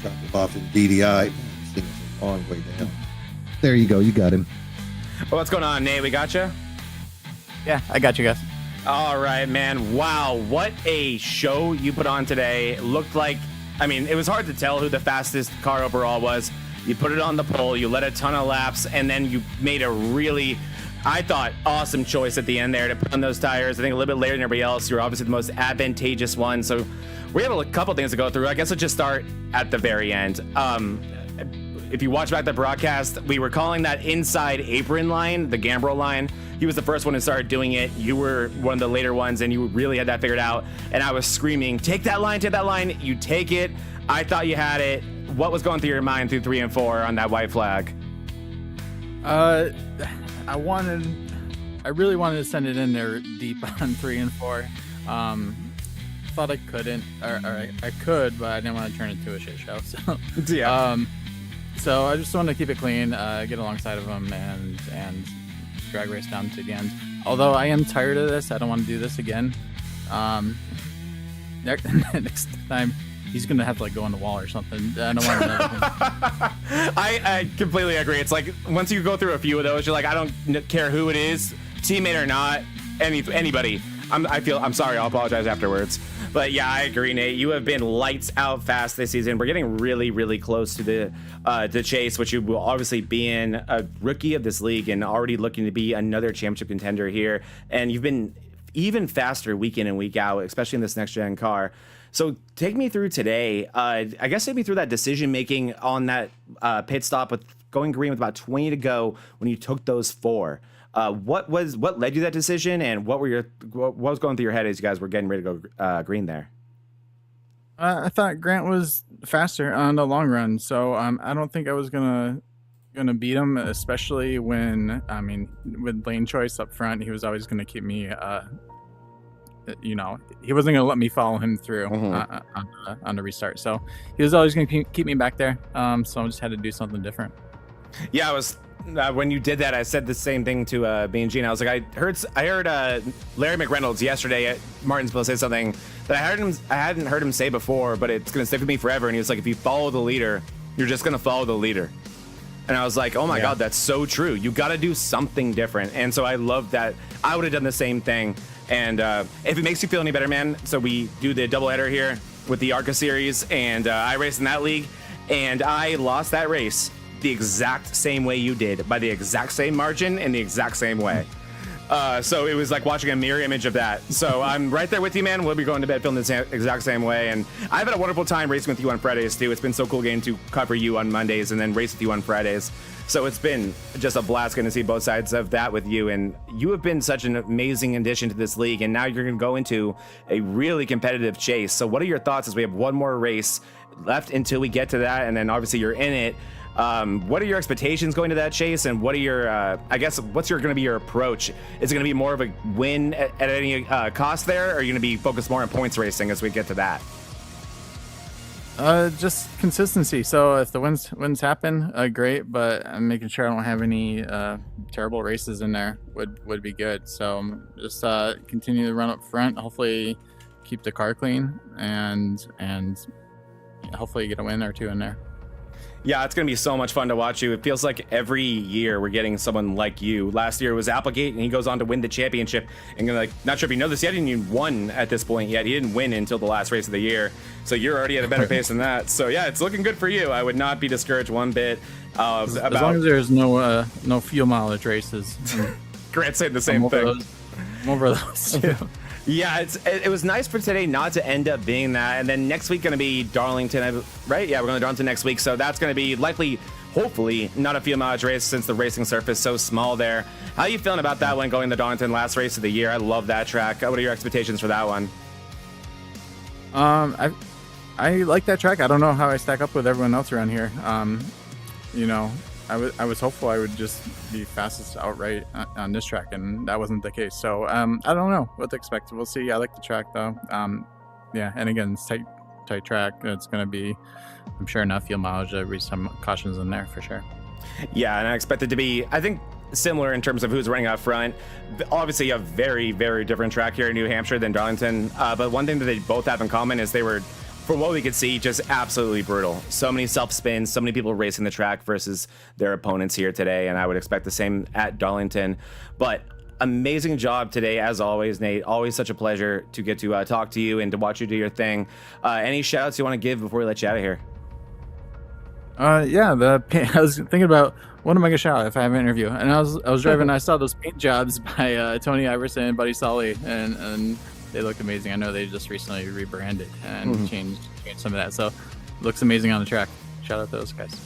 Drop him off in DDI. This thing is a long way down. There you go. You got him. Well, what's going on, Nate? We got you? Yeah, I got you guys. All right, man. Wow, what a show you put on today. Looked like, it was hard to tell who the fastest car overall was. You put it on the pole, you led a ton of laps, and then you made a really, I thought, awesome choice at the end there to put on those tires. I think a little bit later than everybody else. You're obviously the most advantageous one. So we have a couple things to go through. I guess let's just start at the very end. If you watch back the broadcast, we were calling that inside apron line, the Gambrel line. He was the first one to start doing it. You were one of the later ones, and you really had that figured out. And I was screaming, take that line, take that line. You take it. I thought you had it. What was going through your mind through 3 and 4 on that white flag? I really wanted to send it in there deep on 3 and 4. Thought I couldn't, or I could, but I didn't want to turn it into a shit show. So yeah. So I just wanted to keep it clean, get alongside of them, and drag race down to the end. Although I am tired of this, I don't want to do this again. Next time he's gonna have to like go on the wall or something. I don't want to. I completely agree. It's like once you go through a few of those, you're like, I don't care who it is, teammate or not, anybody. I'm sorry. I'll apologize afterwards. But yeah, I agree, Nate. You have been lights out fast this season. We're getting really, really close to the chase, which you will obviously be in a rookie of this league and already looking to be another championship contender here. And you've been even faster week in and week out, especially in this next gen car. So take me through today. I guess take me through that decision making on that pit stop with going green with about 20 to go when you took those 4. What led you to that decision, and what was going through your head as you guys were getting ready to go green there? I thought Grant was faster on the long run, so I don't think I was gonna beat him, especially when with lane choice up front, he was always gonna keep me. He wasn't gonna let me follow him through on the restart, so he was always gonna keep me back there. So I just had to do something different. Yeah, I was. When you did that, I said the same thing to me and Gene. I was like, I heard Larry McReynolds yesterday at Martinsville say something that I hadn't heard him say before, but it's gonna stick with me forever. And he was like, if you follow the leader, you're just gonna follow the leader. And I was like, oh my God, that's so true. You got to do something different. And so I love that. I would have done the same thing. And if it makes you feel any better, man, so we do the doubleheader here with the ARCA series, and I raced in that league, and I lost that race the exact same way you did, by the exact same margin in the exact same way. So it was like watching a mirror image of that. So I'm right there with you, man. We'll be going to bed feeling the exact same way. And I've had a wonderful time racing with you on Fridays too. It's been so cool getting to cover you on Mondays and then race with you on Fridays. So it's been just a blast getting to see both sides of that with you. And you have been such an amazing addition to this league. And now you're going to go into a really competitive chase. So what are your thoughts as we have one more race left until we get to that? And then obviously you're in it. What are your expectations going to that chase, and what are your what's going to be your approach? Is it going to be more of a win at any cost there, or are you going to be focused more on points racing as we get to that? Just consistency. So if the wins happen, great, but I'm making sure I don't have any terrible races in there would be good. So just continue to run up front, hopefully keep the car clean, and hopefully get a win or two in there. Yeah, it's going to be so much fun to watch you. It feels like every year we're getting someone like you. Last year was Applegate, and he goes on to win the championship. And you're like, not sure if you know this yet, he hadn't even won at this point yet. He didn't win until the last race of the year. So you're already at a better pace than that. So yeah, it's looking good for you. I would not be discouraged one bit. As long as there's no fuel mileage races. Grant said the same thing. I'm over those too. Yeah, it was nice for today not to end up being that. And then next week going to be Darlington, right? Yeah, we're going to Darlington next week. So that's going to be likely, hopefully, not a fuel mileage race since the racing surface is so small there. How are you feeling about that one going to Darlington, last race of the year? I love that track. What are your expectations for that one? I like that track. I don't know how I stack up with everyone else around here. I was hopeful I would just be fastest outright on this track, and that wasn't the case. So I don't know what to expect. We'll see. I like the track though. Yeah, and again, it's tight track. It's going to be, I'm sure, enough fuel mileage. There'll be some cautions in there for sure. Yeah, and I expect it to be, I think, similar in terms of who's running up front. Obviously, a very, very different track here in New Hampshire than Darlington. But one thing that they both have in common is they were, from what we could see, just absolutely brutal. So many self-spins, so many people racing the track versus their opponents here today, and I would expect the same at Darlington. But amazing job today, as always, Nate. Always such a pleasure to get to talk to you and to watch you do your thing. Any shout-outs you want to give before we let you out of here? Yeah, I was thinking about, what am I gonna shout out if I have an interview? And I was driving, and I saw those paint jobs by Tony Iverson and Buddy Solly, and they look amazing. I know they just recently rebranded and changed some of that, so looks amazing on the track. Shout out to those guys.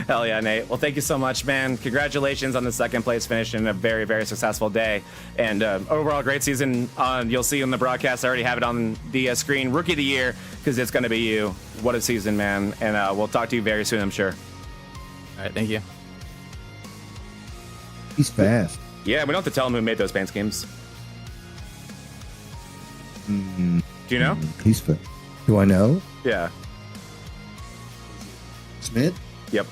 Hell yeah, Nate. Well, thank you so much, man. Congratulations on the second place finish in a very, very successful day, and overall great season. You'll see on the broadcast, I already have it on the screen, Rookie of the Year, because it's going to be you. What a season, man. And we'll talk to you very soon, I'm sure. All right, thank you. He's fast. Yeah, we don't have to tell him who made those paint schemes. Do you know? He's fast. Do I know? Yeah. Smith? Yep.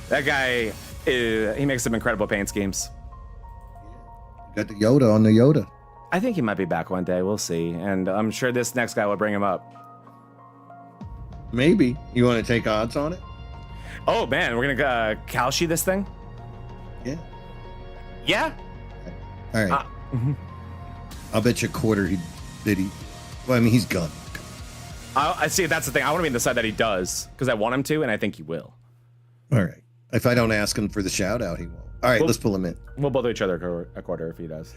That guy, he makes some incredible paint schemes. Got the Yoda on the Yoda. I think he might be back one day. We'll see. And I'm sure this next guy will bring him up. Maybe. You want to take odds on it? Oh, man. We're going to Kalshi this thing? Yeah. Yeah? All right. I'll bet you a quarter well, I mean, he's gone. I see. That's the thing. I want to be on the side that he does because I want him to, and I think he will. All right. If I don't ask him for the shout out, he won't. All right, let's pull him in. We'll both do each other a quarter if he does.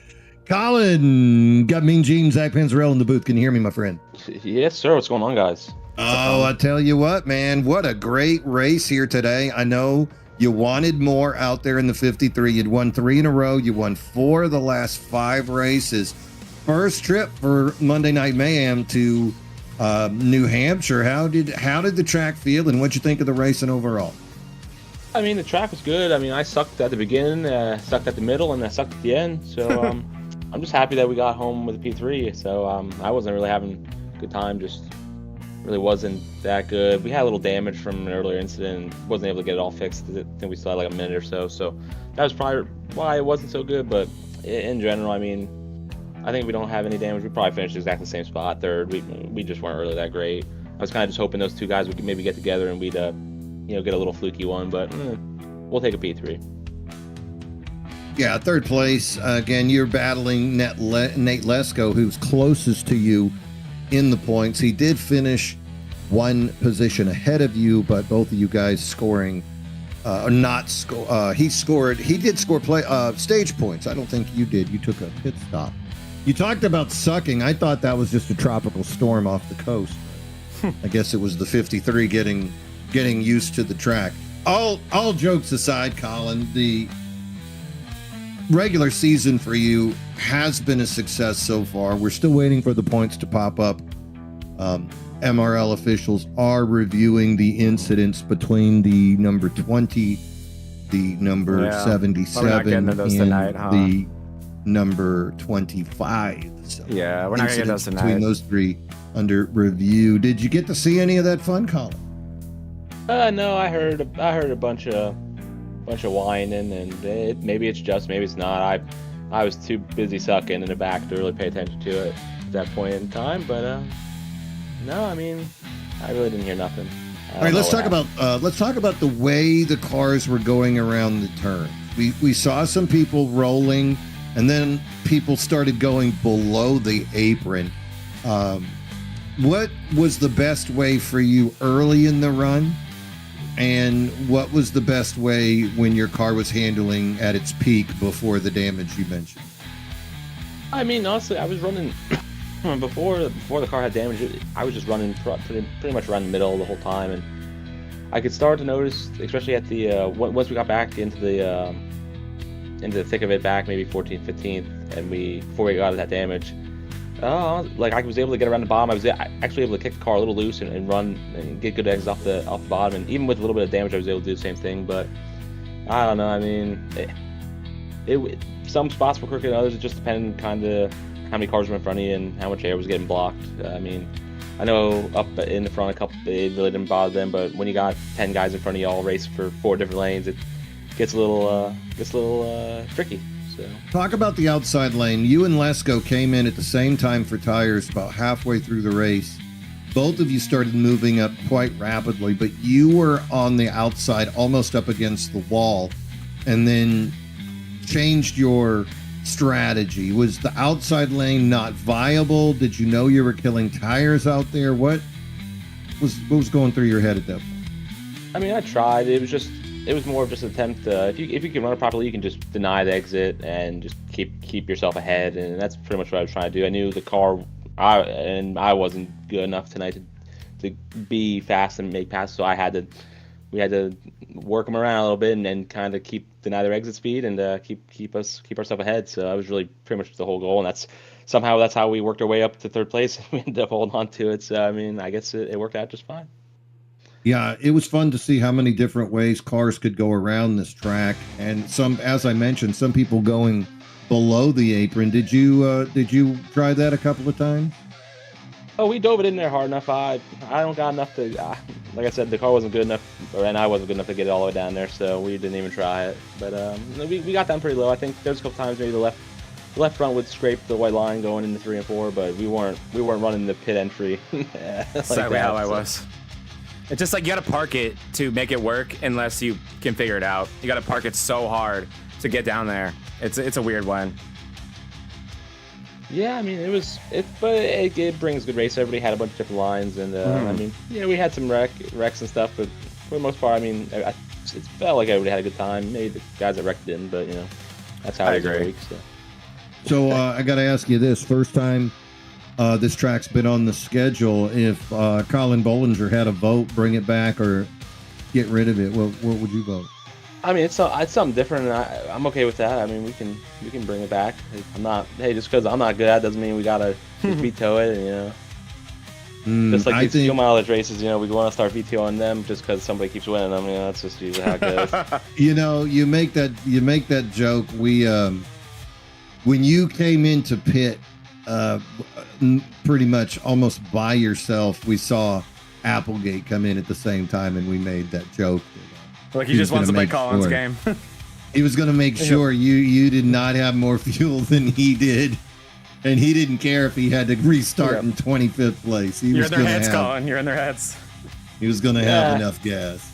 Colin, got Mean Gene, Zach Panzarella in the booth. Can you hear me, my friend? Yes, sir. What's going on, guys? Oh, I tell you what, man. What a great race here today. I know you wanted more out there in the 53. You'd won 3 in a row. You won 4 of the last 5 races. First trip for Monday Night Mayhem to New Hampshire. How did the track feel, and what'd you think of the racing overall? I mean, the track was good. I mean, I sucked at the beginning, sucked at the middle, and I sucked at the end. So I'm just happy that we got home with a P3. So I wasn't really having a good time. Just really wasn't that good. We had a little damage from an earlier incident. Wasn't able to get it all fixed. I think we still had like a minute or so. So that was probably why it wasn't so good. But in general, I mean, I think if we don't have any damage, we probably finished exactly the same spot, third. We just weren't really that great. I was kind of just hoping those two guys would maybe get together and we'd get a little fluky one, but we'll take a P3. Yeah, third place. Again, you're battling Nate Lesko, who's closest to you in the points. He did finish 1 position ahead of you, but both of you guys scoring he did score stage points. I don't think you did. You took a pit stop. You talked about sucking. I thought that was just a tropical storm off the coast. I guess it was the 53 getting used to the track. All jokes aside, Colin, the regular season for you has been a success so far. We're still waiting for the points to pop up. MRL officials are reviewing the incidents between the number 20, the number 77, and the number 25. So yeah, we're not going to get those tonight. Between those 3 under review. Did you get to see any of that fun, Colin? No, I heard a bunch of whining, and maybe it's just, maybe it's not. I was too busy sucking in the back to really pay attention to it at that point in time. But no, I mean, I really didn't hear nothing. All right, let's talk about the way the cars were going around the turn. We saw some people rolling, and then people started going below the apron. What was the best way for you early in the run? And what was the best way when your car was handling at its peak before the damage you mentioned? I mean, honestly, I was running before the car had damage. I was just running pretty much around the middle the whole time, and I could start to notice, especially at the once we got back into the thick of it, back maybe 14th, 15th, and before we got that damage. Like I was able to get around the bottom. I was actually able to kick the car a little loose and run and get good exits off the bottom. And even with a little bit of damage, I was able to do the same thing. But I don't know. I mean, some spots were crooked, others it just depended kind of how many cars were in front of you and how much air was getting blocked. I mean, I know up in the front, it really didn't bother them. But when you got 10 guys in front of you all racing for 4 different lanes, it gets a little tricky. So. Talk about the outside lane. You and Lesko came in at the same time for tires about halfway through the race. Both of you started moving up quite rapidly, but you were on the outside almost up against the wall and then changed your strategy. Was the outside lane not viable? Did you know you were killing tires out there? What was going through your head at that point? I mean, I tried. It was more of just an attempt. If you can run it properly, you can just deny the exit and just keep yourself ahead. And that's pretty much what I was trying to do. I knew the car, I wasn't good enough tonight to be fast and make passes. So we had to work them around a little bit and kind of deny their exit speed and keep ourselves ahead. So that was really pretty much the whole goal. And that's how we worked our way up to third place. We ended up holding on to it. So I mean, I guess it worked out just fine. Yeah, it was fun to see how many different ways cars could go around this track, and as I mentioned, some people going below the apron. Did you try that a couple of times? Oh, we dove it in there hard enough. I don't got enough to, like I said, the car wasn't good enough, and I wasn't good enough to get it all the way down there, so we didn't even try it. But we got down pretty low. I think there was a couple times maybe the left front would scrape the white line going into 3 and 4, but we weren't running the pit entry. Exactly how I was. It's just like you got to park it to make it work unless you can figure it out. You got to park it so hard to get down there. It's a weird one. Yeah, I mean but it brings good race. Everybody had a bunch of different lines, and I mean, yeah, we had some wrecks and stuff, but for the most part, I mean, it felt like everybody had a good time. Maybe the guys that wrecked didn't, but you know, that's how it is every week. So I got to ask you this: first time this track's been on the schedule. If Colin Bollinger had a vote, bring it back or get rid of it, what would you vote? I mean, it's something different, and I'm okay with that. I mean, we can bring it back. Just because I'm not good at it doesn't mean we gotta just veto it. You know, just like these fuel mileage races, you know, we want to start vetoing them just because somebody keeps winning them. You know, that's just usually how it goes. You know, you make that joke. We when you came into pit, pretty much almost by yourself, we saw Applegate come in at the same time, and we made that joke. Like he just wants to play Colin's game. He was going to make sure you did not have more fuel than he did, and he didn't care if he had to restart in 25th place. You're in their heads, Colin. You're in their heads. He was going to have enough gas.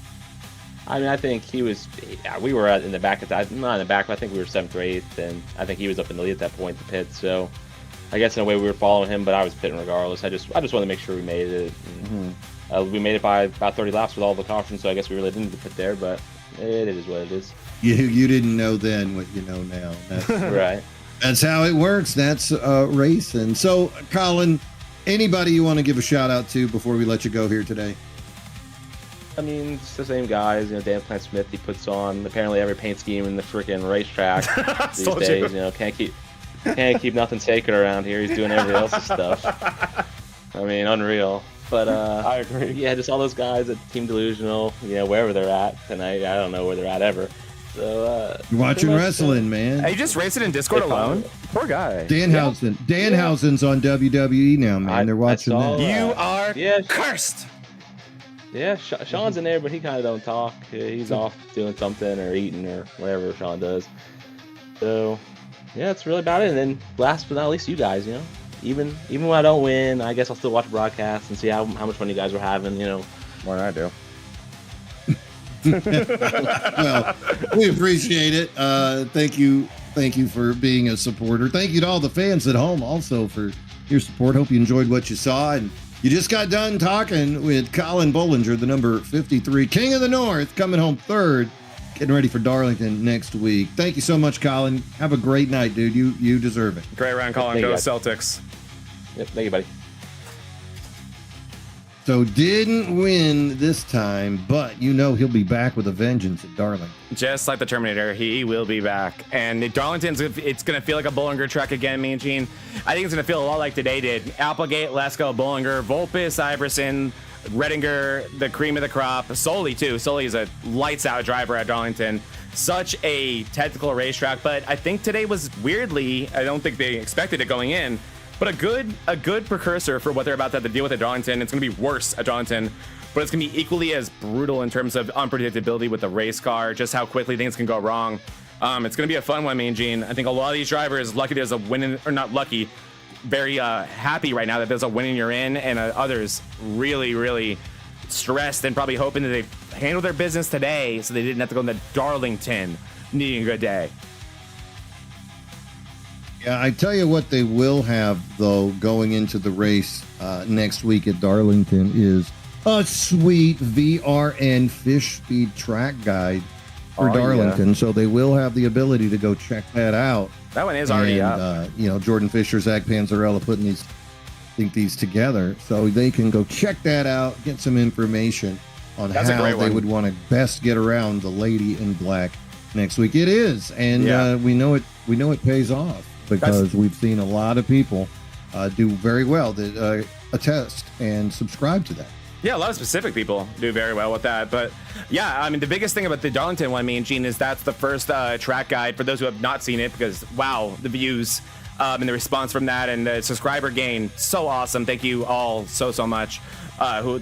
I mean, I think he was. Yeah, we were in the back at that. Not in the back, but I think we were 7th or 8th, and I think he was up in the lead at that point to pit. So, I guess in a way we were following him, but I was pitting regardless. I just wanted to make sure we made it. And, we made it by about 30 laps with all the cautions, so I guess we really didn't need to pit there, but it is what it is. You didn't know then what you know now. That's, right. That's how it works. That's racing. So, Colin, anybody you want to give a shout out to before we let you go here today? I mean, it's the same guys. You know, Dan Plant Smith, he puts on apparently every paint scheme in the freaking racetrack these days. You know, can't keep nothing sacred around here. He's doing everybody else's stuff. I mean, unreal. But I agree. Yeah, just all those guys at Team Delusional, you know, wherever they're at tonight. I don't know where they're at ever. So you're watching wrestling, man. Are you just racing in Discord alone? Poor guy. Danhausen's on WWE now, man. They're watching that. You are cursed. Yeah, Sean's in there, but he kind of don't talk. He's off doing something or eating or whatever Sean does. So, yeah, that's really about it. And then last but not least, you guys, you know. Even when I don't win, I guess I'll still watch broadcasts and see how much fun you guys were having, you know. More than I do. Well, we appreciate it. Thank you for being a supporter. Thank you to all the fans at home also for your support. Hope you enjoyed what you saw. And you just got done talking with Colin Bollinger, the number 53 King of the North, coming home 3rd, getting ready for Darlington next week. Thank you so much, Colin. Have a great night, dude. You deserve it. Great round, Colin. Go Celtics. Yep, thank you, buddy. So didn't win this time, but you know he'll be back with a vengeance at Darlington. Just like the Terminator, he will be back. And Darlington's, it's going to feel like a Bollinger track again, Mean Gene. I think it's going to feel a lot like today did. Applegate, Lesko, Bollinger, Volpis, Iverson, Redinger, the cream of the crop. Soli, too. Soli is a lights-out driver at Darlington. Such a technical racetrack, but I think today was weirdly, I don't think they expected it going in, but a good precursor for what they're about to have to deal with at Darlington. It's going to be worse at Darlington, but it's going to be equally as brutal in terms of unpredictability with the race car, just how quickly things can go wrong. It's going to be a fun one, Mean Gene. I think a lot of these drivers, lucky there's a win, or not lucky, very happy right now that there's a win in you're in, and others really, really stressed and probably hoping that they handled their business today so they didn't have to go into Darlington needing a good day. Yeah, I tell you what they will have, though, going into the race next week at Darlington is a sweet VRN fish speed track guide for Darlington. Yeah. So they will have the ability to go check that out. That one is already up. You know, Jordan Fisher, Zach Panzarella putting these together. So they can go check that out, get some information on how they would want to best get around the Lady in Black next week. It is. And we know it pays off. Because we've seen a lot of people do very well that attest and subscribe to that. Yeah, a lot of specific people do very well with that. But yeah, I mean, the biggest thing about the Darlington one, Mean Gene, is that's the first track guide for those who have not seen it, because wow, the views and the response from that and the subscriber gain, so awesome. Thank you all so much.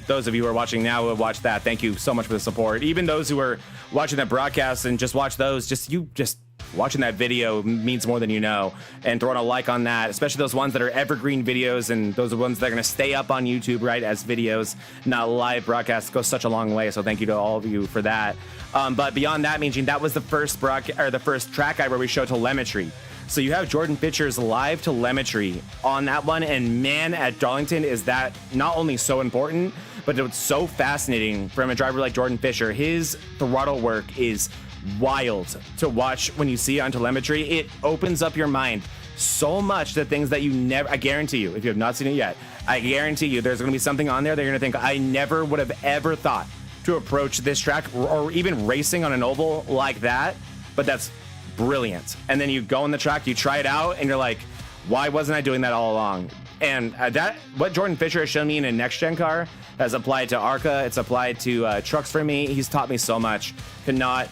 Those of you who are watching now who have watched that, thank you so much for the support. Even those who are watching the broadcast and just watch those, just watching that video means more than you know, and throwing a like on that, especially those ones that are evergreen videos, and those are ones that are going to stay up on YouTube, right, as videos, not live broadcasts, goes such a long way. So thank you to all of you for that. But beyond that, Mean Gene, that was the first track guide where we show telemetry. So you have Jordan Fisher's live telemetry on that one, and man, at Darlington is that not only so important, but it's so fascinating from a driver like Jordan Fisher. His throttle work is wild to watch when you see it on telemetry. It opens up your mind so much to things that you never, I guarantee you, if you have not seen it yet, I guarantee you there's going to be something on there that you're going to think, I never would have ever thought to approach this track or even racing on an oval like that, but that's brilliant. And then you go on the track, you try it out, and you're like, why wasn't I doing that all along? And that, what Jordan Fisher has shown me in a next gen car has applied to ARCA, it's applied to trucks for me. He's taught me so much. Cannot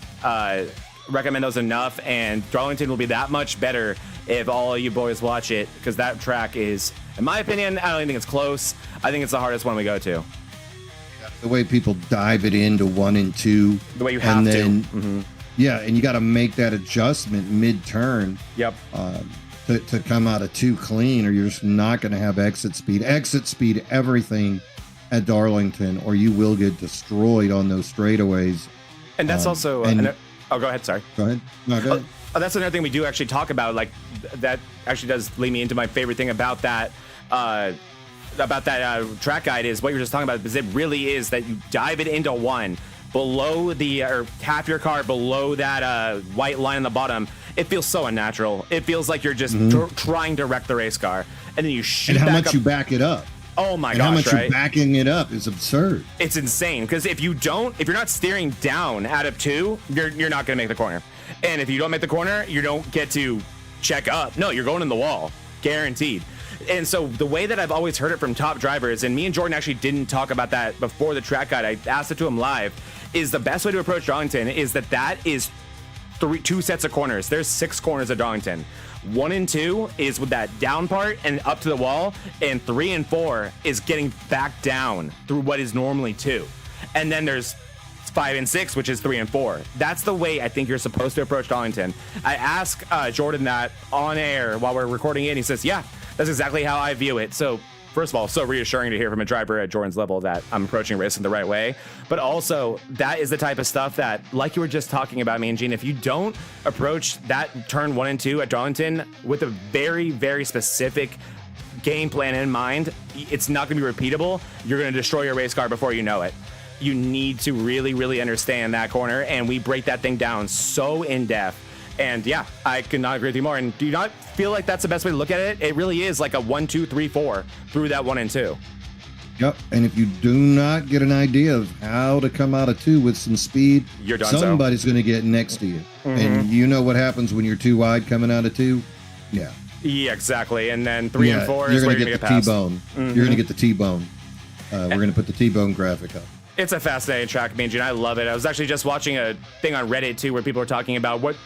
recommend those enough, and Darlington will be that much better if all of you boys watch it, because that track is, in my opinion, I don't even think it's close. I think it's the hardest one we go to. The way people dive it into 1 and 2, the way you have to. Mm-hmm. Yeah, and you got to make that adjustment mid-turn. Yep. To come out of 2 clean, or you're just not going to have exit speed. Exit speed, everything at Darlington, or you will get destroyed on those straightaways. And that's also... oh, go ahead. Sorry. Go ahead. No, go ahead. That's another thing we do actually talk about. Like, that actually does lead me into my favorite thing about that track guide is what you were just talking about, because it really is that you dive it into 1 below the, or half your car below that white line on the bottom. It feels so unnatural. It feels like you're just trying to wreck the race car, and then you shoot and how back much up. You back it up. Oh my and gosh! How much right? you're backing it up is absurd. It's insane, because if you're not steering down out of 2, you're not going to make the corner. And if you don't make the corner, you don't get to check up. No, you're going in the wall, guaranteed. And so the way that I've always heard it from top drivers, and me and Jordan actually didn't talk about that before the track guide, I asked it to him live, is the best way to approach Darlington is that is 2 sets of corners. There's 6 corners at Darlington. 1 and 2 is with that down part and up to the wall, and 3 and 4 is getting back down through what is normally 2. And then there's 5 and 6, which is 3 and 4. That's the way I think you're supposed to approach Darlington. I asked Jordan that on air while we're recording it, and he says, yeah, that's exactly how I view it. So first of all, so reassuring to hear from a driver at Jordan's level that I'm approaching racing the right way. But also, that is the type of stuff that, like you were just talking about, Mean Gene, if you don't approach that turn 1 and 2 at Darlington with a very, very specific game plan in mind, it's not going to be repeatable. You're going to destroy your race car before you know it. You need to really, really understand that corner, and we break that thing down so in depth. And yeah, I could not agree with you more. And do you not feel like that's the best way to look at it? It really is like a 1, 2, 3, 4 through that 1 and 2. Yep. And if you do not get an idea of how to come out of 2 with some speed, you're done. Somebody's going to get next to you. And you know what happens when you're too wide coming out of 2? Yeah. Yeah, exactly. And then 3 and 4 is where you're going to get past. T-bone. You're going to get the T-bone. We're going to put the T-bone graphic up. It's a fascinating track, Mean Gene. I love it. I was actually just watching a thing on Reddit too, where people are talking about what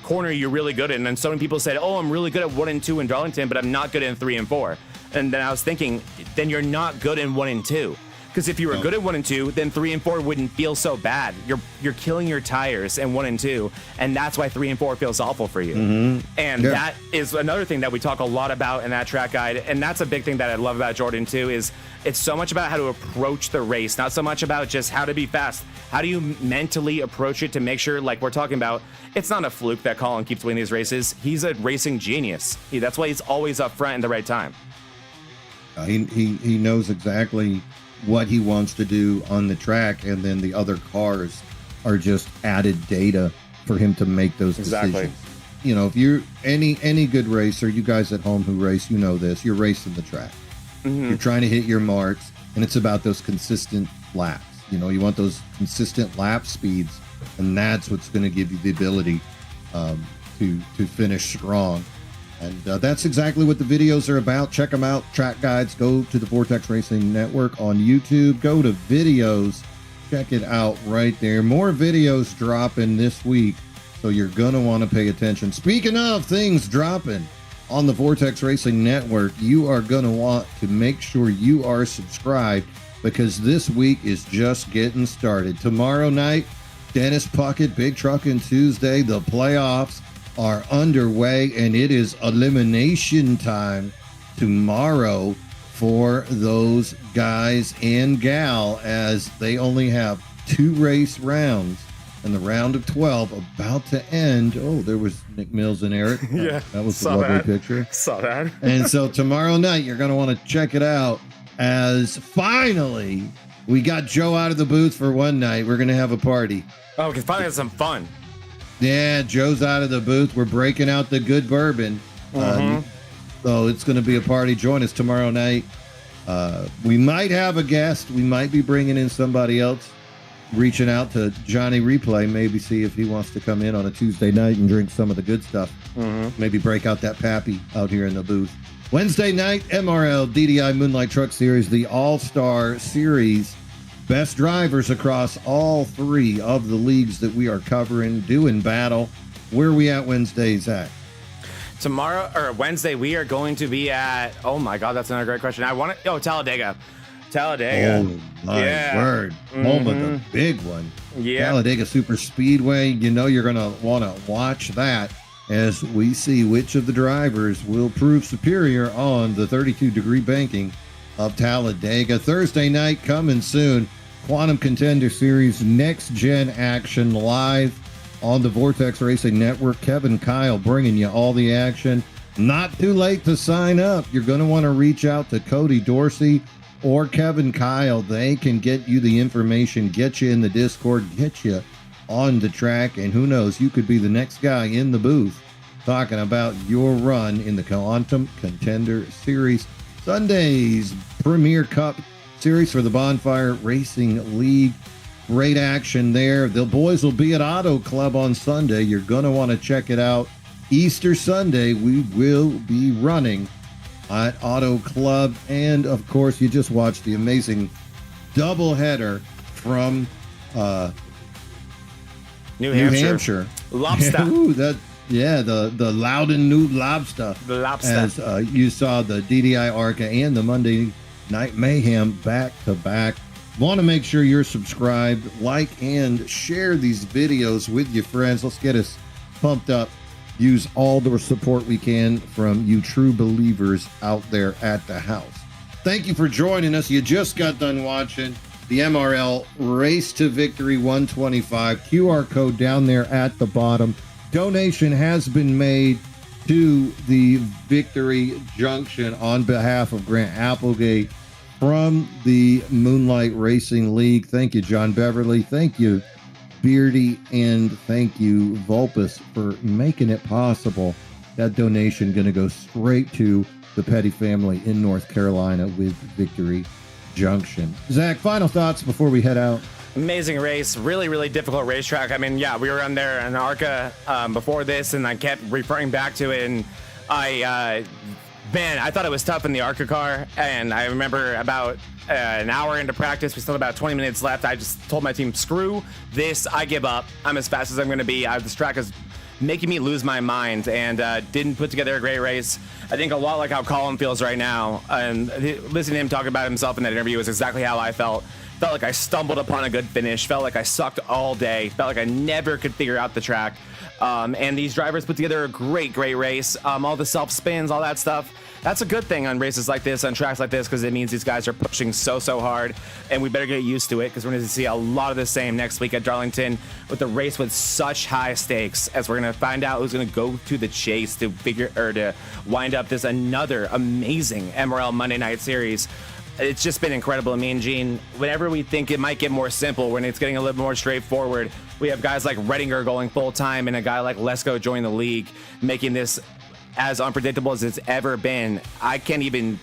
corner you're really good at, and then so many people said, oh, I'm really good at 1 and 2 in Darlington, but I'm not good in 3 and 4. And then I was thinking, then you're not good in 1 and 2, because if you were good at 1 and 2, then 3 and 4 wouldn't feel so bad. You're killing your tires in 1 and 2, and that's why 3 and 4 feels awful for you. And that is another thing that we talk a lot about in that track guide, and that's a big thing that I love about Jordan too, is it's so much about how to approach the race, not so much about just how to be fast. How do you mentally approach it to make sure, like we're talking about, it's not a fluke that Colin keeps winning these races. He's a racing genius. That's why he's always up front at the right time. He knows exactly what he wants to do on the track, and then the other cars are just added data for him to make those decisions. You know, if you're any good racer, you guys at home who race, you know this, you're racing the track. You're trying to hit your marks, and it's about those consistent laps. You know, you want those consistent lap speeds, and that's what's going to give you the ability to finish strong. And that's exactly what the videos are about. Check them out. Track guides. Go to the Vortex Racing Network on YouTube. Go to videos. Check it out right there. More videos dropping this week, so you're going to want to pay attention. Speaking of things dropping on the Vortex Racing Network, you are going to want to make sure you are subscribed, because this week is just getting started. Tomorrow night, Dennis Puckett, Big Truckin' Tuesday, the playoffs. are underway, and it is elimination time tomorrow for those guys and gal, as they only have 2 race rounds, and the round of 12 about to end. Oh, there was Nick Mills and Eric. Yeah, that was a lovely picture. Saw that. And so tomorrow night, you're going to want to check it out, as finally we got Joe out of the booth for one night. We're going to have a party. Oh, we can finally have some fun. Yeah, Joe's out of the booth. We're breaking out the good bourbon. So it's going to be a party. Join us tomorrow night. We might have a guest. We might be bringing in somebody else. Reaching out to Johnny Replay, maybe see if he wants to come in on a Tuesday night and drink some of the good stuff. Maybe break out that Pappy out here in the booth. Wednesday night, MRL DDI Moonlight Truck Series, the All-Star Series. Best drivers across all 3 of the leagues that we are covering, doing battle. Where are we at Wednesday, Zach? Tomorrow, or Wednesday, we are going to be at, oh my God, that's another great question. Talladega. Oh, my word. Home of the big one. Yeah. Talladega Super Speedway. You know you're going to want to watch that as we see which of the drivers will prove superior on the 32-degree banking of Talladega. Thursday night coming soon. Quantum Contender Series Next Gen action live on the Vortex Racing Network. Kevin Kyle bringing you all the action. Not too late to sign up. You're going to want to reach out to Cody Dorsey or Kevin Kyle. They can get you the information, get you in the Discord, get you on the track, and who knows, you could be the next guy in the booth talking about your run in the Quantum Contender Series. Sunday's Premier Cup Series for the Bonfire Racing League. Great action there. The boys will be at Auto Club on Sunday. You're going to want to check it out. Easter Sunday, we will be running at Auto Club. And, of course, you just watched the amazing doubleheader from New Hampshire. Lobster. Ooh, the Loudon New Lobster. The lobster. As you saw the DDI ARCA and the Monday Night Mayhem back to back. Want to make sure you're subscribed, like, and share these videos with your friends. Let's get us pumped up. Use all the support we can from you true believers out there at the house. Thank you for joining us. You just got done watching the MRL Race to Victory 125. QR code down there at the bottom. Donation has been made to the Victory Junction on behalf of Grant Applegate from the Moonlight Racing League. Thank you, John Beverly. Thank you, Beardy, and thank you, Vulpus, for making it possible. That donation going to go straight to the Petty family in North Carolina with Victory Junction. Zach, final thoughts before we head out? Amazing race, really, really difficult racetrack. I mean, yeah, we were on there in ARCA before this, and I kept referring back to it, and I thought it was tough in the ARCA car, and I remember about an hour into practice, we still had about 20 minutes left. I just told my team, screw this, I give up. I'm as fast as I'm going to be. This track is making me lose my mind, and didn't put together a great race. I think a lot like how Colin feels right now, and listening to him talk about himself in that interview was exactly how I felt. Felt like I stumbled upon a good finish, felt like I sucked all day, felt like I never could figure out the track. And these drivers put together a great race. All the self spins, all that stuff. That's a good thing on races like this, on tracks like this, because it means these guys are pushing so hard, and we better get used to it, because we're going to see a lot of the same next week at Darlington with the race with such high stakes, as we're going to find out who's going to go to the chase to wind up this another amazing MRL Monday Night Series. It's just been incredible. Me and Gene, whenever we think it might get more simple, when it's getting a little more straightforward, we have guys like Redinger going full time and a guy like Lesko joining the league, making this as unpredictable as it's ever been. I can't even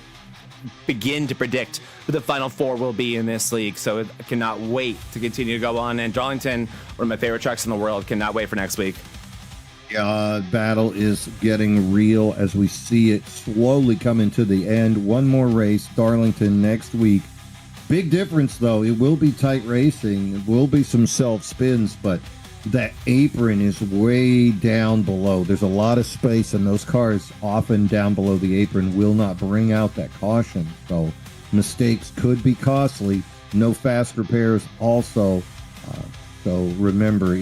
begin to predict who the final four will be in this league, so I cannot wait to continue to go on. And Darlington, one of my favorite tracks in the world, cannot wait for next week. Battle is getting real as we see it slowly coming to the end. One more race, Darlington next week. Big difference, though. It will be tight racing. It will be some self-spins, but that apron is way down below. There's a lot of space, and those cars often down below the apron will not bring out that caution. So mistakes could be costly. No fast repairs also. So remember,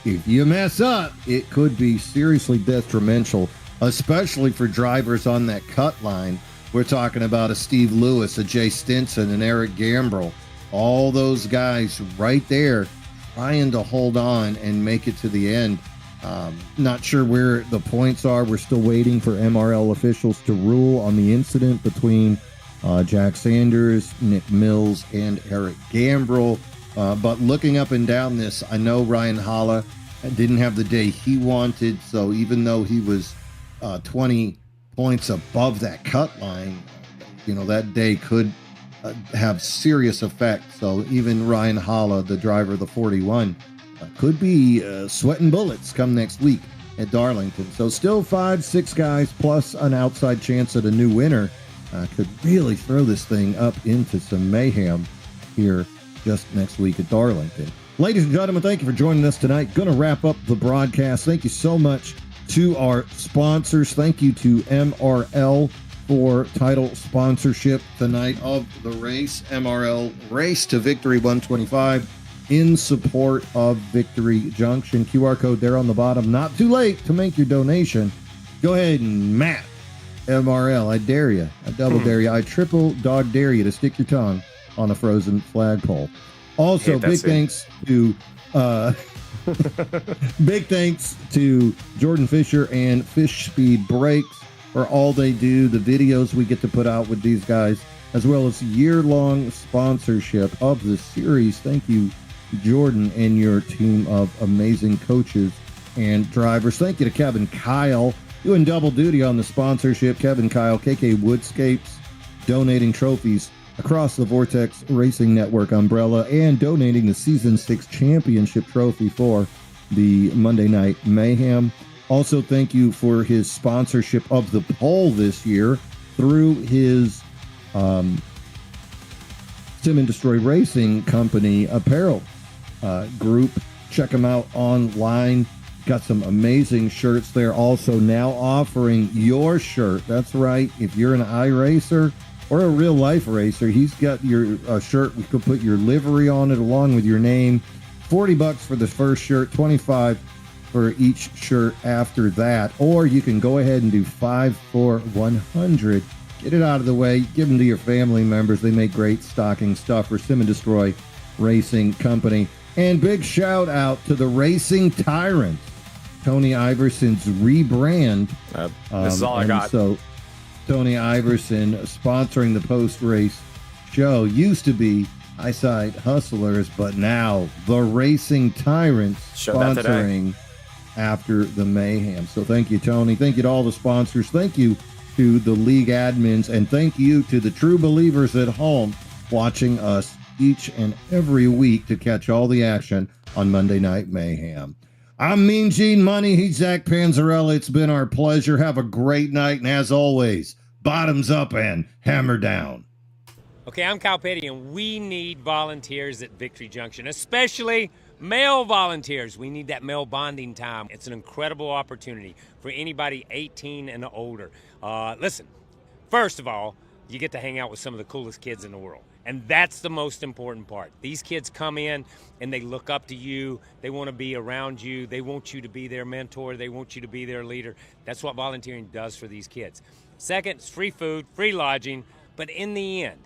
if you mess up, it could be seriously detrimental, especially for drivers on that cut line. We're talking about a Steve Lewis, a Jay Stinson, and Eric Gambrell. All those guys right there trying to hold on and make it to the end. Not sure where the points are. We're still waiting for MRL officials to rule on the incident between Jack Sanders, Nick Mills, and Eric Gambrell. But looking up and down this, I know Ryan Holla didn't have the day he wanted, so even though he was 20 points above that cut line, that day could have serious effect. So even Ryan Holla, the driver of the 41, could be sweating bullets come next week at Darlington. So still 5-6 guys plus an outside chance at a new winner could really throw this thing up into some mayhem here just next week at Darlington. Ladies and gentlemen, thank you for joining us tonight. Going to wrap up the broadcast. Thank you so much to our sponsors. Thank you to MRL for title sponsorship tonight of the race. MRL Race to Victory 125 in support of Victory Junction. QR code there on the bottom. Not too late to make your donation. Go ahead and map MRL. I dare you. I double dare you. I triple dog dare you to stick your tongue on a frozen flagpole. Also, big thanks to big thanks to Jordan Fisher and Fish Speed Brakes for all they do, the videos we get to put out with these guys, as well as year-long sponsorship of the series. Thank you, Jordan, and your team of amazing coaches and drivers. Thank you to Kevin Kyle, doing double duty on the sponsorship. Kevin Kyle, KK Woodscapes, donating trophies across the Vortex Racing Network umbrella and donating the Season 6 Championship Trophy for the Monday Night Mayhem. Also, thank you for his sponsorship of the pole this year through his Sim and Destroy Racing Company apparel group. Check them out online. Got some amazing shirts there. Also now offering your shirt. That's right. If you're an iRacer or a real life racer, he's got your shirt. We could put your livery on it along with your name. $40 for the first shirt, $25 for each shirt after that. Or you can go ahead and do 5 for $100. Get it out of the way. Give them to your family members. They make great stocking stuffers. Sim and Destroy Racing Company. And big shout out to the Racing Tyrants. Tony Iverson's rebrand. This is all I got. So Tony Iverson sponsoring the post-race show. Used to be Eyesight Hustlers, but now the Racing Tyrants sponsoring after the Mayhem. So thank you, Tony. Thank you to all the sponsors. Thank you to the league admins. And thank you to the true believers at home watching us each and every week to catch all the action on Monday Night Mayhem. I'm Mean Gene Money. He's Zach Panzarella. It's been our pleasure. Have a great night. And as always, bottoms up and hammer down. Okay, I'm Kyle Petty, and we need volunteers at Victory Junction, especially male volunteers. We need that male bonding time. It's an incredible opportunity for anybody 18 and older. Listen, first of all, you get to hang out with some of the coolest kids in the world. And that's the most important part. These kids come in and they look up to you. They want to be around you. They want you to be their mentor. They want you to be their leader. That's what volunteering does for these kids. Second, it's free food, free lodging. But in the end,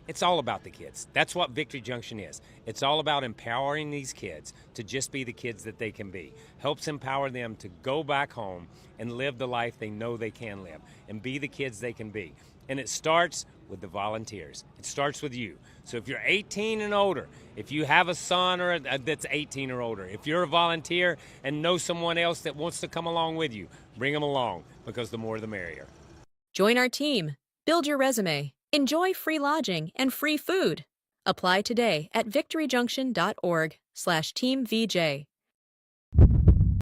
it's all about the kids. That's what Victory Junction is. It's all about empowering these kids to just be the kids that they can be. Helps empower them to go back home and live the life they know they can live and be the kids they can be. And it starts with the volunteers. It starts with you. So if you're 18 and older, if you have a son or that's 18 or older, if you're a volunteer and know someone else that wants to come along with you, bring them along, because the more the merrier. Join our team. Build your resume. Enjoy free lodging and free food. Apply today at victoryjunction.org/teamvj.